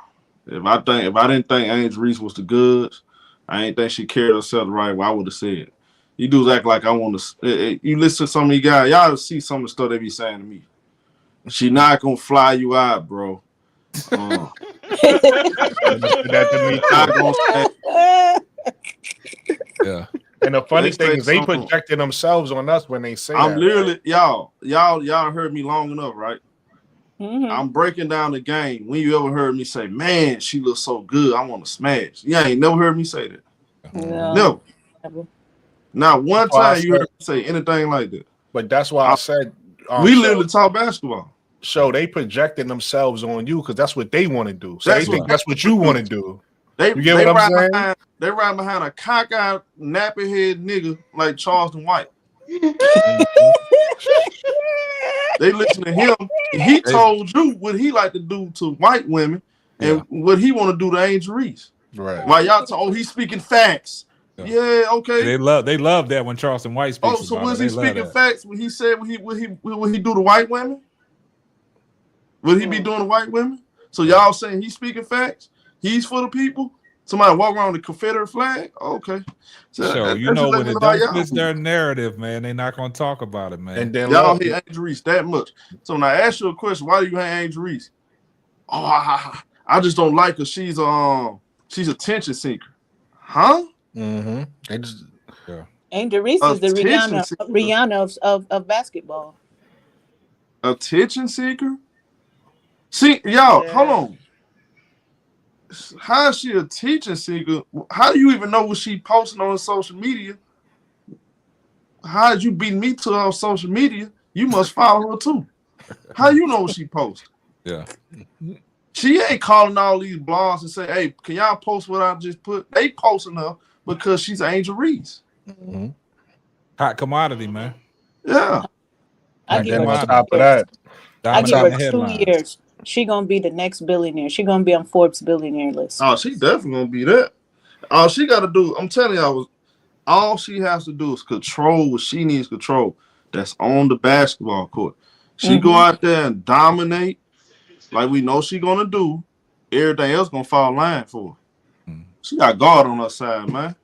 If I didn't think Angel Reese was the goods, I ain't think she carried herself the right way, I would have said it. You dudes act like I want to. You listen to some of these guys, y'all see some of the stuff they be saying to me. She not gonna fly you out, bro. Yeah. And the funny thing is they projected themselves on us when they say I'm literally y'all heard me long enough, right? Mm-hmm. I'm breaking down the game. When you ever heard me say, man, she looks so good, I want to smash. You ain't never heard me say that. No. Not one time you heard me say anything like that. But that's why I said we literally talk basketball. So they projecting themselves on you because that's what they want to do. So they think that's what you want to do. You get what I'm saying? They ride behind a cockeyed, nappy head nigga like Charleston White. They listen to him. He told you what he like to do to white women and what he want to do to Angel Reese. Right. While y'all talk, he's speaking facts. Yeah, okay. They love that when Charleston White speaks. So was he speaking facts when he said what he do to white women? Would he be doing to white women? So y'all saying he's speaking facts? He's for the people? Somebody walk around with the Confederate flag? Okay. So when it don't fit their narrative, man, they're not gonna talk about it, man. And then y'all hate Angel Reese that much. So when I ask you a question, why do you hate Angel Reese? I just don't like her. She's attention seeker. Huh? Mm-hmm. Angel Reese is the Rihanna of basketball. Attention seeker? See, y'all, hold on. How is she a teaching seeker? How do you even know what she posting on social media? How did you beat me to her on social media? You must follow her too. How you know what she posts? Yeah. She ain't calling all these blogs and say, hey, can y'all post what I just put? They posting her because she's Angel Reese. Mm-hmm. Hot commodity, man. Yeah. I give her on top of that. I give her 2 years. She gonna be the next billionaire. She gonna be on Forbes billionaire list. Oh, she definitely gonna be that. All she gotta do, I'm telling y'all, all she has to do is control what she needs control. That's on the basketball court. She go out there and dominate, like we know she gonna do. Everything else gonna fall in line for her. She got God on her side, man.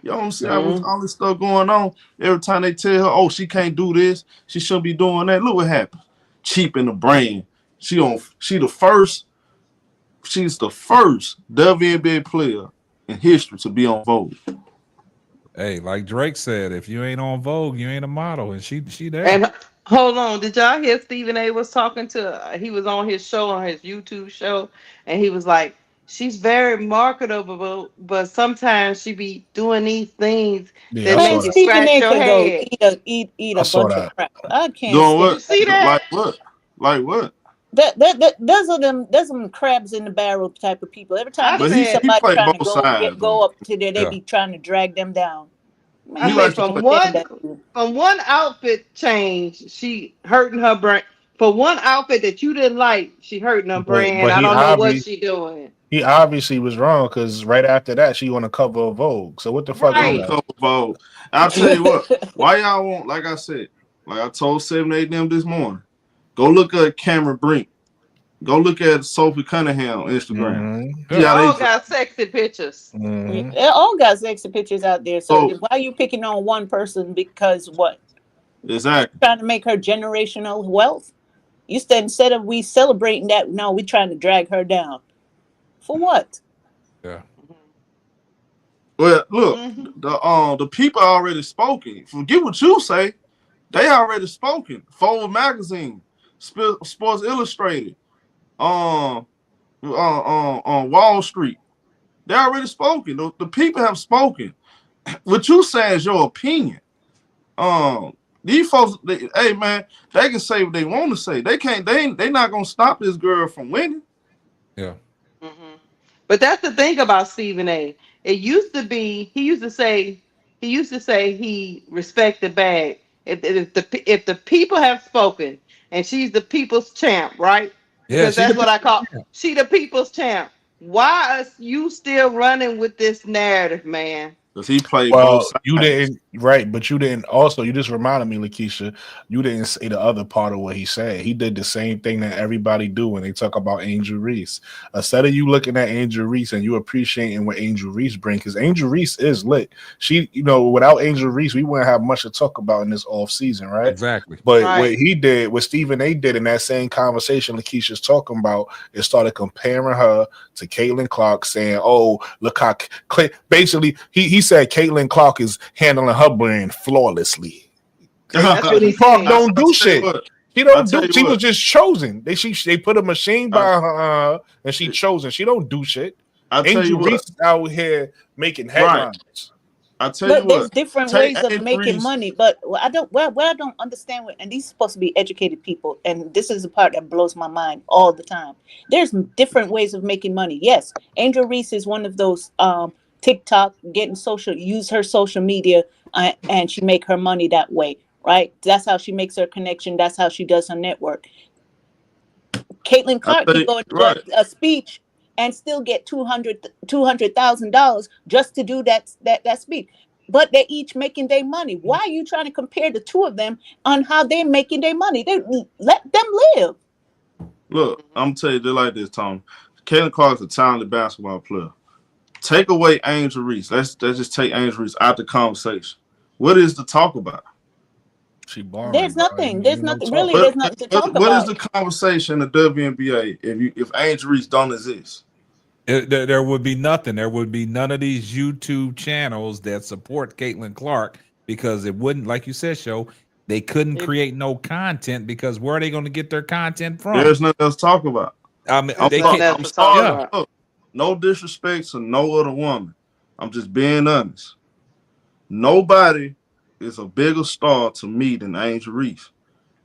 You don't see how all this stuff going on. Every time they tell her, oh, she can't do this, she shouldn't be doing that. Look what happens. Cheap in the brain. She the first. She's the first WNBA player in history to be on Vogue. Hey, like Drake said, if you ain't on Vogue, you ain't a model, and she there. And hold on, did y'all hear Stephen A. was talking to? He was on his show, on his YouTube show, and he was like, "She's very marketable, but sometimes she be doing these things Yeah, that I saw make Man, you that. Stephen scratch A. your can go head." eat I a saw bunch of that. crap. I can't Doing stand Did what? you see that? Like what? Like what? those are them crabs in the barrel type of people. Every time I they But see he said, somebody played trying to both sides though. go up to there, they Yeah. be trying to drag them down. Man, I He you said, like ain't to play. from one outfit change, she hurting her brain. For one outfit that you didn't like, she hurting her brain. But I don't know what she doing. he obviously was wrong because right after that she on the cover of Vogue. So what the fuck He is on the Right. that? cover of Vogue. I'll tell you what. Why y'all want? Like I said, like I told 7-8 them this morning. Go look at Cameron Brink. Go look at Sophie Cunningham on Instagram. Mm-hmm. They See how they all dress. got sexy pictures. Mm-hmm. They all got sexy pictures out there. So So why are you picking on one person because what? exactly. Trying to make her generational wealth? You said instead of we celebrating that, no, we trying to drag her down. For what? Yeah. Well, look, Mm-hmm. the people already spoken. Forget what you say. They already spoken. Forbes magazine, Sports Illustrated, on Wall Street. They already spoken. The people have spoken. What you say is your opinion. These folks, hey man, they can say what they want to say. They can't. They not gonna stop this girl from winning. Yeah. Mm-hmm. But that's the thing about Stephen A. It used to be he used to say he respect the bag. If the people have spoken and she's the people's champ, right? Yeah, Because she the that's what I call she the people's champ. Why are you still running with this narrative, man? Cause he played both Well, you sides. didn't right, but you didn't also you just reminded me, Lakeisha, you didn't say the other part of what he said. He did the same thing that everybody do when they talk about Angel Reese. Instead of you looking at Angel Reese and you appreciating what Angel Reese brings, because Angel Reese is lit. She, without Angel Reese, we wouldn't have much to talk about in this off season, right? exactly. But what Right. he did, what Stephen A did in that same conversation Lakeisha's talking about, is started comparing her to Caitlin Clark, saying, "Oh, look how basically he said Caitlin Clark is handling her brand flawlessly. That's what he Clark said. don't I do tell you shit. what. She I don't tell do. you She was what. just chosen. They put a machine by her and she chosen. She don't do shit. I tell Angel you what. Reese is out here making Right. headlines. I tell you But there's what. different Take ways of Angel making Reese. money. But what I don't understand, and these are supposed to be educated people, and this is the part that blows my mind all the time. There's different ways of making money. Yes, Angel Reese is one of those TikTok use her social media, and she make her money that way, right? That's how she makes her connection. That's how she does her network. Caitlin I Clark tell can you, go and do right. a speech and still get $200,000 just to do that speech. But they're each making their money. Why are you trying to compare the two of them on how they're making their money? They let them live. Look, I'm telling you, they're like this, Tom. Caitlin Clark's a talented basketball player. Take away Angel Reese. Let's just take Angel Reese out the conversation. What is to talk about? She boring, There's bro. nothing. There's Ain't no nothing. talk. Really, there's nothing to talk What is about. the conversation in the WNBA if Angel Reese don't exist? There would be nothing. There would be none of these YouTube channels that support Caitlin Clark because it wouldn't, like you said, show they couldn't create no content because where are they going to get their content from? There's nothing else to talk about. I mean, There's they nothing can't. else to talk Yeah, about. Look, no disrespect to no other woman. I'm just being honest. Nobody is a bigger star to me than Angel Reese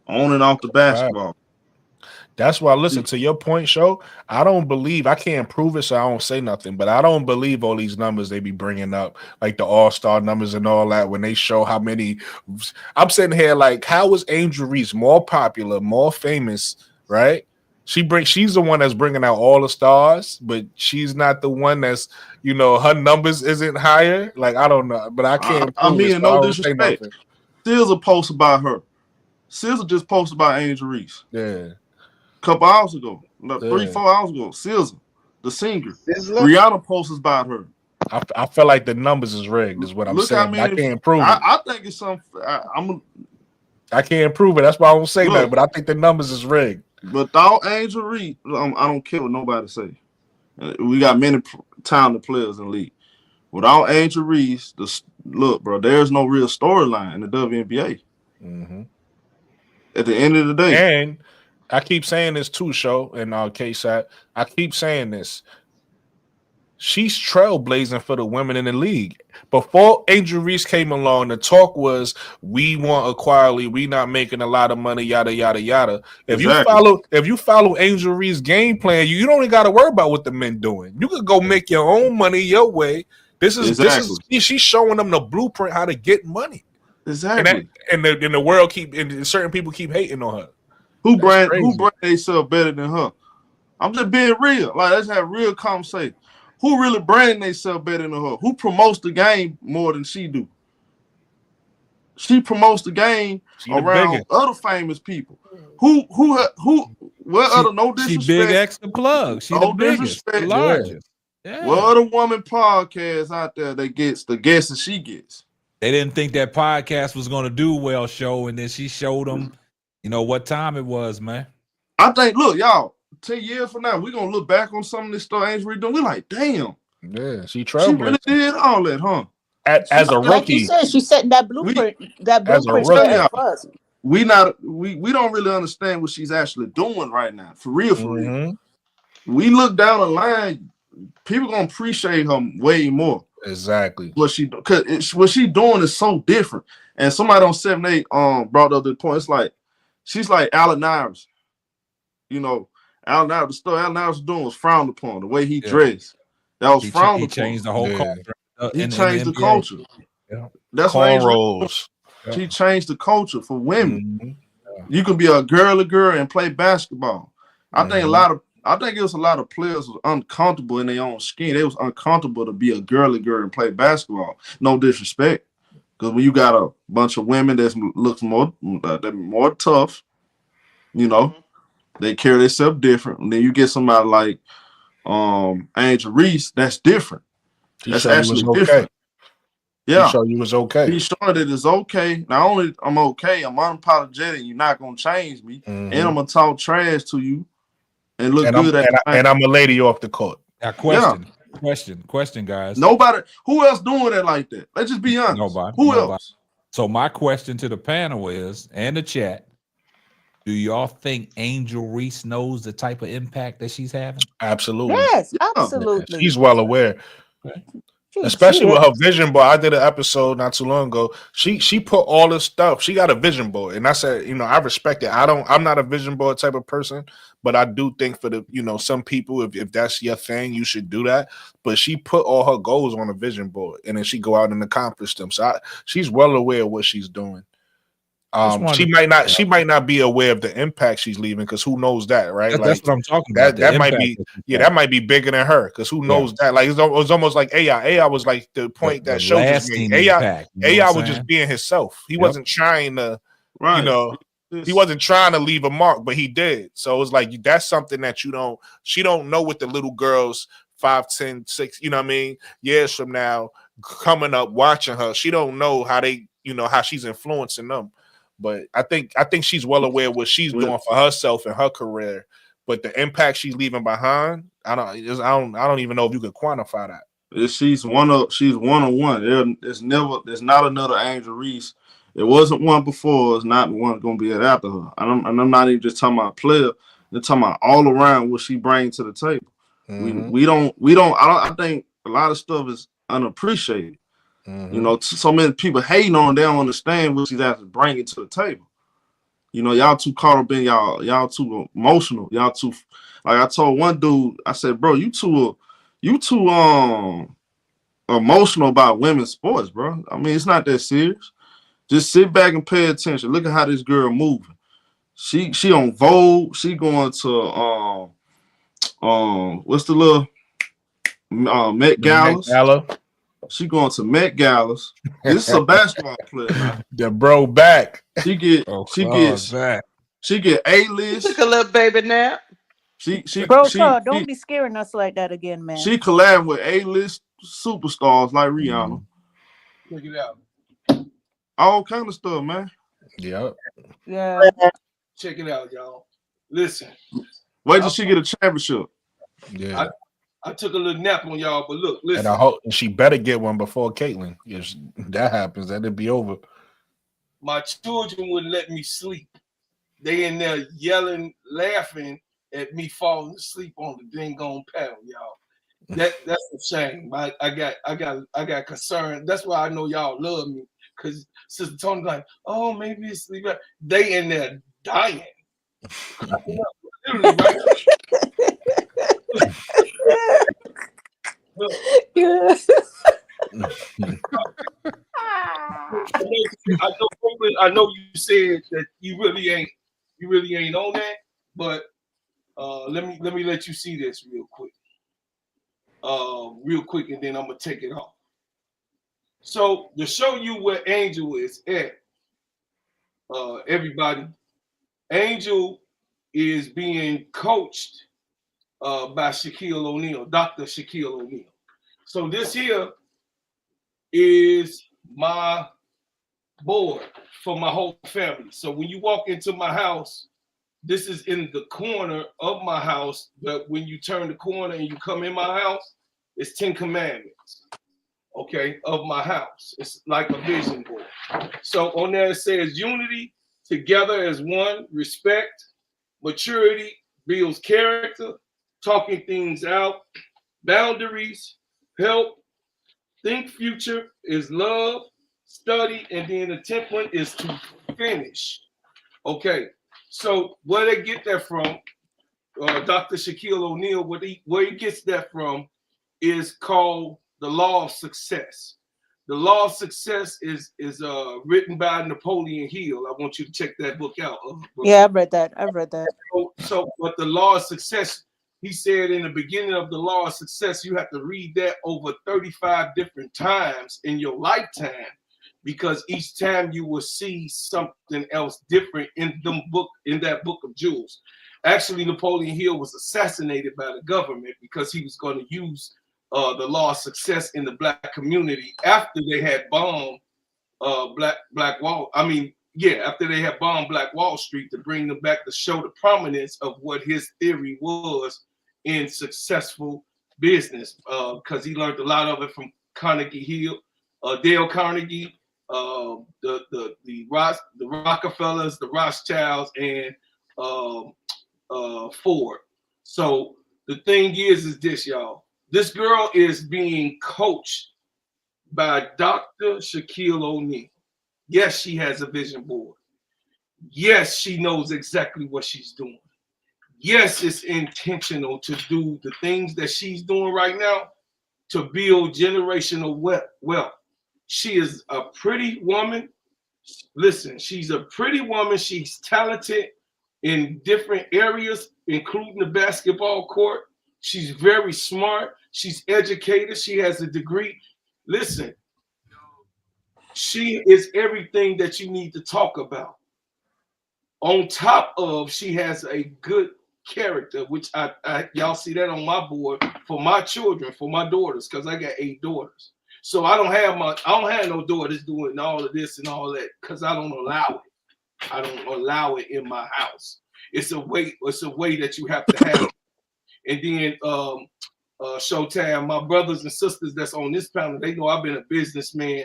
on and off the basketball. That's why, listen, to your point, show, I can't prove it, so I don't say nothing, but I don't believe all these numbers they be bringing up, like the all-star numbers and all that, when they show how many. I'm sitting here like, how is Angel Reese more popular, more famous, right? She's the one that's bringing out all the stars, but she's not the one that's, her numbers isn't higher. Like, I don't know, but I can't I prove it, mean, so I no don't say disrespect. nothing. SZA post about her. SZA just posted about Angel Reese. Yeah. Couple hours ago, like 3-4 Yeah. hours ago, SZA, the singer, Sizzler? Rihanna posts about her. I feel like the numbers is rigged, is what I'm Look how saying. I many. can't prove it. I think it's some. I can't prove it. That's why I won't say Look. nothing. But I think the numbers is rigged. Without Angel Reese, I don't care what nobody say. We got many talented players in the league. Without Angel Reese, look, bro, there's no real storyline in the WNBA. Mm-hmm. At the end of the day. And I keep saying this too, Show, and KSAT. I keep saying this. She's trailblazing for the women in the league. Before Angel Reese came along, the talk was we want equality, we not making a lot of money, yada yada yada. If you follow Angel Reese's game plan, you don't even got to worry about what the men doing. You could go make your own money your way. This is she's showing them the blueprint how to get money. Exactly. And the world and certain people keep hating on her. Who brand themselves better than her? I'm just being real. Like, let's have real conversation. Who really branding themselves better than her? Who promotes the game more than she do? She promotes the game around other famous people. What other, no disrespect. She big extra plug. She the biggest, the largest. Yeah. What other woman podcast out there that gets the guests that she gets? They didn't think that podcast was going to do well, Show, and then she showed them, what time it was, man. I think, look, y'all, 10 years from now, we're going to look back on some of this stuff Angel Reese doing. We're like, damn. Yeah, she really did all that, huh? As a rookie. Like you said, she's setting that blueprint. For us. We don't really understand what she's actually doing right now. For real, real. We look down the line, people going to appreciate her way more. Exactly. What she doing is so different. And somebody on 7-8 brought up the point. It's like she's like Allen Iverson. Allen Iverson, the stuff Allen Iverson doing was frowned upon. The way he dressed, that was frowned upon. He changed the whole culture. He changed the culture. Yeah. That's why she changed the culture for women. You can be a girl and play basketball. I think it was a lot of players was uncomfortable in their own skin. They was uncomfortable to be a girl and play basketball. No disrespect, because when you got a bunch of women that looks more tough, they carry themselves different. And then you get somebody like Angel Reese, that's different. That's actually different. Yeah, he showed you was okay. He showed that it's okay. Not only I'm okay, I'm unapologetic. You're not gonna change me, and I'm gonna talk trash to you. And look good and I'm a lady off the court. Now, question, guys. Nobody. Who else doing it like that? Let's just be honest. Nobody. Who else? So my question to the panel is, and the chat, do y'all think Angel Reese knows the type of impact that she's having? Absolutely. Yes, absolutely. She's well aware. Especially with her vision board. I did an episode not too long ago. She put all this stuff. She got a vision board, and I said, I respect it. I'm not a vision board type of person, but I do think for the some people, if that's your thing, you should do that. But she put all her goals on a vision board, and then she go out and accomplish them. So she's well aware of what she's doing. She might not be aware of the impact she's leaving, because who knows that, right? That's what I'm talking about. That might be that might be bigger than her, because who knows that? Like it was almost like AI was like the point that Show just made. AI was just being himself. He wasn't trying to, he wasn't trying to leave a mark, but he did. So it was like that's something that she don't know what the little girls 5, 10, 6, years from now coming up watching her. She don't know how they, how she's influencing them. But I think she's well aware of what she's doing for herself and her career. But the impact she's leaving behind, I don't even know if you could quantify that. She's one on one. There's not another Angel Reese. There wasn't one before. It's not one going to be after her. I'm not even just talking about player. They're talking about all around what she brings to the table. I think a lot of stuff is unappreciated. So many people hating on, they don't understand what she's actually bringing to the table. Y'all too caught up in y'all too emotional. Y'all too, like I told one dude, I said, bro, you too emotional about women's sports, bro. I mean, it's not that serious. Just sit back and pay attention. Look at how this girl moving. She on Vogue. She going to what's the little Met Galas. She going to Met Galas. This is a basketball player now. The bro back. She get A-list. Took a little baby nap. Don't be scaring us like that again, man. She collab with A-list superstars like Rihanna. Check it out. All kind of stuff, man. Yep. Yeah. Check it out, y'all. Listen. Wait till she get a championship. Yeah. I took a little nap on y'all, but look, listen. And I hope she better get one before Caitlyn. If that happens, then it'll be over. My children wouldn't let me sleep. They in there yelling, laughing at me falling asleep on the dang-gone panel, y'all. That's a shame. I got concerned. That's why I know y'all love me. Cause Sister Tony like, oh, maybe it's sleep. They in there dying. Literally, right? Look, Yeah. I know you said that you really ain't on that, but let me let you see this real quick. And then I'm gonna take it off. So to show you where Angel is at, everybody, Angel is being coached by Shaquille O'Neal, Dr. Shaquille O'Neal. So this here is my board for my whole family. So when you walk into my house, this is in the corner of my house, but when you turn the corner and you come in my house, it's 10 commandments, okay, of my house. It's like a vision board. So on there it says unity, together as one, respect, maturity, builds character, talking things out, boundaries, help, think future is love, study, and then the 10th one is to finish. Okay, so where they get that from, Dr. Shaquille O'Neal, where he gets that from is called the law of success. The law of success is written by Napoleon Hill. I want you to check that book out. Yeah, I've read that. So, but the law of success, he said in the beginning of the law of success, you have to read that over 35 different times in your lifetime, because each time you will see something else different in that book of jewels. Actually, Napoleon Hill was assassinated by the government because he was going to use the law of success in the black community after they had bombed after they had bombed Black Wall Street, to bring them back to show the prominence of what his theory was in successful business, because he learned a lot of it from Carnegie Hill, Dale Carnegie, the Rockefellers, the Rothschilds, and Ford. So the thing is this, y'all. This girl is being coached by Dr. Shaquille O'Neal. Yes, she has a vision board. Yes, she knows exactly what she's doing. Yes, it's intentional to do the things that she's doing right now to build generational wealth. She is a pretty woman. Listen, she's a pretty woman. She's talented in different areas, including the basketball court. She's very smart. She's educated. She has a degree. Listen, she is everything that you need to talk about. On top of, she has a good character, which I y'all see that on my board for my children, for my daughters, because I got 8 daughters. So I don't have no daughters doing all of this and all that, because I don't allow it. I don't allow it in my house. It's a way that you have to have it. And then Showtime, my brothers and sisters that's on this panel, they know I've been a businessman.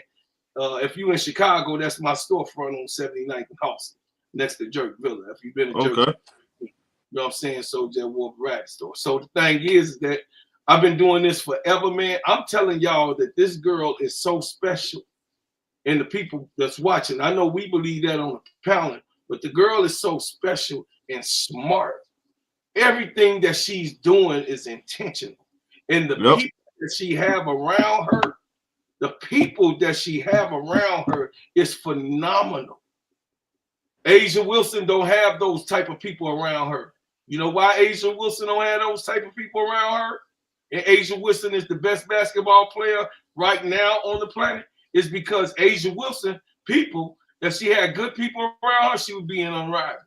If you in Chicago, that's my storefront on 79th and Austin, next to Jerk Villa. If you've been in Jerk, you know what I'm saying? So that Wolf Rat store. So the thing is that I've been doing this forever, man. I'm telling y'all that this girl is so special, and the people that's watching, I know we believe that on the panel, but the girl is so special and smart. Everything that she's doing is intentional. And the people that she have around her, is phenomenal. Asia Wilson don't have those type of people around her. You know why Asia Wilson don't have those type of people around her? And Asia Wilson is the best basketball player right now on the planet, is because Asia Wilson, if she had good people around her, she would be an unrivaled.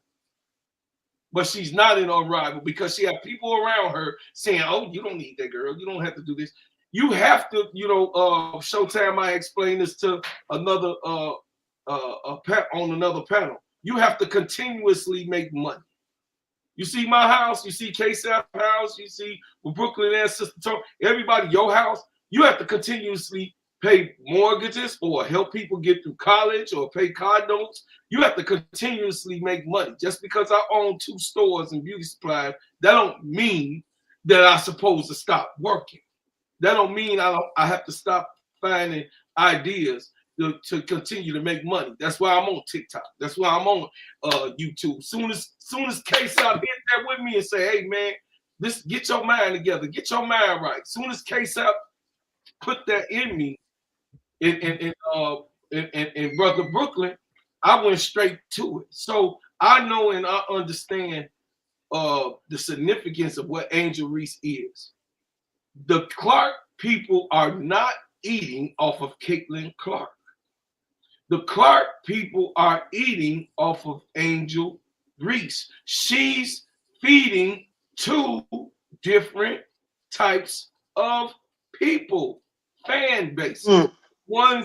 But she's not an unrivaled because she had people around her saying, oh, you don't need that girl. You don't have to do this. You have to, Showtime, I explained this to another on another panel. You have to continuously make money. You see my house, you see K-South house, you see Brooklyn and Sister Tony, everybody, your house, you have to continuously pay mortgages or help people get through college or pay car notes. You have to continuously make money. Just because I own 2 stores and beauty supplies, that don't mean that I'm supposed to stop working. That don't mean I have to stop finding ideas to continue to make money. That's why I'm on TikTok. That's why I'm on YouTube. Soon as K-South hit that with me and say, hey man, get your mind together, get your mind right. Soon as K-South put that in me, in Brother Brooklyn, I went straight to it. So I know and I understand the significance of what Angel Reese is. The Clark people are not eating off of Caitlin Clark. The Clark people are eating off of Angel Reese. She's feeding 2 different types of people, fan bases.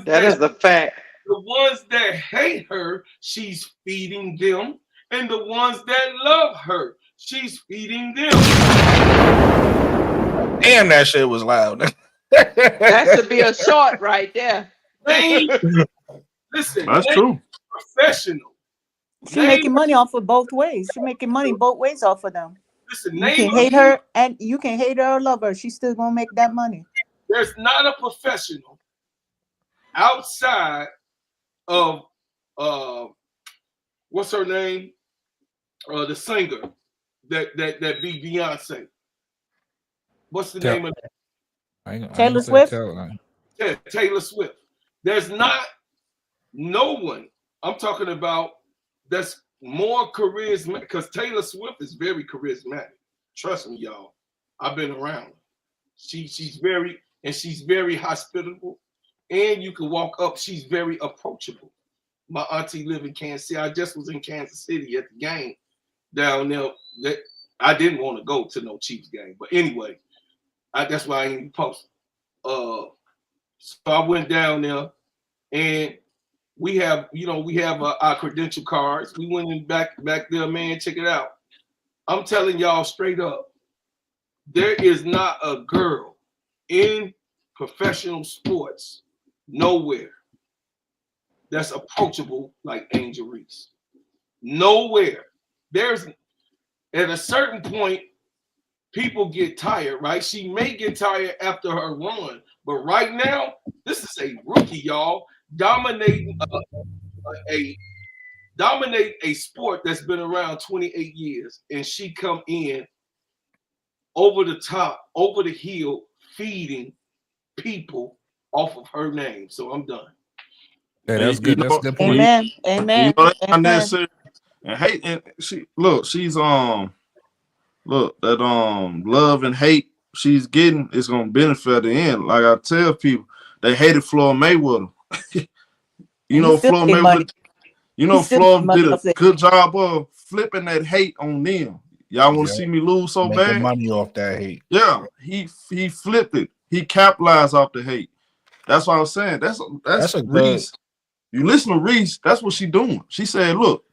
That is a fact. The ones that hate her, she's feeding them. And the ones that love her, she's feeding them. Damn, that shit was loud. That should be a short right there. Listen, That's true. Professional. She's making money off of both ways. She's making money both ways off of them. Listen, you can hate her and you can hate her or love her. She's still gonna make that money. There's not a professional outside of what's her name? The singer that beat Beyonce. What's the name of that? Taylor Swift. Taylor Swift. There's not no one I'm talking about that's more charismatic, because Taylor Swift is very charismatic. Trust me, y'all. I've been around her. She's very hospitable, and you can walk up. She's very approachable. My auntie live in Kansas City. I just was in Kansas City at the game down there. That I didn't want to go to no Chiefs game, but anyway, that's why I ain't even posted. So I went down there, and we have our credential cards. We went in back there, man. Check it out. I'm telling y'all straight up, there is not a girl in professional sports nowhere that's approachable like Angel Reese. Nowhere. There's at a certain point, people get tired, right? She may get tired after her run, but right now, this is a rookie, y'all, dominating a sport that's been around 28 years, and she come in over the top, over the hill, feeding people off of her name. So I'm done. Yeah, that's good. That's a good point. Amen. Amen. You know, that's Amen. unnecessary. And hate, and she's look, that love and hate she's getting is gonna benefit at the end. Like I tell people, they hated Floyd Mayweather. Floyd Mayweather. Floyd did a good job of flipping that hate on them. Y'all want to see me lose so Making bad? money off that hate. Yeah, he flipped it. He capitalized off the hate. That's what I'm saying. That's a Reese. good. You listen to Reese. That's what she doing. She said, "Look,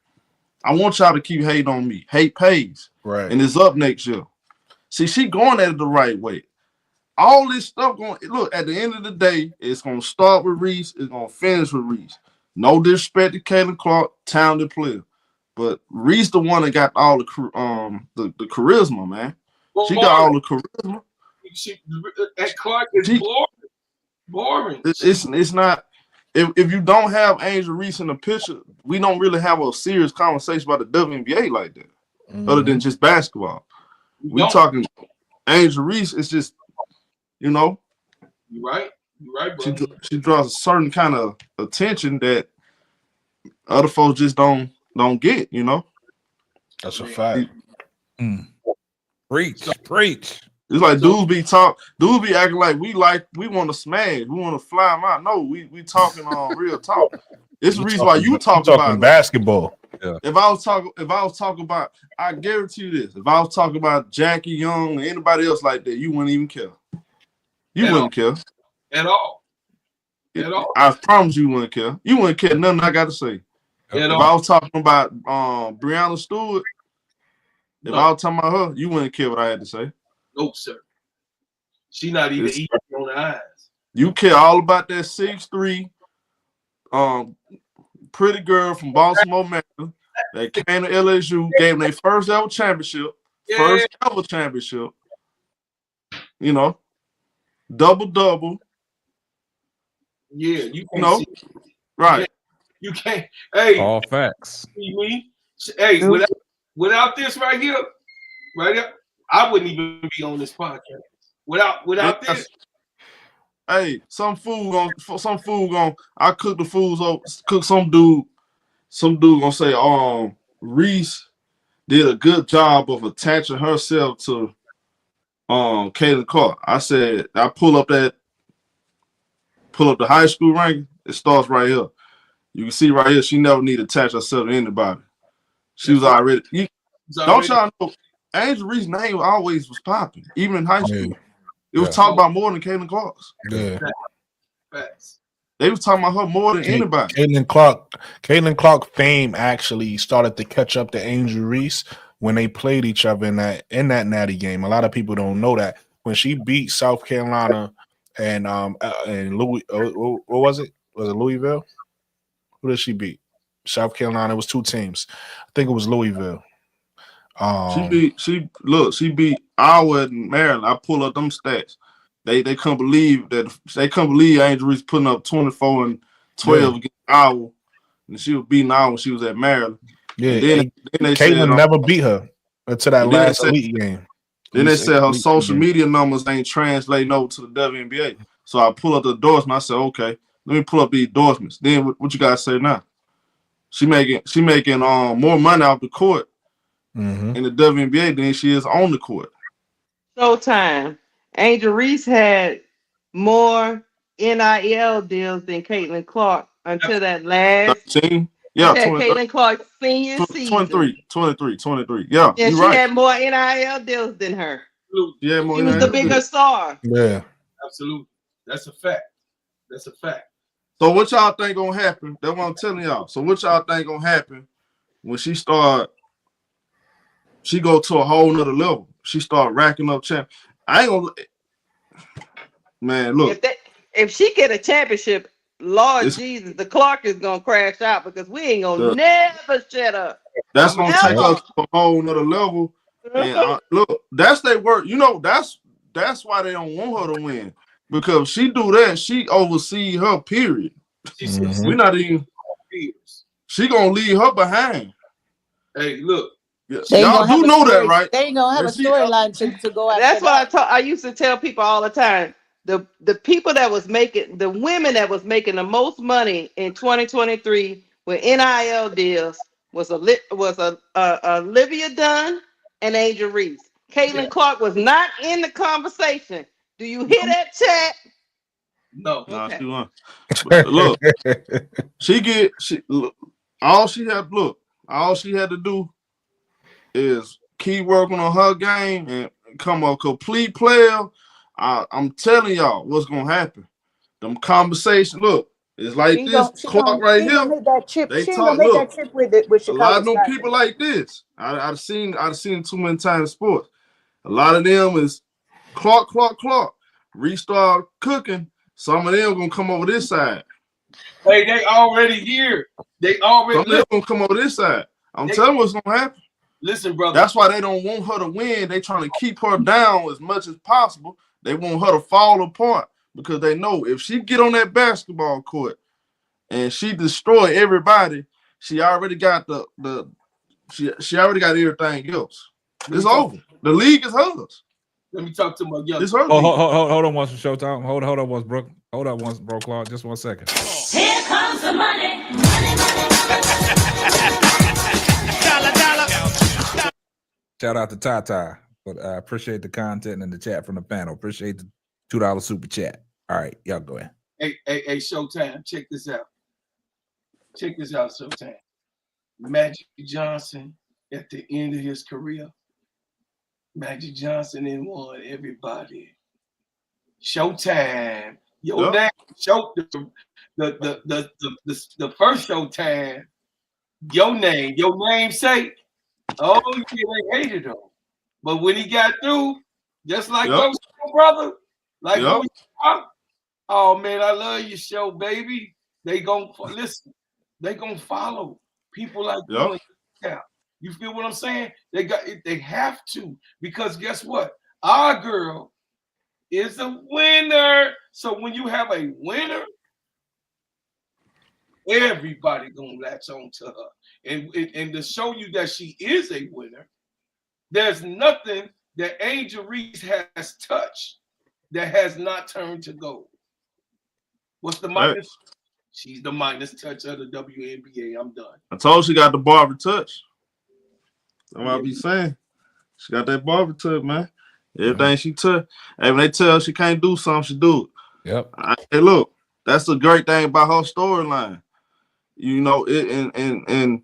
I want y'all to keep hating on me. Hate pays, Right? And it's up next year." See, she going at it the right way. All this stuff going. Look, at the end of the day, it's gonna start with Reese. It's gonna finish with Reese. No disrespect to Caitlin Clark, talented player, but Reese the one that got all the charisma, man. She got all the charisma. That Clark is boring. It's not. If you don't have Angel Reese in the picture, we don't really have a serious conversation about the WNBA like that, other than just basketball. We talking Angel Reese. It's just, You're right. You're right, bro. She draws a certain kind of attention that other folks just don't get. That's a fact. Preach. It's like dudes be acting like we want to smash, we want to fly them out. No, we talking on real talk. It's the reason why you talking about basketball. Yeah. If I was talking about, I guarantee you this: if I was talking about Jackie Young or anybody else like that, you wouldn't even care. You wouldn't care at all. I promise you wouldn't care. You wouldn't care nothing I got to say. If I was talking about Breonna Stewart, If I was talking about her, you wouldn't care what I had to say. Nope, sir. She not even easy on the eyes. You care all about that 6'3", pretty girl from Baltimore, Maryland, that came to LSU, gave them their first ever championship. You know, double. Yeah, you can't see. Right. You can't. Hey, all facts. See me? Hey, without this right here, I wouldn't even be on this podcast. Without this. Hey, some fool gonna. I cook the fools up. Cook some dude gonna say, Reese did a good job of attaching herself to Caitlin Clark. I said, I pull up the high school ranking. It starts right here. You can see right here, she never need to attach herself to anybody. She was already. Don't y'all know? Angel Reese's name always was popping, even in high school. It was talked about more than Caitlin Clark's. Yeah. They was talking about her more than anybody. Caitlin Clark fame actually started to catch up to Angel Reese when they played each other in that Natty game. A lot of people don't know that when she beat South Carolina and Louis, what was it? Was it Louisville? Who did she beat? South Carolina. It was 2 teams. I think it was Louisville. She beat Iowa and Maryland. I pull up them stats. They couldn't believe Angel Reese putting up 24 and 12 against Iowa, and she was beating Iowa when she was at Maryland. Yeah, and then they Caitlin said, never beat her until that last elite game. Then they said her social media numbers ain't translating over to the WNBA. So I pull up the endorsement. I said, okay, let me pull up the endorsements. Then what you guys say now? She making more money off the court in the WNBA than she is on the court. Showtime. Angel Reese had more NIL deals than Caitlin Clark until that last. 13? Yeah, Caitlin Clark's senior season. 23. Yeah, she right. had more NIL deals than her. Yeah, she was the bigger star. Yeah, absolutely. That's a fact. So what y'all think gonna happen? That's what I'm telling y'all. So what y'all think gonna happen when she go to a whole nother level? She start racking up champ. I ain't gonna. Man, look. If she get a championship, Lord Jesus, the Clark is gonna crash out because we ain't gonna never shut up. That's gonna take us to a whole nother level. And look, that's their work. You know, that's why they don't want her to win. Because she do that, she oversee her period. We're not even. She gonna leave her behind. Hey, look. Y'all do know that, right? They ain't gonna have a storyline to go after. That's what I used to tell people all the time. The people that was making, the women that was making the most money in 2023 with NIL deals was Olivia Dunn and Angel Reese. Caitlin Clark was not in the conversation. Do you hear that, chat? No. Okay. She won. Look, all she had to do is keep working on her game and become a complete player. I'm telling y'all what's gonna happen. Them conversations, look, it's like Clark right here. They talk. Look, with Chicago. A lot of them people like this. I've seen too many times in sports. A lot of them is Clark. Restart cooking. Some of them gonna come over this side. Hey, they already here. Some of them gonna come over this side. I'm telling you what's gonna happen. Listen, brother. That's why they don't want her to win. They trying to keep her down as much as possible. They want her to fall apart because they know if she get on that basketball court and she destroy everybody, she already got she already got everything else. It's over. The league is hers. Let me talk to my young. It's her league. Hold on once, Showtime. Hold on once, Brooke. Hold on once, Bro Claude. Just 1 second. Here comes the money. Shout out to Tata, but I appreciate the content and the chat from the panel. Appreciate the $2 super chat. All right, y'all go ahead. Hey, Showtime, check this out. Check this out, Showtime. Magic Johnson at the end of his career. Magic Johnson then won everybody. Showtime. Your name, the first Showtime. Your namesake Oh yeah, they hated him. But when he got through, just like Yep. those brother, like Yep. oh man, I love your show, baby. They gonna listen. They gonna follow people like you. Yep. And yeah, you feel what I'm saying? They have to, because guess what? Our girl is a winner. So when you have a winner, everybody gonna latch on to her. And to show you that she is a winner, there's nothing that Angel Reese has touched that has not turned to gold. What's the minus? She's the minus touch of the WNBA. I'm done. I told she got the barber touch. That's what I be saying. She got that barber touch, man. Everything she touch. Hey, when they tell her she can't do something, she do it. Yep. Hey, look, that's the great thing about her storyline. You know, it and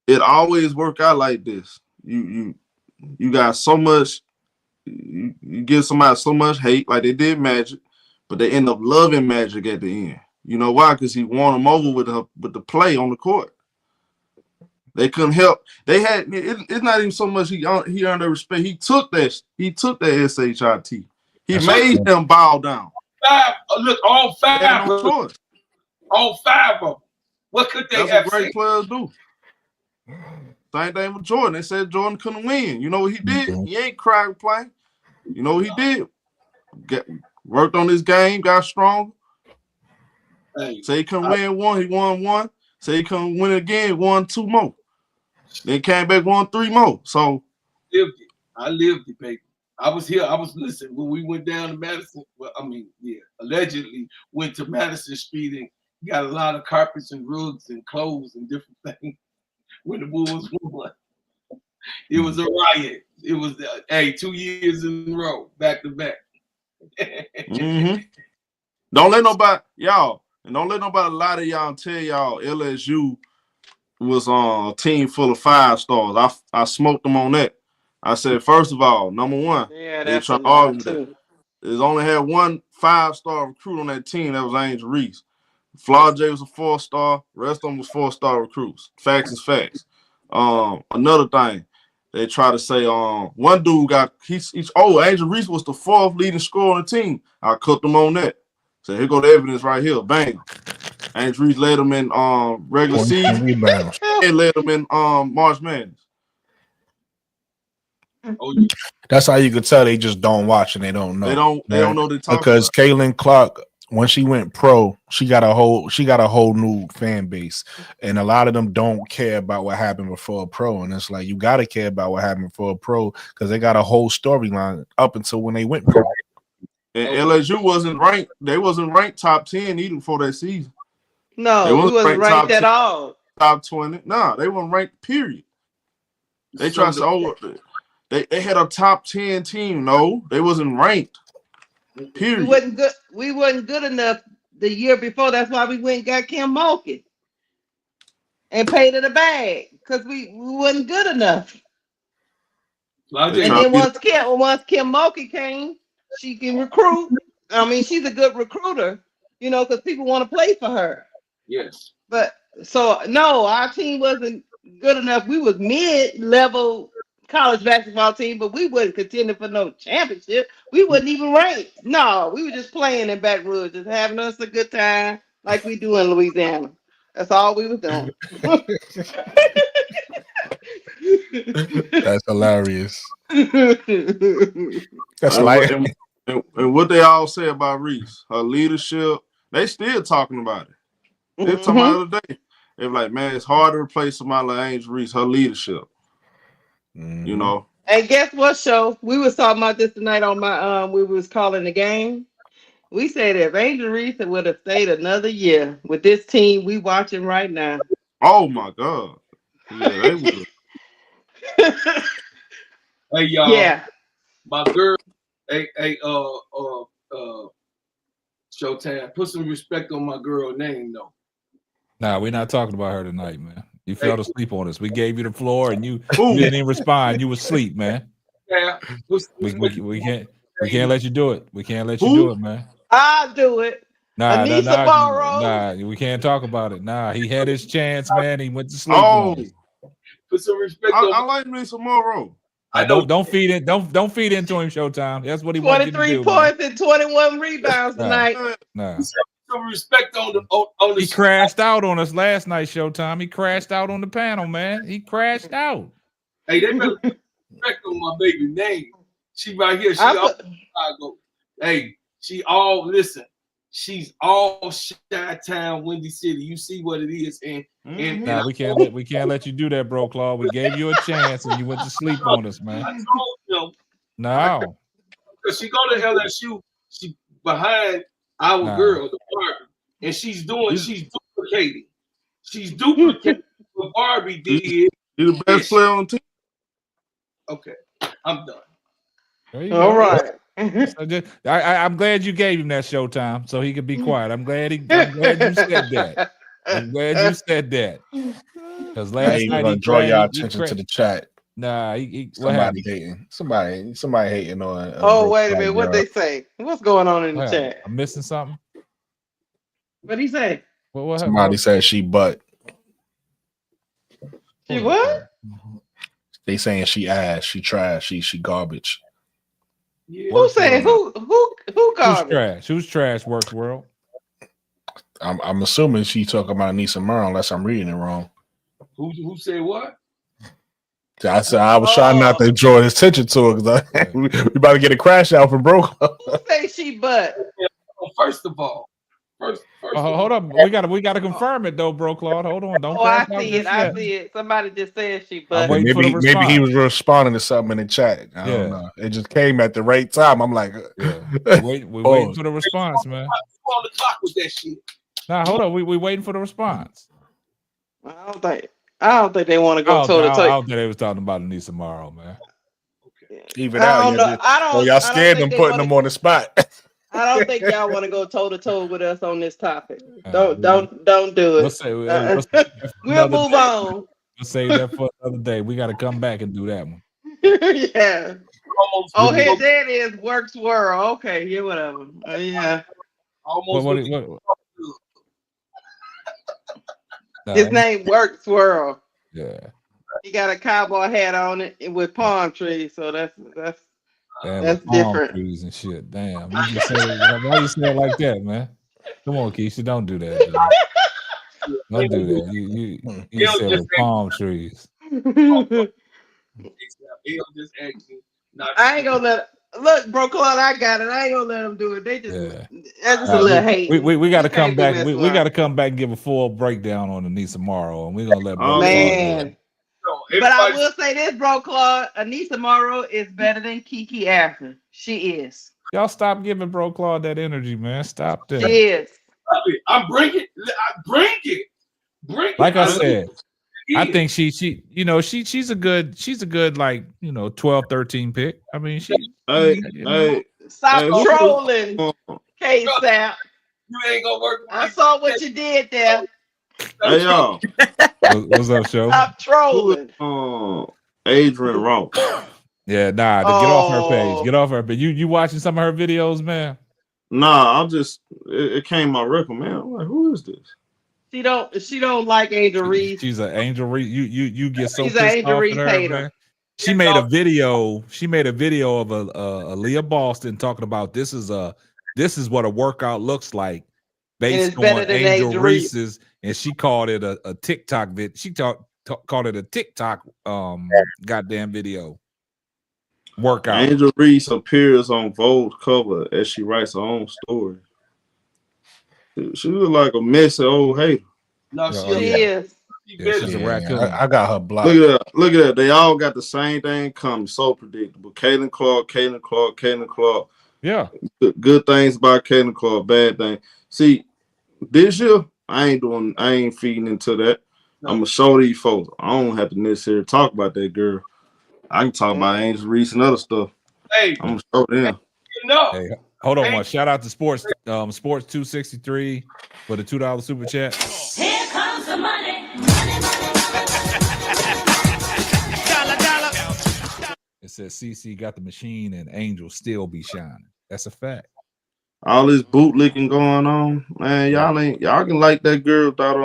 it always work out like this. You got so much. You give somebody so much hate, like they did Magic, but they end up loving Magic at the end. You know why? Because he won them over with the play on the court. They couldn't help. They had it's not even so much he earned their respect. He took that SHIT. He made them bow down. Look, all five. They had no choice. All five of them. What could they have what great players do. Same thing with Jordan. They said Jordan couldn't win. You know what he did? He ain't cried playing. You know what he did? Worked on his game, got strong. Say he couldn't win one, he won one. Say he couldn't win again, won 2 more. Then came back, won 3 more. So I lived it, baby. I was here. I was listening when we went down to Madison. Well, I mean, yeah, allegedly went to Madison Street and got a lot of carpets and rugs and clothes and different things. When the Bulls won, it was a riot. It was 2 years in a row, back to back. Don't let nobody y'all, and don't let nobody lie to y'all and tell y'all LSU was a team full of 5 stars. I smoked them on that. I said, first of all, number one, they try to argue that. There's only had 1 5-star recruit on that team. That was Angel Reese. Flau'jae was a 4-star. Rest of them was 4-star recruits. Facts is facts. Another thing, they try to say, one dude got Angel Reese was the 4th leading scorer on the team. I cooked them on that. So here go the evidence right here. Bang. Angel Reese led them in regular season and led them in March Madness. That's how you could tell they just don't watch and they don't know. They don't know what they're talking because about. Caitlin Clark, when she went pro, she got a whole new fan base, and a lot of them don't care about what happened before pro. And it's like you gotta care about what happened before pro because they got a whole storyline up until when they went pro. And LSU wasn't ranked. They wasn't ranked top 10 even for that season. No, they wasn't ranked at all. Top 20. Nah, they weren't ranked. Period. They tried to They had a top 10 team. No, they wasn't ranked. Period. We wasn't good enough the year before. That's why we went and got Kim Mulkey and paid her the bag because we wasn't good enough. And then once Kim Mulkey came, she can recruit. I mean, she's a good recruiter, you know, because people want to play for her. Yes. But so no, our team wasn't good enough. We was mid-level college basketball team, but we wasn't contending for no championship. We wasn't even ranked. No, we were just playing in Baton Rouge, just having us a good time like we do in Louisiana. That's all we was doing. That's hilarious. That's like and what they all say about Reese, her leadership, they still talking about it. They're talking about it the other day. They're like, man, it's hard to replace somebody like Angel Reese, her leadership. You know. And guess what, show? We was talking about this tonight on my we was calling the game. We said if Angel Reese would have stayed another year with this team we watching right now. Oh my God. Yeah, they would. Hey y'all. Yeah. My girl, Showtime, put some respect on my girl name though. Nah, we're not talking about her tonight, man. You fell asleep on us. We gave you the floor and you didn't even respond. You was asleep, man. Yeah. We can't let you do it. We can't let you do it, man. I'll do it. Nah, we can't talk about it. Nah, he had his chance, man. He went to sleep on us. Put some respect I on. like me some more. Don't feed it. Don't feed into him, Showtime. That's what he wants you to 23 do. points and 21 rebounds tonight. Nah. Some respect on the. He crashed out on us last night, Showtime. He crashed out on the panel, man. He crashed out. Hey, they better put respect on my baby name. She right here. She all Chicago. Hey, she all listen. She's all Chi-Town, Windy City. You see what it is, and Nah, we can't let you do that, bro, Claude. We gave you a chance and you went to sleep on us, man. I told them. No. Because she go to LSU, she behind our girl, the Barbie, and she's duplicating. She's duplicating what Barbie did. You're the best player on the team. Okay, I'm done. All right. So I'm glad you gave him that Showtime so he could be quiet. I'm glad you said that. I'm glad you said that. Because last night gonna draw your attention to the chat. Nah, somebody hating. Somebody hating on. Oh, wait a minute. What they say? What's going on in the chat? I'm missing something. What'd he say? What somebody said she butt. She what? They saying she ass, she trash, she garbage. Yeah. Who saying who garbage? Who's trash? Works World. I'm assuming she talking about Anissa Merle, unless I'm reading it wrong. Who said what? I said I was trying not to draw his attention to it because we about to get a crash out for broke. Who say she butt? First of all, hold up. We gotta confirm it though, bro, Claude. Hold on. Don't. I see it. I see it. Somebody just said she butt. Maybe he was responding to something in the chat. I don't know. It just came at the right time. I'm like, we're waiting for the response, man. On the clock with that shit. Nah, hold up. We waiting for the response. I don't think they want to go toe to toe. I don't think they was talking about Anissa Morrow, man. Even out, y'all scared them putting them on the spot. I don't think y'all want to go toe to toe with us on this topic. Don't do it. We'll move on. We'll save that for another day. We got to come back and do that one. Yeah. Oh, here that is Works World. Okay, yeah, whatever. Yeah. His name Works World. Yeah. He got a cowboy hat on it with palm trees, so that's palm different. Trees and shit. Damn. Why you say it like that, man? Come on, Keisha, don't do that. Dude. Don't do that. You said with palm trees. I ain't gonna look, bro, Claude, I got it. I ain't gonna let them do it. They just that's just a little hate. We gotta come back. We gotta come back and give a full breakdown on Anissa Morrow, and we're gonna let bro man. But I will say this, bro, Claude, Anissa Morrow is better than Kiki Ashton. She is. Y'all stop giving bro Claude that energy, man. Stop that. She is. I'm bringing it. Like I said, I think she's a good like 12, 13 pick. I mean stop trolling, K-Sap. You ain't gonna work. I saw what you did there. Hey y'all. What's up, show? Stop trolling. Adrian Ross. Yeah, get off her page. Get off her page. You watching some of her videos, man? Nah, it came my record, man. I'm like, who is this? She don't like Angel Reese. She's an Angel Reese. You get so she's pissed an Angel off Reese at her, hater. man. She made a video. She made a video of a Leah Boston talking about this is what a workout looks like based on Angel Reese's, and she called it a TikTok vid. She called it a TikTok goddamn video workout. Angel Reese appears on Vogue's cover as she writes her own story. She look like a messy old hater. No, she is. She's a raccoon. I got her blocked. Look at that. They all got the same thing coming. So predictable. Caitlin Clark. Yeah. Good things about Caitlin Clark, bad things. See, this year, I ain't feeding into that. No. I'm gonna show these folks. I don't have to necessarily talk about that girl. I can talk about Angel Reese and other stuff. Hey, I'm gonna show them. Hey, hold on one. Shout out to Sports 263 for the $2 super chat. Here comes the money. It says CC got the machine and Angel still be shining. That's a fact. All this bootlicking going on, man. Y'all can like that girl without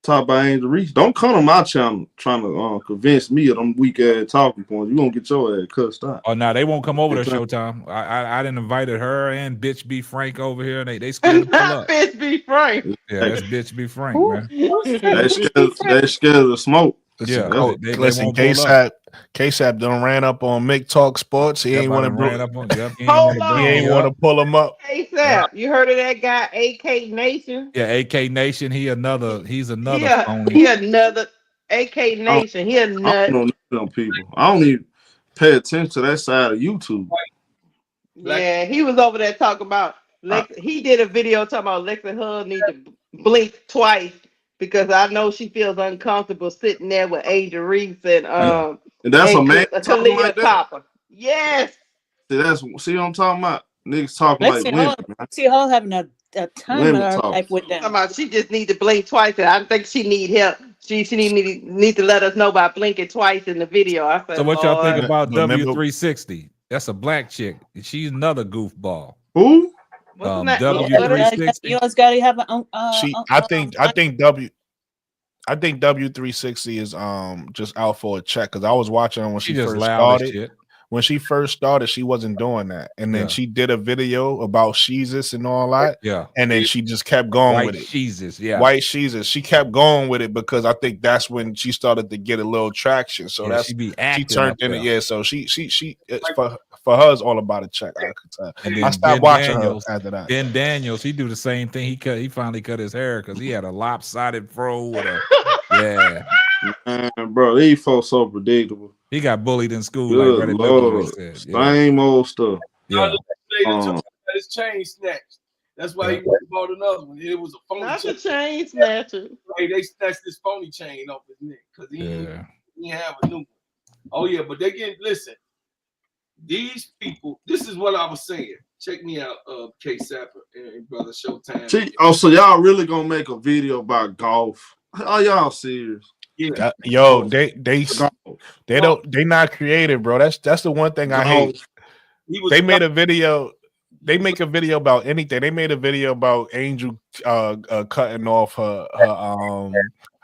Talk about Angel Reese. Don't come on my channel trying to convince me of them weak ass talking points. You gonna get your ass cussed out. Oh no, they won't come over to Showtime. I didn't invited her and Bitch Be Frank over here. They scared to pull Not up. Bitch Be Frank. Yeah, that's Bitch Be Frank, Who- man. They scared of the smoke. Yeah, Oh, they listen, won't pull up. KSAP done ran up on Mick Talk Sports. He ain't want to ran up on. Yep, he Hold ain't on. want to pull him up. Hey, Sap, you heard of that guy, AK Nation? Yeah, AK Nation. He's another He phony. another AK Nation. He a I don't nut. know them people. I don't even pay attention to that side of YouTube. Yeah, he was over there talking about Lex. He did a video talking about Lex and Hub need to blink twice because I know she feels uncomfortable sitting there with Angel Reese and And that's a man talking Kalia like that. Copper. Yes. See, see what I'm talking about? Niggas talking Let's like see women. her. See her having a time Women of her talk. life with Talking them. about she just need to blink twice. And I think she need help. She need to let us know by blinking twice in the video. I said, So what y'all think Lord. about Remember- W360? That's a black chick. She's another goofball. Who? What's the name? W360. You always gotta have an I think W360 is just out for a check because I was watching her when she just first loud as started. shit. When she first started, she wasn't doing that, and then Yeah. she did a video about Sheezus and all that. Yeah. And then she just kept going White with it. Jesus, yeah. White Sheezus. She kept going with it because I think that's when she started to get a little traction. So Yeah, that's she be she acting turned up into there. So she it's for her it's all about a check. I could tell. And I then stopped Ben watching Daniels, her after that. Ben Daniels, he do the same thing. He finally cut his hair because he had a lopsided fro with a Man, bro, these folks so predictable. He got bullied in school, Good like Red Lord. said. Same old stuff. Yeah. His chain snatched. That's why he bought another one. It was a phony Not chain. the chain snatcher. Hey, they snatched this phony chain off his neck because he didn't have a new one. Oh yeah, but they get listen. These people, this is what I was saying. Check me out, K Sapper and Brother Showtime. So y'all really gonna make a video about golf? Are y'all serious? Yeah. They not creative, bro. That's the one thing I hate. They made a video. They make a video about anything. They made a video about Angel cutting off her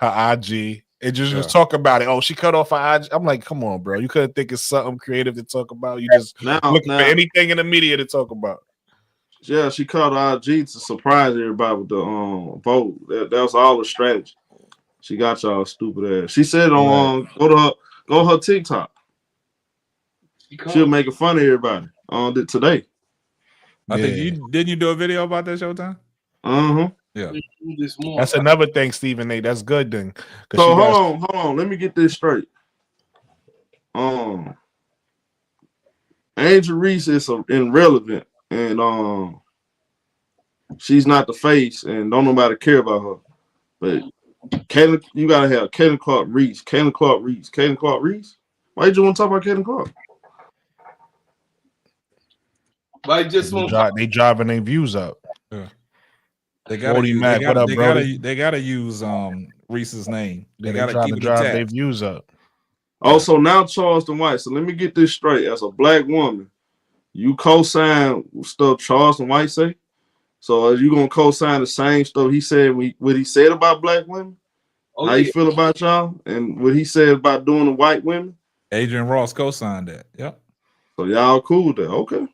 IG. It just talk about it. Oh, she cut off her IG. I'm like, come on, bro. You couldn't think of something creative to talk about. You just looking for anything in the media to talk about. Yeah, she cut her IG to surprise everybody with the vote. That was all the strategy. She got y'all stupid ass. She said on go to her TikTok. She'll make fun of everybody today. I think didn't you do a video about that Showtime? Yeah. That's another thing, Stephen A. That's good then. So hold on. Let me get this straight. Angel Reese is irrelevant, and she's not the face, and don't nobody care about her. But Caitlin, you gotta have Caitlin Clark Reese. Caitlin Clark Reese. Why you want to talk about Caitlin Clark? They driving their views up. Yeah. They gotta use Reese's name. They gotta keep it drive their attached. views up. Also, now Charleston White. So let me get this straight. As a black woman, you co-sign stuff Charleston White say. So are you gonna co-sign the same stuff he said? What he said about black women? How you feel about y'all? And what he said about doing the white women? Adrian Ross co-signed that. Yep. So y'all cool with that? Okay,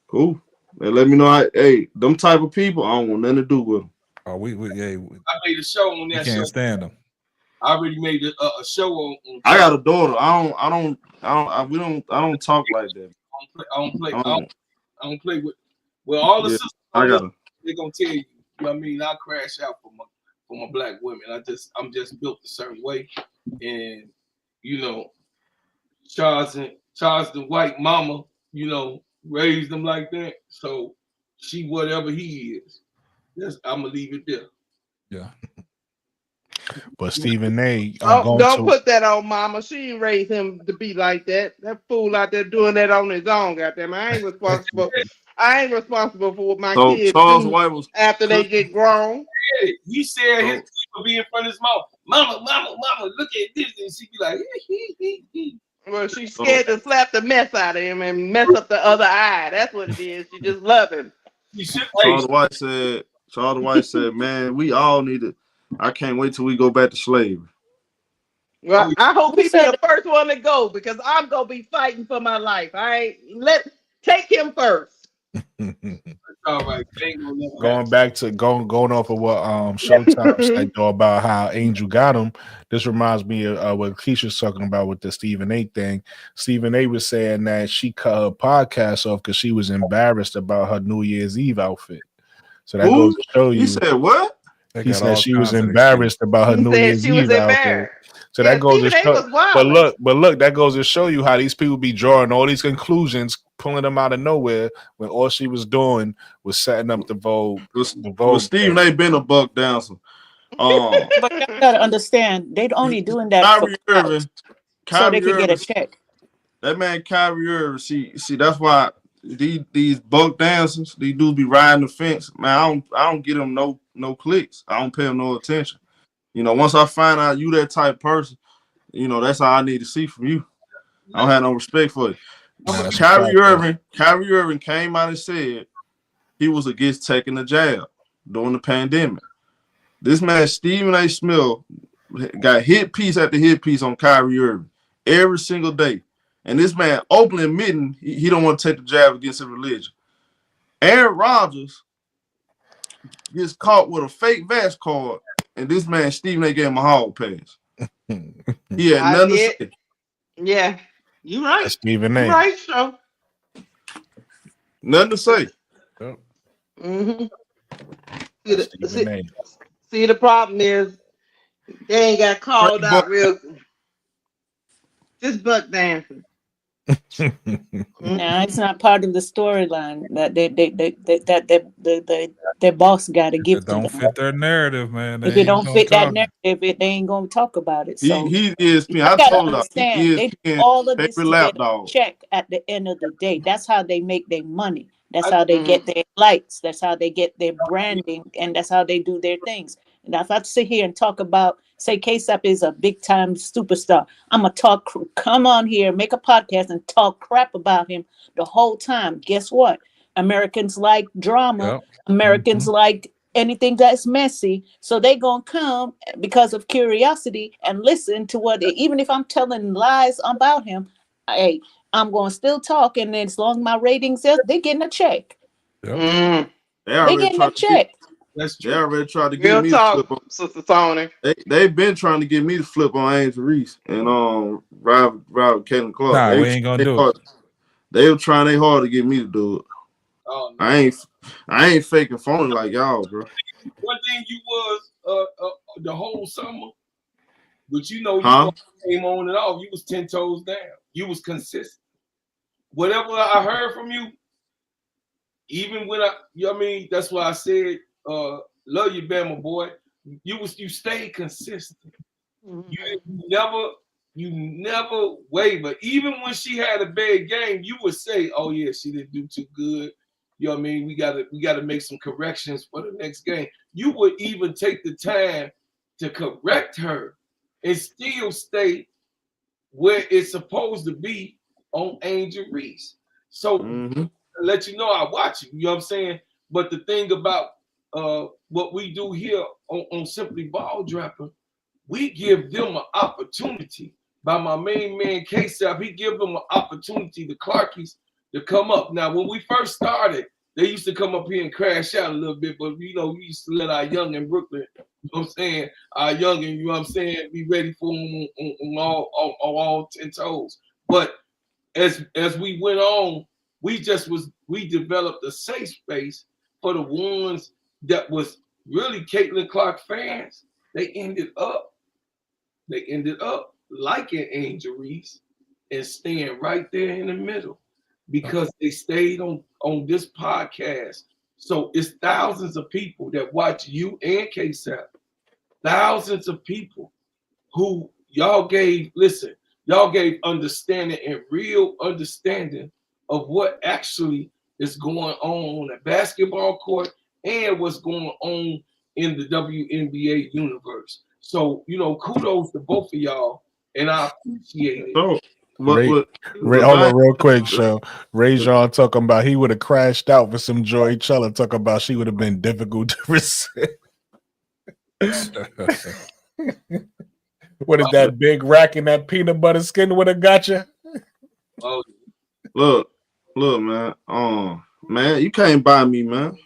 cool. And let me know. Hey, them type of people, I don't want nothing to do with them. Oh, I made a show on that. You can't stand them. I already made a show on. I got a daughter. I don't talk like that. I don't play with. Well, all the sisters, they're gonna tell you. You know what I mean? I crash out for my black women. I'm just built a certain way, and you know, Charles the white mama, you know, raised them like that. So she whatever he is. I'm gonna leave it there. Yeah. But Stephen A. Don't put that on mama. She ain't raised him to be like that. That fool out there doing that on his own, goddamn. I ain't responsible. I ain't responsible for what my kids do after they get grown. Yeah, he said his teeth would be in front of his mouth. Mama, look at this. And she be like, Well, she's scared to slap the mess out of him and mess up the other eye. That's what it is. She just love him. Charles White said, man, we all need to. I can't wait till we go back to slavery. Well, I hope Who he be said the first one to go because I'm gonna be fighting for my life. All right, take him first. All right, they ain't gonna never happen. Going back to going off of what Showtime said though about how Angel got him. This reminds me of what Keisha's talking about with the Stephen A thing. Stephen A was saying that she cut her podcast off because she was embarrassed about her New Year's Eve outfit. So that goes Who? to show He you. said what? They He got said all she was kinds of embarrassed about her He New said Year's she was Eve outfit. embarrassed. So Yeah, that goes to Stephen A show. was wild. But look, that goes to show you how these people be drawing all these conclusions, pulling them out of nowhere when all she was doing was setting up the Vogue. The Well, Vogue Stephen thing. A. been a buck dancer. But you gotta understand, they're only doing that for Kyrie clout, Irving. so they Kyrie could get a Irving. check. That man Kyrie Irving. See, that's why these buck dancers, these dudes be riding the fence. Man, I don't get them no clicks. I don't pay them no attention. You know, once I find out you that type of person, you know, that's all I need to see from you. I don't have no respect for you. Nah, that's a Kyrie fact, Kyrie Irving came out and said he was against taking the jab during the pandemic. This man, Stephen A. Smith, got hit piece after hit piece on Kyrie Irving every single day. And this man openly admitting he don't want to take the jab against his religion. Aaron Rodgers gets caught with a fake vax card, and this man, Stephen A. gave him a hall pass. He had I nothing to did. say. Yeah, you right. That's Stephen You A. right, so. Nothing to say. Yep. Mm-hmm. That's Stephen A. See, the problem is they ain't got called Straight out buck. real. Just buck dancing. Now it's not part of the storyline that their boss got to If give it to don't them. fit their narrative, man, they If it ain't don't gonna fit that talk. narrative, they ain't gonna talk about it. So He you ESPN. I gotta told y'all, understand, they do ESPN all of this favorite to get a lapdog. check at the end of the day. That's how they make their money. That's I- how they get their likes. That's how they get their branding, and that's how they do their things. And if I have to sit here and talk about, say, K-Sap is a big time superstar, I'm gonna talk. Come on here, make a podcast, and talk crap about him the whole time. Guess what? Americans like drama. Yep. Americans like anything that's messy, so they gonna come because of curiosity and listen to what even if I'm telling lies about him, hey, I'm gonna still talk, and as long as my ratings is, they getting a check. Yep. Mm. They They already getting a tried to get. check. That's They true. already tried to get Real me to flip talk, on. Sister Tony. They've been trying to get me to flip on Angel Reese and Robert Caitlin Clark. Nah, we ain't gonna do it. They were trying their hard to get me to do it. Oh, no. I ain't faking phony like y'all, bro. One thing you was the whole summer, but you know Huh? came on and off. You was 10 toes down. You was consistent. Whatever I heard from you, even when you know what I mean, that's why I said, love you, Bama boy. You stayed consistent. You never waver. Even when she had a bad game, you would say, "Oh yeah, she didn't do too good." You know what I mean? We gotta make some corrections for the next game. You would even take the time to correct her and still stay where it's supposed to be on Angel Reese. So let you know I watch you. You know what I'm saying? But the thing about what we do here on Simply Ball Dropping, we give them an opportunity. By my main man K-Sap, he give them an opportunity, the Clarkies, to come up. Now, when we first started, they used to come up here and crash out a little bit, but you know, we used to let our young in Brooklyn, you know what I'm saying, our young, you know what I'm saying, be ready for them on all 10 toes. But as we went on, we developed a safe space for the ones that was really Caitlin Clark fans. They ended up liking Angel Reese and staying right there in the middle because they stayed on this podcast. So it's thousands of people that watch you and K-Sap. Thousands of people who y'all gave understanding and real understanding of what actually is going on the basketball court and what's going on in the WNBA universe. So, you know, kudos to both of y'all, and I appreciate it. So, Hold on real quick, show. Ray Jean talking about he would have crashed out for some Joy Chella talking about she would have been difficult to resist. What is that big rack in that peanut butter skin would have got you? Oh, Look, man. Man, you can't buy me, man.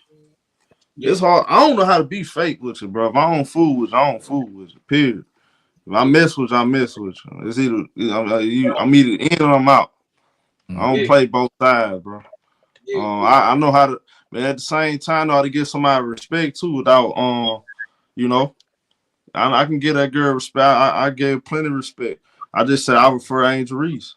It's hard. I don't know how to be fake with you, bro. If I don't fool with you, I don't fool with you. Period. If I mess with you, I mess with you. It's either I'm either in or I'm out. I don't play both sides, bro. I know how to, but at the same time, I know how to get somebody respect too without, you know, I can get that girl respect. I gave plenty of respect. I just said I prefer Angel Reese.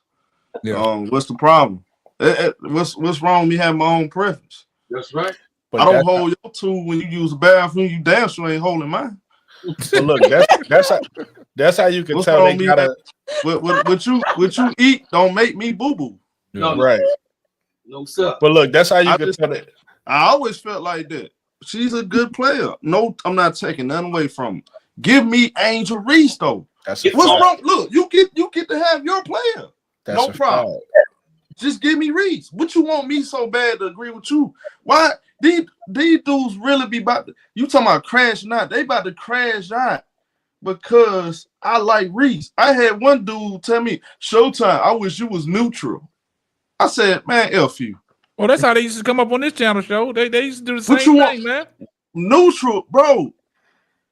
Yeah. What's the problem? What's wrong with me having my own preference? that's right. But I don't hold your tool when you use the bathroom. You damn sure ain't holding mine. But look, that's how you can What's tell wrong they with me? gotta. What you eat don't make me boo boo. No, Right. no, sir. But look, that's how you can tell it. I always felt like that. She's a good player. No, I'm not taking nothing away from her. Give me Angel Reese though. That's a What's fact. wrong? Look, you get to have your player. That's no a problem. fact. Just give me Reese. What you want me so bad to agree with you? Why these dudes really be about to, you talking about crashing out? They about to crash out because I like Reese. I had one dude tell me, Showtime, I wish you was neutral. I said, man, F you. Well, that's how they used to come up on this channel show. They used to do the What same you thing, want? man. Neutral, bro.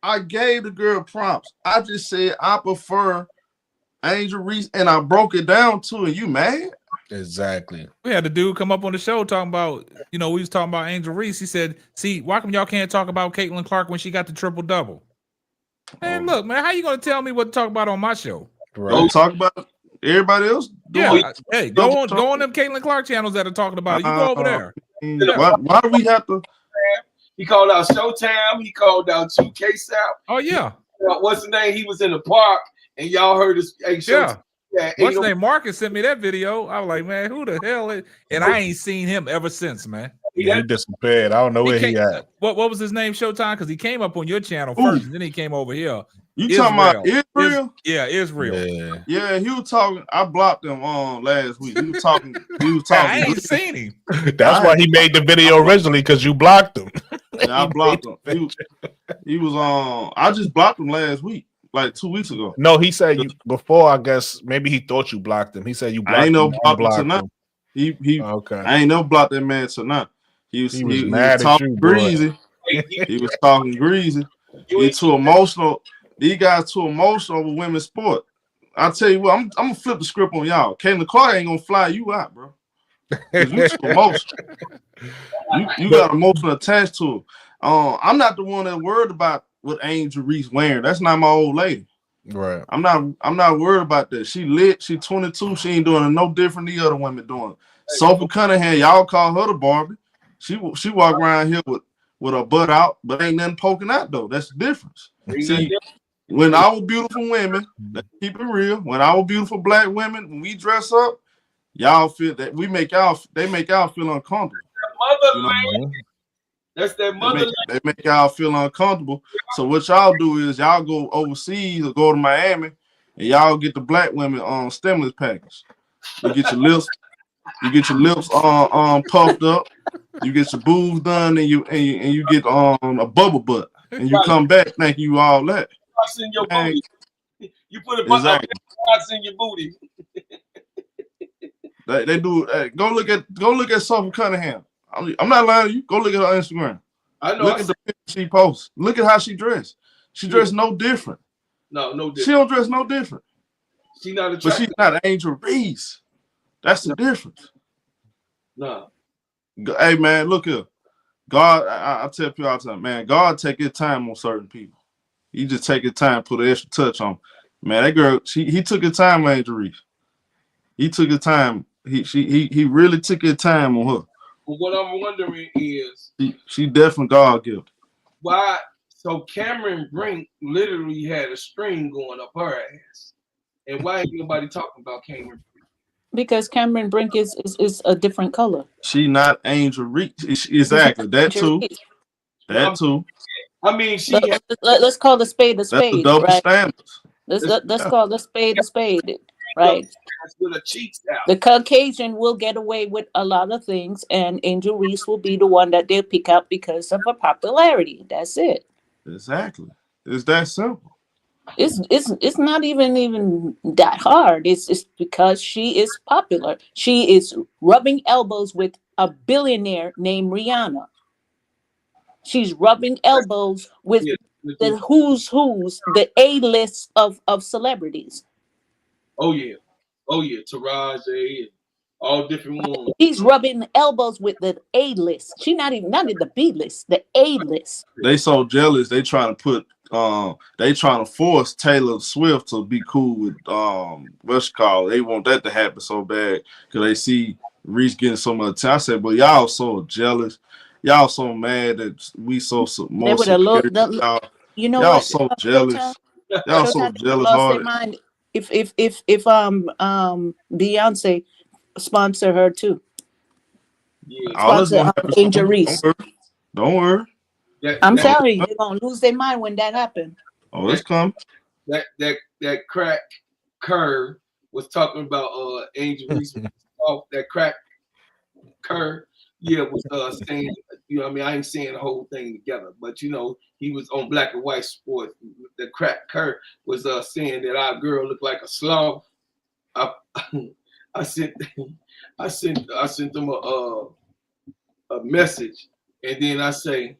I gave the girl prompts. I just said I prefer Angel Reese, and I broke it down to her. You mad? Exactly. We had the dude come up on the show talking about, we was talking about Angel Reese. He said, see, why come y'all can't talk about Caitlin Clark when she got the triple-double? Man, look, man, how you going to tell me what to talk about on my show? Right. Don't talk about everybody else doing Yeah, hey, go on them Caitlin Clark channels that are talking about it. You go over there. Why do we have to? He called out Showtime. He called out 2K South. Oh, yeah. What's the name? He was in the park, and y'all heard his. Hey, Yeah. What's What's his name? Marcus sent me that video. I was like, man, who the hell is? And I ain't seen him ever since, man. Yeah, he disappeared. I don't know where he at. What was his name? Showtime? Because he came up on your channel first, and then he came over here. You talking about Israel? Israel. Yeah, he was talking. I blocked him last week. He was talking. I ain't seen him. That's why he made the video originally, because you blocked him. Yeah, I blocked him. He was on. I just blocked him last week, like 2 weeks ago. No, he said you before. I guess maybe he thought you blocked him. He said you blocked him. I ain't no blocked him blocked tonight. him. He okay. I ain't no blocked that man tonight. He was mad at talking you, greasy. He was talking greasy. He too emotional. These guys too emotional with women's sport. I tell you what, I'm gonna flip the script on y'all. Caitlin Clark ain't gonna fly you out, bro. You too emotional. You got emotional attached to her. I'm not the one that worried about what Angel Reese wearing. That's not my old lady. Right. I'm not worried about that. She lit. She 22. She ain't doing it no different than the other women doing. Sophie Cunningham, y'all call her the Barbie. She walk around here with her butt out, but ain't nothing poking out though. That's the difference. See, when our beautiful women, let's keep it real. When our beautiful black women, when we dress up, y'all feel that they make y'all feel uncomfortable. That's that mother. They make y'all feel uncomfortable. So what y'all do is y'all go overseas or go to Miami, and y'all get the black women on stimulus package. You get your lips puffed up. You get your boobs done, and you get a bubble butt, and you come back thinking you all that. In your booty. You put a exactly. in your booty. They do. Go look at Sophie Cunningham. I'm not lying to you. Go look at her Instagram. I know. Look at the picture she posts. Look at how she dressed. She dressed no different. No different. She don't dress no different. She not attractive. But she's not Angel Reese. That's the difference. No. Hey man, look here. God, I tell people all the time, man. God take his time on certain people. He just take his time, put an extra touch on. Man, that girl, he took his time on Angel Reese. He took his time. He really took his time on her. But what I'm wondering is she definitely God gift. Why? So Cameron Brink literally had a string going up her ass, and why ain't nobody talking about Cameron Brink? Because Cameron Brink is a different color. She not Angel Reese. Exactly. That too. That too. I mean, let's call the spade a spade. That's the double right? standards. Let's call the spade a spade. Right. With a cheat style. The Caucasian will get away with a lot of things, and Angel Reese will be the one that they'll pick out because of her popularity. That's it. Exactly. It's that simple. It's not even that hard. It's because she is popular. She is rubbing elbows with a billionaire named Rihanna. She's rubbing elbows with Yeah. the who's the A-list of celebrities. Oh yeah. Taraji and all different ones. She's rubbing elbows with the A-list. She not in the B-list, the A-list. They so jealous. They trying to put they trying to force Taylor Swift to be cool with what's it called. They want that to happen so bad because they see Reese getting so much attention. I said, but y'all so jealous. Y'all so mad that we so They more would have superior. you know Y'all what? so Showtime, jealous. Y'all so Showtime jealous lost their hearted. mind if Beyonce sponsor her too. Yeah. All that's Sponsor gonna happen Angel soon. Reese. Don't worry. I'm That telling you, they're gonna lose their mind when that happens. Oh, it's coming. that crack curve was talking about Angel Reese off that crack curve. Yeah, was saying, you know, what I mean, I ain't saying the whole thing together, but you know, he was on Black and White Sports. The crack curve was saying that our girl looked like a sloth. I I sent them a message, and then I say,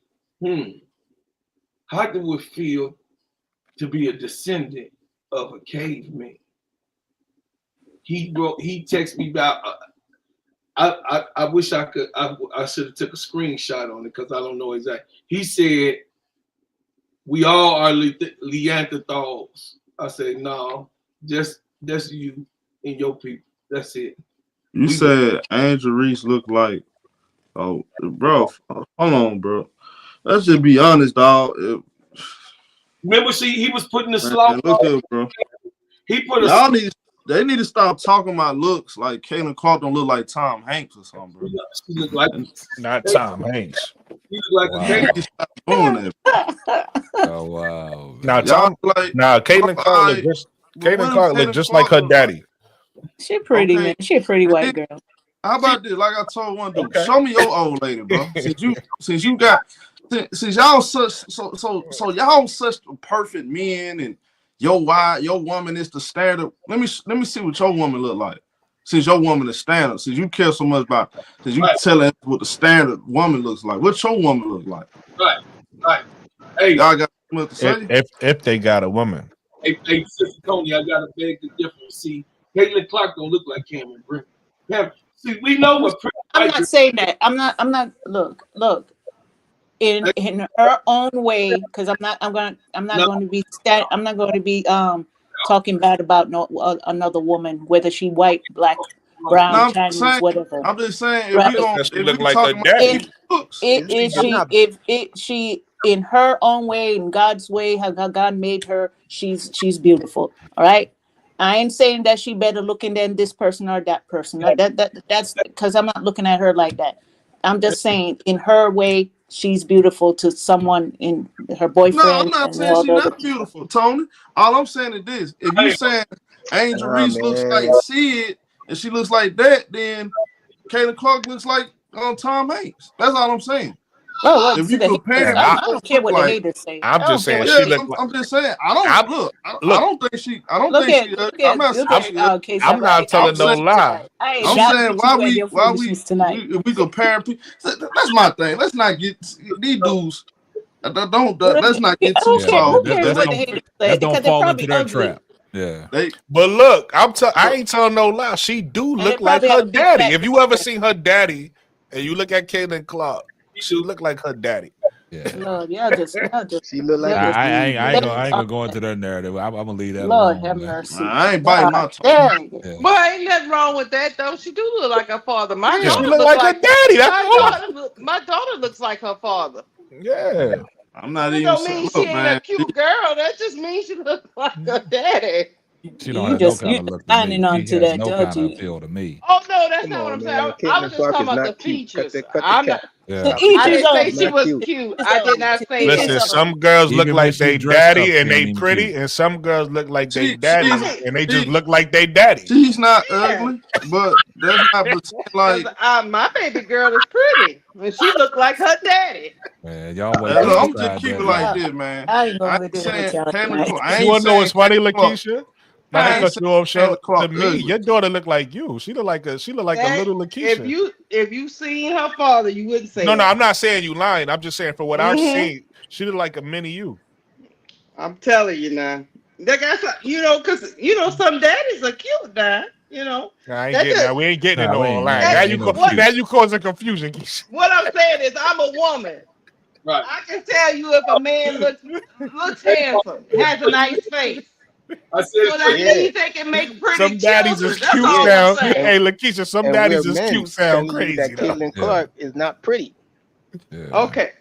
how do it feel to be a descendant of a caveman? He texted me about. I wish I could. I should have took a screenshot on it because I don't know exactly. He said, "We all are Neanderthals." I said, "No, just that's you and your people. That's it." You said Angel Reese looked like, oh, bro, hold on, bro. Let's just be honest, dog. Remember, he was putting the Man, sloth. look here, bro. He put they need to stop talking about looks like Caitlin Clark don't look like Tom Hanks or something, bro. She look like Not Tom Hanks. he look like Wow. a They caveman. need to stop doing that. Oh wow. Now Y'all Tom, like, Caitlin Clark alright, look just but Caitlin what Clark if look Caitlin just Clark like her look like? daddy. She pretty, Okay. man. She a pretty And white then, girl. how about this? Like I told one dude, Okay. show me your old lady, bro. Since y'all so y'all such perfect men, and your woman is the standard. Let me see what your woman look like. Since your woman is standard, since you care so much about, since you tell us what the standard woman looks like, what your woman look like? Right. Hey, Y'all got something to say? If they got a woman. hey, Sister Tony, I gotta beg the difference. See, Caitlin Clark don't look like Cameron Brink. See, we know what. I'm not saying that. I'm not. Look. In her own way, because I'm not going to be talking bad about another woman, whether she white, black, brown, No, Chinese, whatever. I'm just saying, Right. if She look we like her talking about daddy. looks, She in her own way, in God's way, how God made her, she's beautiful. All right. I ain't saying that she better looking than this person or that person. That's because I'm not looking at her like that. I'm just saying, in her way, she's beautiful to someone in her boyfriend. No, I'm not and saying all she's the other not people. beautiful, Tony. All I'm saying is this: if you saying Angel Nah, Reese looks like man. Sid and she looks like that, then Caitlin Clark looks like Tom Hanks. That's all I'm saying. Oh, well, If to you the haters, compare, I don't care what the haters say. I'm just saying yeah, she look like. I'm just saying. I don't think she. I'm not saying she. I'm not telling no lie. I'm saying if we comparing people, that's my thing. Let's not get these dudes. Let's not get too Who tall. cares what the haters say? Because they're probably ugly. Yeah. But look, I ain't telling no lie. She do look like probably her have a big daddy. fat If you ever seen her daddy and you look at Caitlin Clark, she look like her daddy. Yeah. Lord, y'all just She look like y'all a just- I ain't dude, gonna go into that narrative. I'm gonna leave that Lord alone. have Man. mercy. I ain't biting my tongue. Dang. Yeah. But ain't nothing wrong with that though. She do look like her father. My Yeah, she daughter look look like like her daddy. That's all. my daughter looks like her father. Yeah. I'm not That even don't saying. mean she Look, ain't a man. cute girl. That just means she look like her daddy. She don't You have no just kind of look to signing me. on She to has that, no don't kind of you? appeal to me. Oh no, that's Come not what on, I'm man. saying. I was Caitlin just Clark talking is about the not cute. features. Cut the I'm cap. not. Yeah. To each I his didn't say own. she Not was cute. cute. I did not To say each that. his Listen, own. some girls look Even when like she they dressed up, daddy she and they ain't even pretty, cute. and some girls look like they She, daddy she, and they just she, look like they daddy. she's not Yeah. ugly, but that's not pretend like. Because my baby girl is pretty. And she looked like her daddy. Man, y'all wait Look, till I'm you just decide keep it that, like man. this, man. I ain't I gonna ain't do it with saying y'all Caitlin tonight. Clark. I You ain't wanna know saying what's funny, Caitlin Clark. Lakeisha? Not I to ain't cut saying you off, show Caitlin Clark to me. ugly. Your daughter look like you. She look like a That- little Lakeisha. if you seen her father, you wouldn't say No, that. I'm not saying you lying. I'm just saying for what I've Mhm. seen, she look like a mini you. I'm telling you now. They got some, because some daddies are cute now. I ain't That getting just, that. We ain't getting Nah, into we all ain't that. that. Now Ain't you no cute. what now you causing confusion. Keisha. what I'm saying is I'm a woman. Right. I can tell you if a man looks handsome, has a nice face. I said So it that first. Yeah, means they can make pretty Some daddies is children. That's cute all yeah. I'm sound. saying. Hey, Lakeisha, some And we're daddies is men cute sound telling you that crazy though. Caitlin Yeah. Clark is not pretty. Yeah. Okay.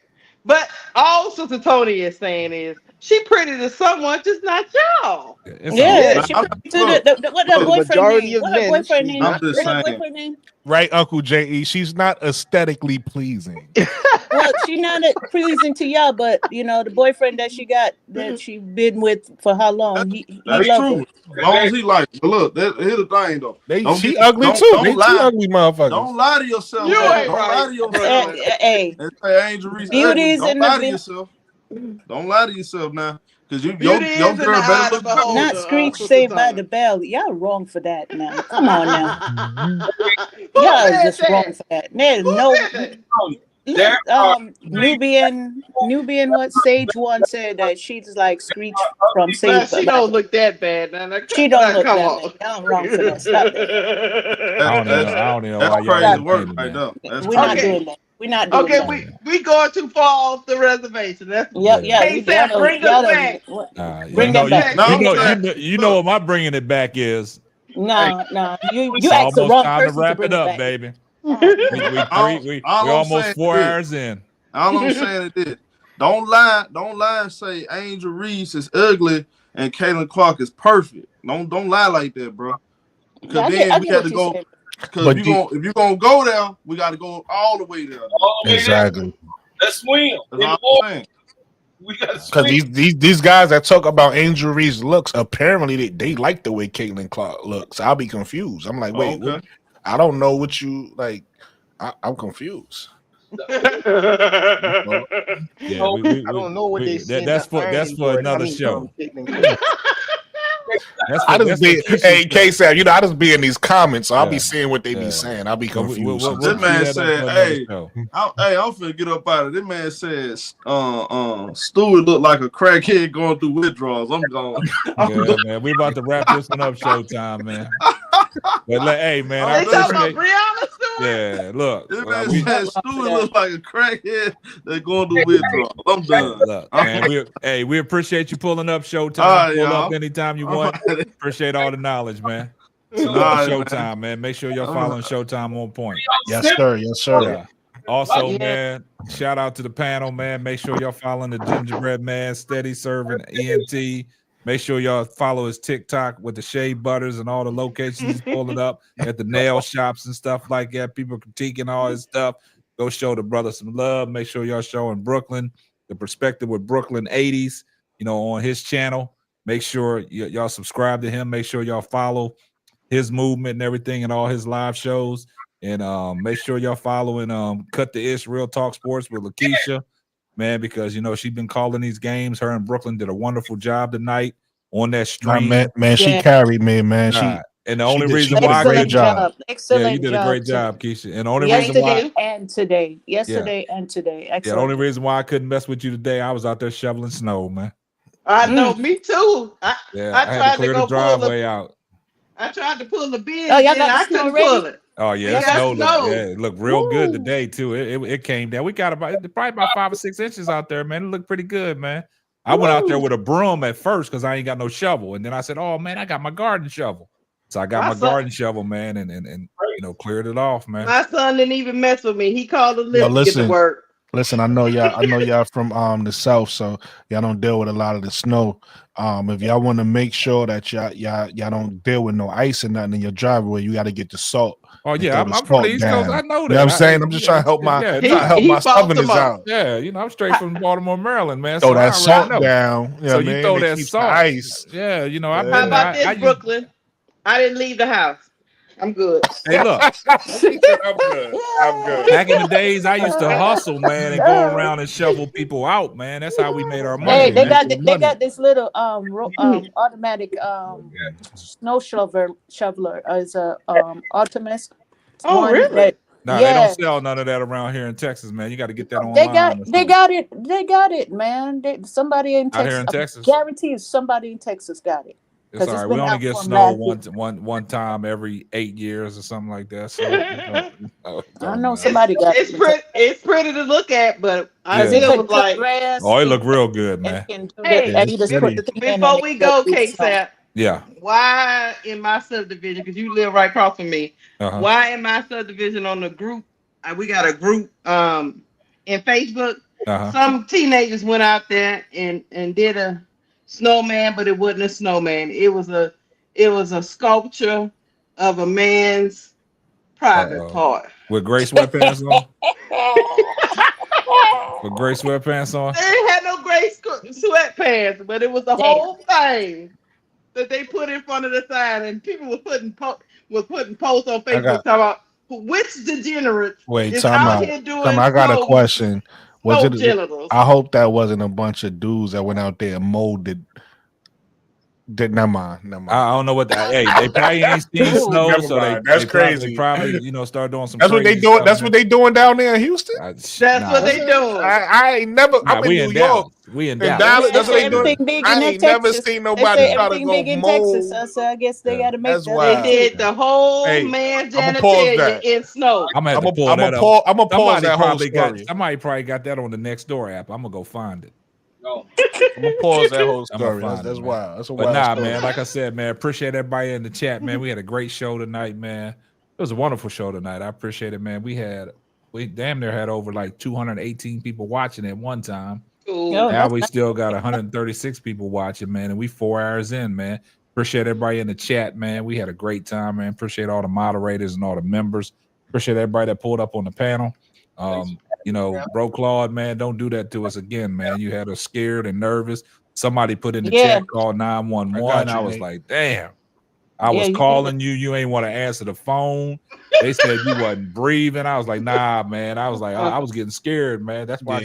But all Sister Tony is saying is she pretty to someone, just not y'all. It's all Yeah, Yeah, good. she I'm, pretty to look, what her to the look, boyfriend majority name? of What her men, boyfriend she's name? I'm not just What her pretty. saying. boyfriend name? Right, Uncle J.E. She's not aesthetically pleasing. Well, she not pleasing to y'all, but the boyfriend that she been with for how long? He That's love her. true. As long as he like it. But look, here's the thing though. She ugly too. Don't She lie. ugly motherfuckers. Don't lie to yourself. You ain't Don't lie right, to brother. yourself. Hey, And say Angel Reese beauty ugly. is Don't in the lie to yourself. Don't lie to yourself now. Cause Beauty your is in the girl better eye of the look good. not beholder, Screech Sister Saved by the Tony. Bell. Y'all wrong for that now. Come on now. Who Y'all is said just wrong that? for that. There's Who no said that? There are Nubian what Sage one said that she's like Screech from Now Saved she by don't the look that bad. Now She don't look come that bad. on. Y'all wrong for that. Stop that. That, I don't even know. that's I don't even know that's why y'all crazy Stop work entertaining right that. there. That's We're not crazy. Okay. doing that. We're not doing Okay, that. we going too far off the reservation. Yeah, Yeah. yeah. Hey Y'all Sam, don't. bring us Y'all don't. back. Bring Bring them us back. No, I'm saying You know look, what my bringing it back is. hey, No. You It's asked the almost wrong time to person to wrap it bring it up, back. baby. Oh, We all I'm saying almost 4 is hours in. all I'm saying is this. Don't lie and say Angel Reese is ugly and Caitlin Clark is perfect. Don't lie like that, bro. Because yeah, I then we get had what to you're go. saying. Because But if you're gonna go there, we got to go all the way there. all the way there. exactly. Let's swim. That's In the all water. I'm saying. We got to Because swim. these guys that talk about Angel Reese looks, apparently they like the way Caitlin Clark looks. I'll be confused. I'm like, wait, what? Okay. I don't know what you like. I'm confused. So, Yeah, I don't know what they see in the that's ironing for board. I another mean, show. Caitlin Clark. I just That's for be Keisha's show. K-Sal, I just be in these comments, so I'll be Yeah, seeing what they be yeah. saying. I'll be But confused we'll This sometimes. tee man that up said, for another "Hey, show. I'm finna get up out of it." This man says, Stewie look like a crackhead going through withdrawals. I'm gone. I'm Yeah, done. man. We about to wrap this one up, Showtime, man. But hey, man, I I'm They talking done. about appreciate. Brianna Stewart? Yeah, look, This man we said Not wrong for Stewie that. look like a crackhead that going through withdrawals. I'm done. look, man. We appreciate you pulling up, All Showtime. right, Pull up y'all. anytime you All want. right. Appreciate all the knowledge, man. All Salute to right, man. Showtime, man. Make sure you're All following right. Showtime on point. Yes, sir. Yes, sir. Yeah. Also, Yeah. man, shout out to the panel, man. Make sure y'all following the Gingerbread Man, Steady Serving ENT. Make sure y'all follow his TikTok with the shea butters and all the locations he's pulling up at the nail shops and stuff like that. People critiquing all his stuff. Go show the brother some love. Make sure y'all showing Brooklyn the perspective with Brooklyn 80s, on his channel. Make sure y'all subscribe to him. Make sure y'all follow his movement and everything and all his live shows. And make sure y'all following Cut the Ish Real Talk Sports with Lakeisha, man, because she's been calling these games. Her and Brooklyn did a wonderful job tonight on that Nah, stream. man, she Yeah. carried me, man. And the only reason she did why a I great Excellent couldn't, job. job. you Excellent did a job. great job, Keisha. And the only Thank reason why, you. And today. yeah, Yesterday and today. the Excellent. only reason why I couldn't mess with you today, I was out there shoveling snow, man. I know, me too. Yeah, I I had to tried to clear the go pull the driveway out. I tried to pull the bins Oh, y'all in. got the I snow couldn't ready? pull it. Oh yeah, It that Y'all got got snow the looked, snow. it looked real good Woo. today too. It came down. We got probably about 5 or 6 inches out there, man. It looked pretty good, man. I went out there Woo. with a broom at first because I ain't got no shovel, and then I said, "Oh man, I got my garden shovel." So I got My my son, garden shovel, man, and cleared it off, man. my son didn't even mess with me. He called the Yo, lift to get to work. listen. I know y'all from the south, so y'all don't deal with a lot of the snow. If y'all want to make sure that y'all don't deal with no ice or nothing in your driveway, you got to get the salt. Oh And yeah, throw I'm the from the salt East Coast. down. I know You know that. what I'm saying? I'm just trying to help Yeah, He no, Baltimore. Southerners out. yeah. I'm straight from Baltimore, Maryland, man. Throw So I that already salt know. down. You know So what I you mean? throw It that keeps the salt. ice. Yeah, I've How been there. about Yeah. this, I used. Brooklyn? I didn't leave the house. I'm good. Hey, look. She said, I'm good. I'm good. Back in the days, I used to hustle, man, and go around and shovel people out, man. That's how we made our money. Hey, they man. got this little automatic snow shoveler as a Optimus Oh, one really? that Nah, they don't yeah. sell none of that around here in Texas, man. You got to get that They online. or something. got it, man. Somebody in Out Texas, here in Texas? guarantee you somebody in Texas got it. It's Because all it's right. We been only out get for snow last year. one time every 8 years or something like that. So I know somebody got It's it. pretty. It's pretty to look at, but I Yeah. Because it still could was cut like, grass. Oh, it look real good, and man. can do hey, the, and you just put the thing in and before it we does go, do Cake snow. Sap, Yeah. why in my subdivision? Because you live right across from me. Uh-huh. Why in my subdivision on the group? We got a group in Facebook. Uh-huh. Some teenagers went out there and did a snowman, but it wasn't a snowman. It was a sculpture of a man's private part. With gray sweatpants on? With gray sweatpants on? They didn't have no gray sweatpants, but it was the whole thing that they put in front of the sign, and people were putting posts on Facebook talking about which degenerates Wait, is time out out. here doing Time out. I got a question. Was snow it? genitals. I hope that wasn't a bunch of dudes that went out there and molded. Never mind. I don't know what that. Hey, they probably ain't seen snow, Never so mind. That's they probably, crazy. start doing some. That's what they crazy doing. stuff, That's man. what they doing down there in Houston. That's what they doing. I ain't never. Nah, I'm in we New in York. Dallas. We in In Dallas. Dallas, They that's what say they doing. everything big I in ain't Texas. never seen They nobody say try to everything go big in Texas, mold. so I guess they got to make That's that. They wild. did the whole Hey, man's I'ma pause genitalia that. in snow. I'm gonna have to I'm pull a that up. pause. I'm gonna pause that whole Somebody probably got that on the Nextdoor app. I'm gonna go find it. No. I'm gonna pause that whole I'm gonna story. find That's it, man. wild. That's a But wild nah, story. man. Like I said, man, appreciate everybody in the chat, man. We had a great show tonight, man. It was a wonderful show tonight. I appreciate it, man. We damn near had over like 218 people watching at one time. Cool. Oh, Now that's we nice. still got 136 people watching, man, and we 4 hours in, man. Appreciate everybody in the chat, man. We had a great time, man. Appreciate all the moderators and all the members. Appreciate everybody that pulled up on the panel. Bro Claude, man, don't do that to us again, man. You had us scared and nervous. Somebody put in the Yeah. chat, call 911. I was Nate. like, damn. I Yeah, was you calling you. You ain't want to answer the phone. They said you wasn't breathing. I was like, nah, man. I was like, I was getting scared, man. That's why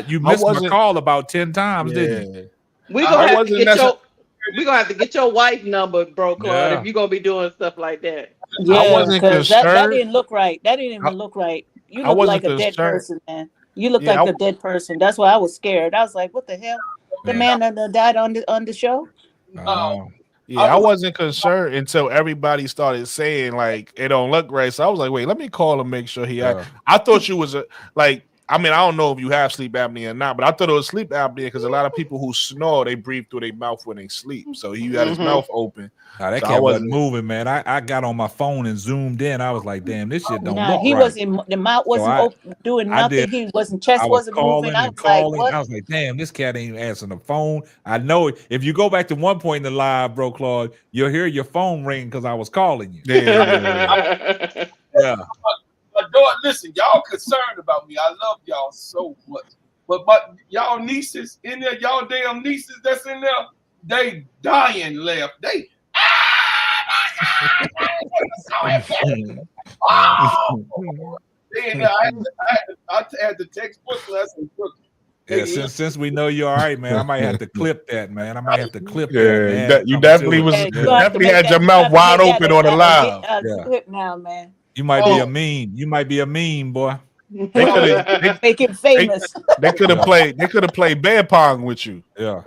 you missed my call about 10 times, didn't you? We're gonna have to get your wife number, bro, Claude, if you're gonna be doing stuff like that. Yeah, because that didn't look right. That didn't even look right. You look like a dead person, man. You look like a dead person. That's why I was scared. I was like, what the hell? The man that died on the show? I wasn't concerned until everybody started saying like it don't look right. So I was like, wait, let me call and make sure he. I thought you was I mean, I don't know if you have sleep apnea or not, but I thought it was sleep apnea because a lot of people who snore, they breathe through their mouth when they sleep. So he had his mouth open. Nah, that cat wasn't moving, man. I got on my phone and zoomed in. I was like, damn, this shit don't look he right. wasn't. The mouth wasn't open, doing nothing. He wasn't. Chest wasn't moving. I was calling. like, what? I was like, damn, this cat ain't answering the phone. I know it. If you go back to one point in the live, bro, Claude, you'll hear your phone ring because I was calling you. Yeah. My daughter, listen, y'all concerned about me. I love y'all so much. But y'all nieces in there, y'all damn nieces that's in there, they dying left. They I had to text Brooklyn. I said, Brooklyn. Yeah, since we know you're all right, man, I might have to clip that, man. I might have to clip that, man. That you definitely was. You definitely had your mouth wide open on the live. Clip now, man. You might be a meme. You might be a meme, boy. They could make him famous. They could have played. They could have played bear pong with you. Yeah.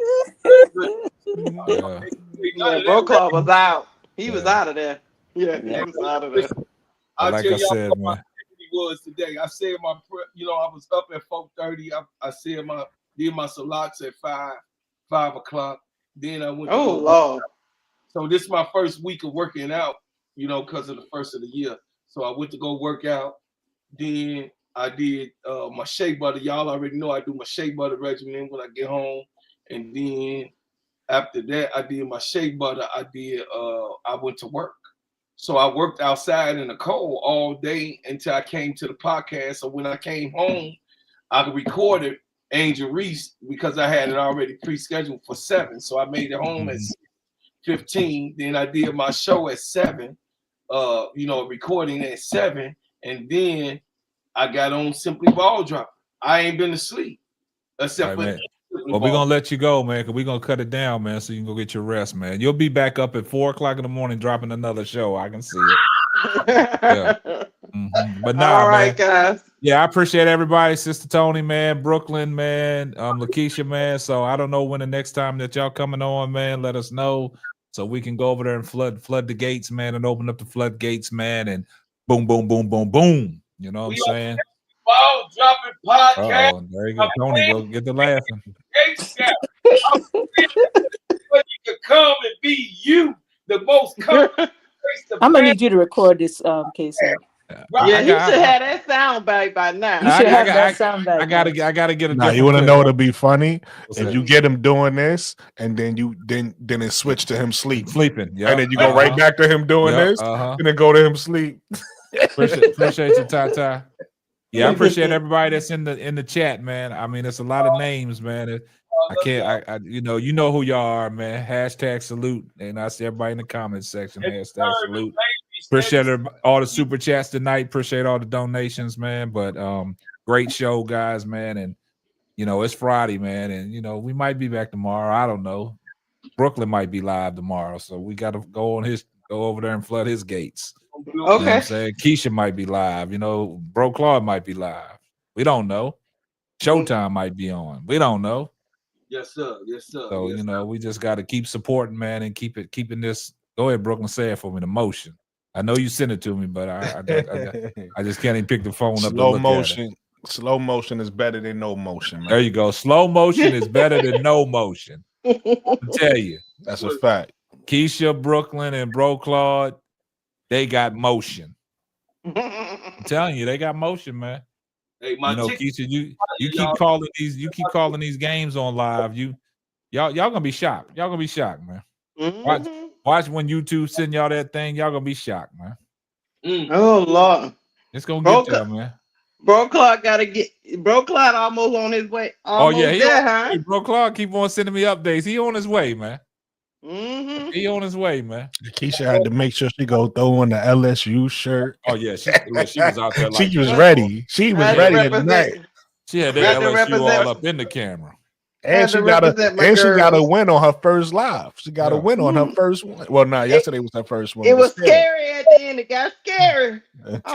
Bro Claude was out. He was out of there. Yeah, he was out of there. Like I said, man. Was today. I said my prayer, I was up at 4:30. I said did my salats at 5 o'clock. Then I went. Oh Lord! So this is my first week of working out, because of the first of the year. So I went to go work out. Then I did my shea butter. Y'all already know I do my shea butter regimen when I get home. And then after that, I did my shea butter. I went to work. So I worked outside in the cold all day until I came to the podcast. So when I came home, I recorded Angel Reese because I had it already pre-scheduled for 7. So I made it home at 6:15. Then I did my show at 7. a recording at 7, and then I got on Simply Ball Drop. I ain't been to sleep except Right, for man. Well, we're gonna let you go, man, because we're gonna cut it down, man, so you can go get your rest, man. You'll be back up at 4:00 in the morning dropping another show. I can see it. Yeah. But nah, All right, man. guys. Yeah, I appreciate everybody, Sister Tony, man, Brooklyn, man, Lakeisha, man. So I don't know when the next time that y'all coming on, man. Let us know so we can go over there and flood the gates, man, and open up the floodgates, man, and boom, boom, boom, boom, boom. You know what I'm saying? Ball Dropping Podcast. Oh, there you go, Tony. Go get the laughing. You can come and be you, the most comfortable place to I'm gonna be. need you to record this, K-Sub. Yeah, he should have that sound bite by now. You should have that sound bite. I gotta get a Nah, you different want to clip. know what'll be funny? What's If that? you get him doing this, and then it switch to him sleeping, yeah, and then you go right back to him doing this, and then go to him sleep. Appreciate you, Tata. Yeah, I appreciate everybody that's in the chat, man. I mean, it's a lot of names, man. I can't, you know who y'all are, man. Hashtag salute, and I see everybody in the comments section. Hashtag salute. Appreciate all the super chats tonight. Appreciate all the donations, man. But great show, guys, man. And it's Friday, man, and we might be back tomorrow. I don't know. Brooklyn might be live tomorrow, so we got to go over there and flood his gates. Okay. You know what I'm saying? Keisha might be live. Bro Claude might be live. We don't know. Showtime might be on. We don't know. Yes, sir. Yes, sir. So yes, we just got to keep supporting, man, and keeping this. Go ahead, Brooklyn, say it for me. The motion. I know you sent it to me, but I just can't even pick the phone up. Slow motion. Slow motion is better than no motion, man. There you go. Slow motion is better than no motion. I tell you, that's a fact. Keisha, Brooklyn, and Bro Claude, they got motion. I'm telling you, they got motion, man. Hey, Keisha, you keep calling these games on live. Y'all gonna be shocked. Y'all gonna be shocked, man. Watch when YouTube send y'all that thing. Y'all gonna be shocked, man. Oh Lord, it's gonna get there, man. Bro Clark Bro Clark almost on his way. Bro Clark keep on sending me updates. He on his way, man. He on his way, man. Keisha had to make sure she go throw on the LSU shirt. Oh yeah, she was out there. She was ready. She was ready tonight. She had that LSU all up in the camera. And she got a win on her first live. She got a win on her first one. Well, yesterday was her first one. It was scary at the end. It got scary.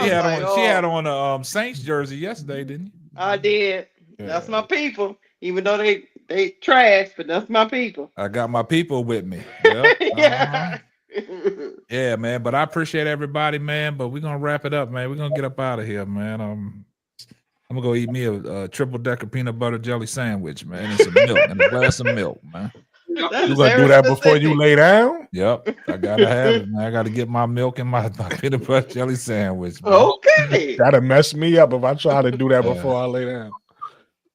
She had on a Saints jersey yesterday, didn't you? I did. Yeah. That's my people. Even though they trash, but that's my people. I got my people with me. Yep. Yeah. Yeah, man. But I appreciate everybody, man. But we're gonna wrap it up, man. We're gonna get up out of here, man. I'm gonna go eat me a triple decker peanut butter jelly sandwich, man, and some milk and a glass of milk, man. You gonna do that before you lay down? Yep, I gotta have it, man. I gotta get my milk and my peanut butter jelly sandwich. Man. Okay, that'll mess me up if I try to do that before I lay down.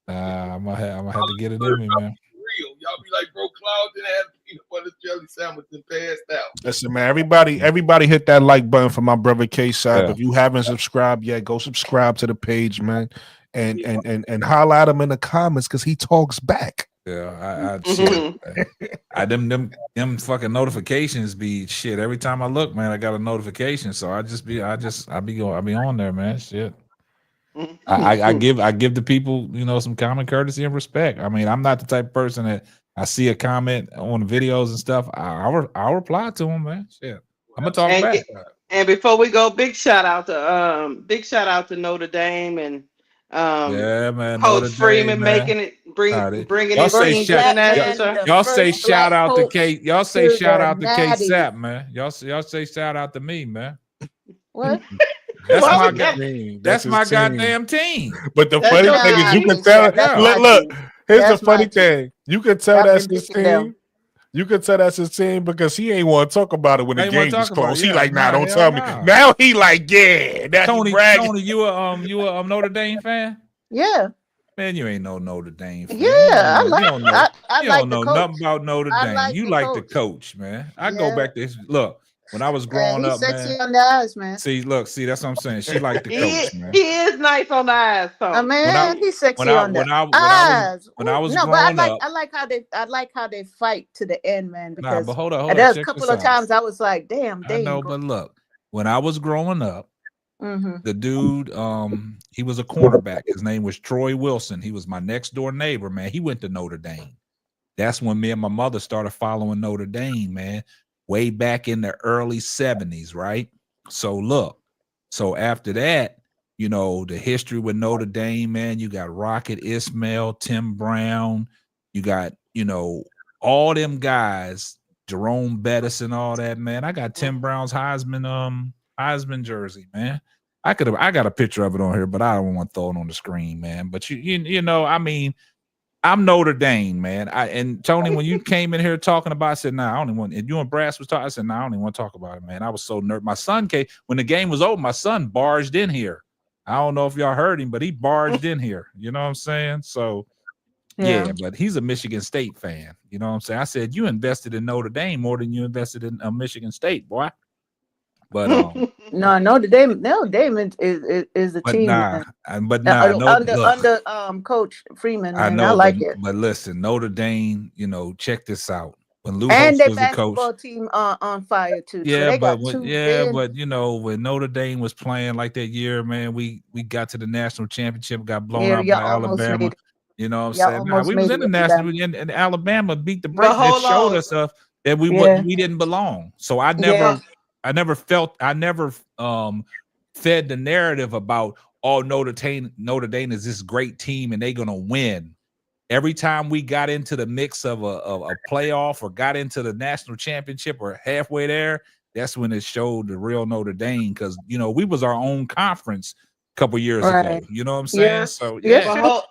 I'm gonna have to get it in me, man. Real, y'all be like, Bro Cloud didn't have peanut butter jelly sandwich and passed out. Listen, man, everybody hit that like button for my brother K-Sub. If you haven't subscribed yet, go subscribe to the page, man, and holler at him in the comments because he talks back. Yeah, them fucking notifications be shit. Every time I look, man, I got a notification. So I be on there, man. Shit. I give the people, some common courtesy and respect. I mean, I'm not the type of person that I see a comment on videos and stuff. I'll reply to them, man. Shit. I'm gonna talk back. And before we go, big shout out to Notre Dame and yeah, man. Coach Freeman making it bringing y'all it. Y'all say shout out to Kate. Y'all say shout out to Kate Sapp, man. Y'all say shout out to me, man. What? That's my goddamn team. But the funny thing is, you can tell. Look. Here's the funny thing. You can tell that's his team. You can tell that's his team because he ain't want to talk about it when the game is close. He like, nah, don't tell me. Now he like, yeah, that's Tony, you a Notre Dame fan? Yeah. Man, you ain't no Notre Dame fan. Yeah, you don't know the nothing about Notre Dame. You like the coach, man. I go back to look. When I was growing up, sexy man. on the eyes, man. See, that's what I'm saying. She liked the coach, man. He is nice on the eyes, so. He's sexy on the eyes. When I was growing up, I like how they fight to the end, man. Because but hold on. There's a couple of times I was like, damn. I know, but look, when I was growing up, Mm-hmm. the dude, he was a cornerback. His name was Troy Wilson. He was my next door neighbor, man. He went to Notre Dame. That's when me and my mother started following Notre Dame, man, way back in the early 70s, right? So look, so after that, you know, the history with Notre Dame, man, you got Rocket Ismail, Tim Brown, you got, you know, all them guys, Jerome Bettis and all that, man. I got Tim Brown's Heisman jersey, man. I got a picture of it on here, but I don't want to throw it on the screen, man. But you know, I mean, I'm Notre Dame, man. And Tony, when you came in here talking about it, I said, nah, I don't even want, and you and Brass was talking, I said, nah, I don't even want to talk about it, man. I was so nervous. My son came, when the game was over, my son barged in here. I don't know if y'all heard him, but he barged in here. You know what I'm saying? So yeah, but he's a Michigan State fan. You know what I'm saying? I said, you invested in Notre Dame more than you invested in Michigan State, boy. But No, Notre Dame is the but team, nah, man. but nah, Under Coach Freeman, man. I like it. But listen, Notre Dame, you know, check this out. When Lou And Holtz their was the coach, basketball team on fire too. So yeah, they but got but you know, when Notre Dame was playing like that year, man, we got to the national championship, got blown out y'all by almost Alabama. made it. You know what I'm Y'all saying? Nah, almost we was made in the it, national, Alabama. and Alabama beat the But brakes. That hold showed on. us stuff that we Yeah. we didn't belong. So I Yeah. never fed the narrative about, oh, Notre Dame is this great team and they're gonna win. Every time we got into the mix of a playoff or got into the national championship or halfway there, that's when it showed the real Notre Dame, because you know we was our own conference a couple years ago. Right. You know what I'm saying? Yeah. So Yes, yeah, sure.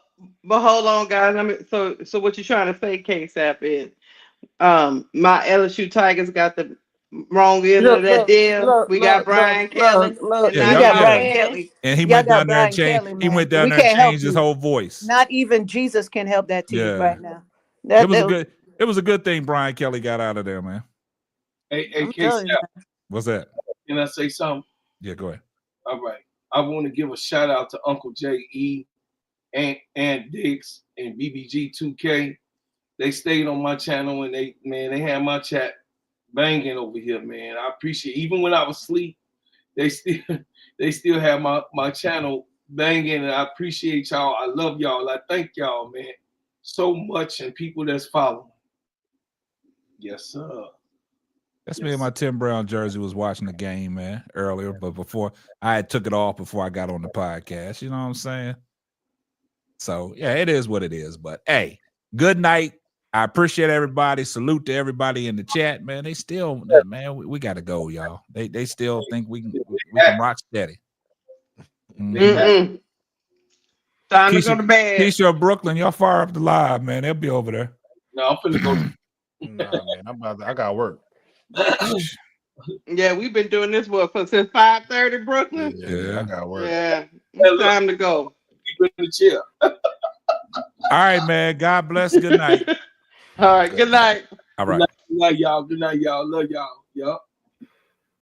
But hold on, guys. So what you trying to say, KSAP, is my LSU Tigers got the wrong end of that deal. We got Brian Kelly, and yeah, You now got y'all Brian mad. Kelly. and he Y'all went got down there and Brian changed. Kelly, He man. went down We there and can't help changed his you. whole voice. Not even Jesus can help that team Yeah. right now. It was a good thing Brian Kelly got out of there, man. Hey, I'm KC, telling you, man. What's that? can I say something? Yeah, go ahead. All right. I want to give a shout out to Uncle J.E. and Diggs and BBG2K. They stayed on my channel and they had my chat banging over here, man. I appreciate, even when I was asleep, they still have my channel banging, and I appreciate y'all. I love y'all. I thank y'all, man, so much, and people that's following. Yes, sir. That's me in my Tim Brown jersey was watching the game, man, earlier. But before I took it off before I got on the podcast. You know what I'm saying? So yeah, it is what it is. But hey, good night. I appreciate everybody. Salute to everybody in the chat, man. They still, man, we got to go, y'all. They still think we can rock steady. Mm-mm. Time to go to bed. Keisha of Brooklyn, y'all fire up the live, man. They'll be over there. No, I'm finna go. Nah, man, I got work. Yeah, we've been doing this since 5:30, Brooklyn. Yeah, I got work. Yeah, it's time to go. Keep in the chair. All right, man. God bless. Good night. All right, good night. All right. Good night, y'all. Good night, y'all. Love y'all. Yup.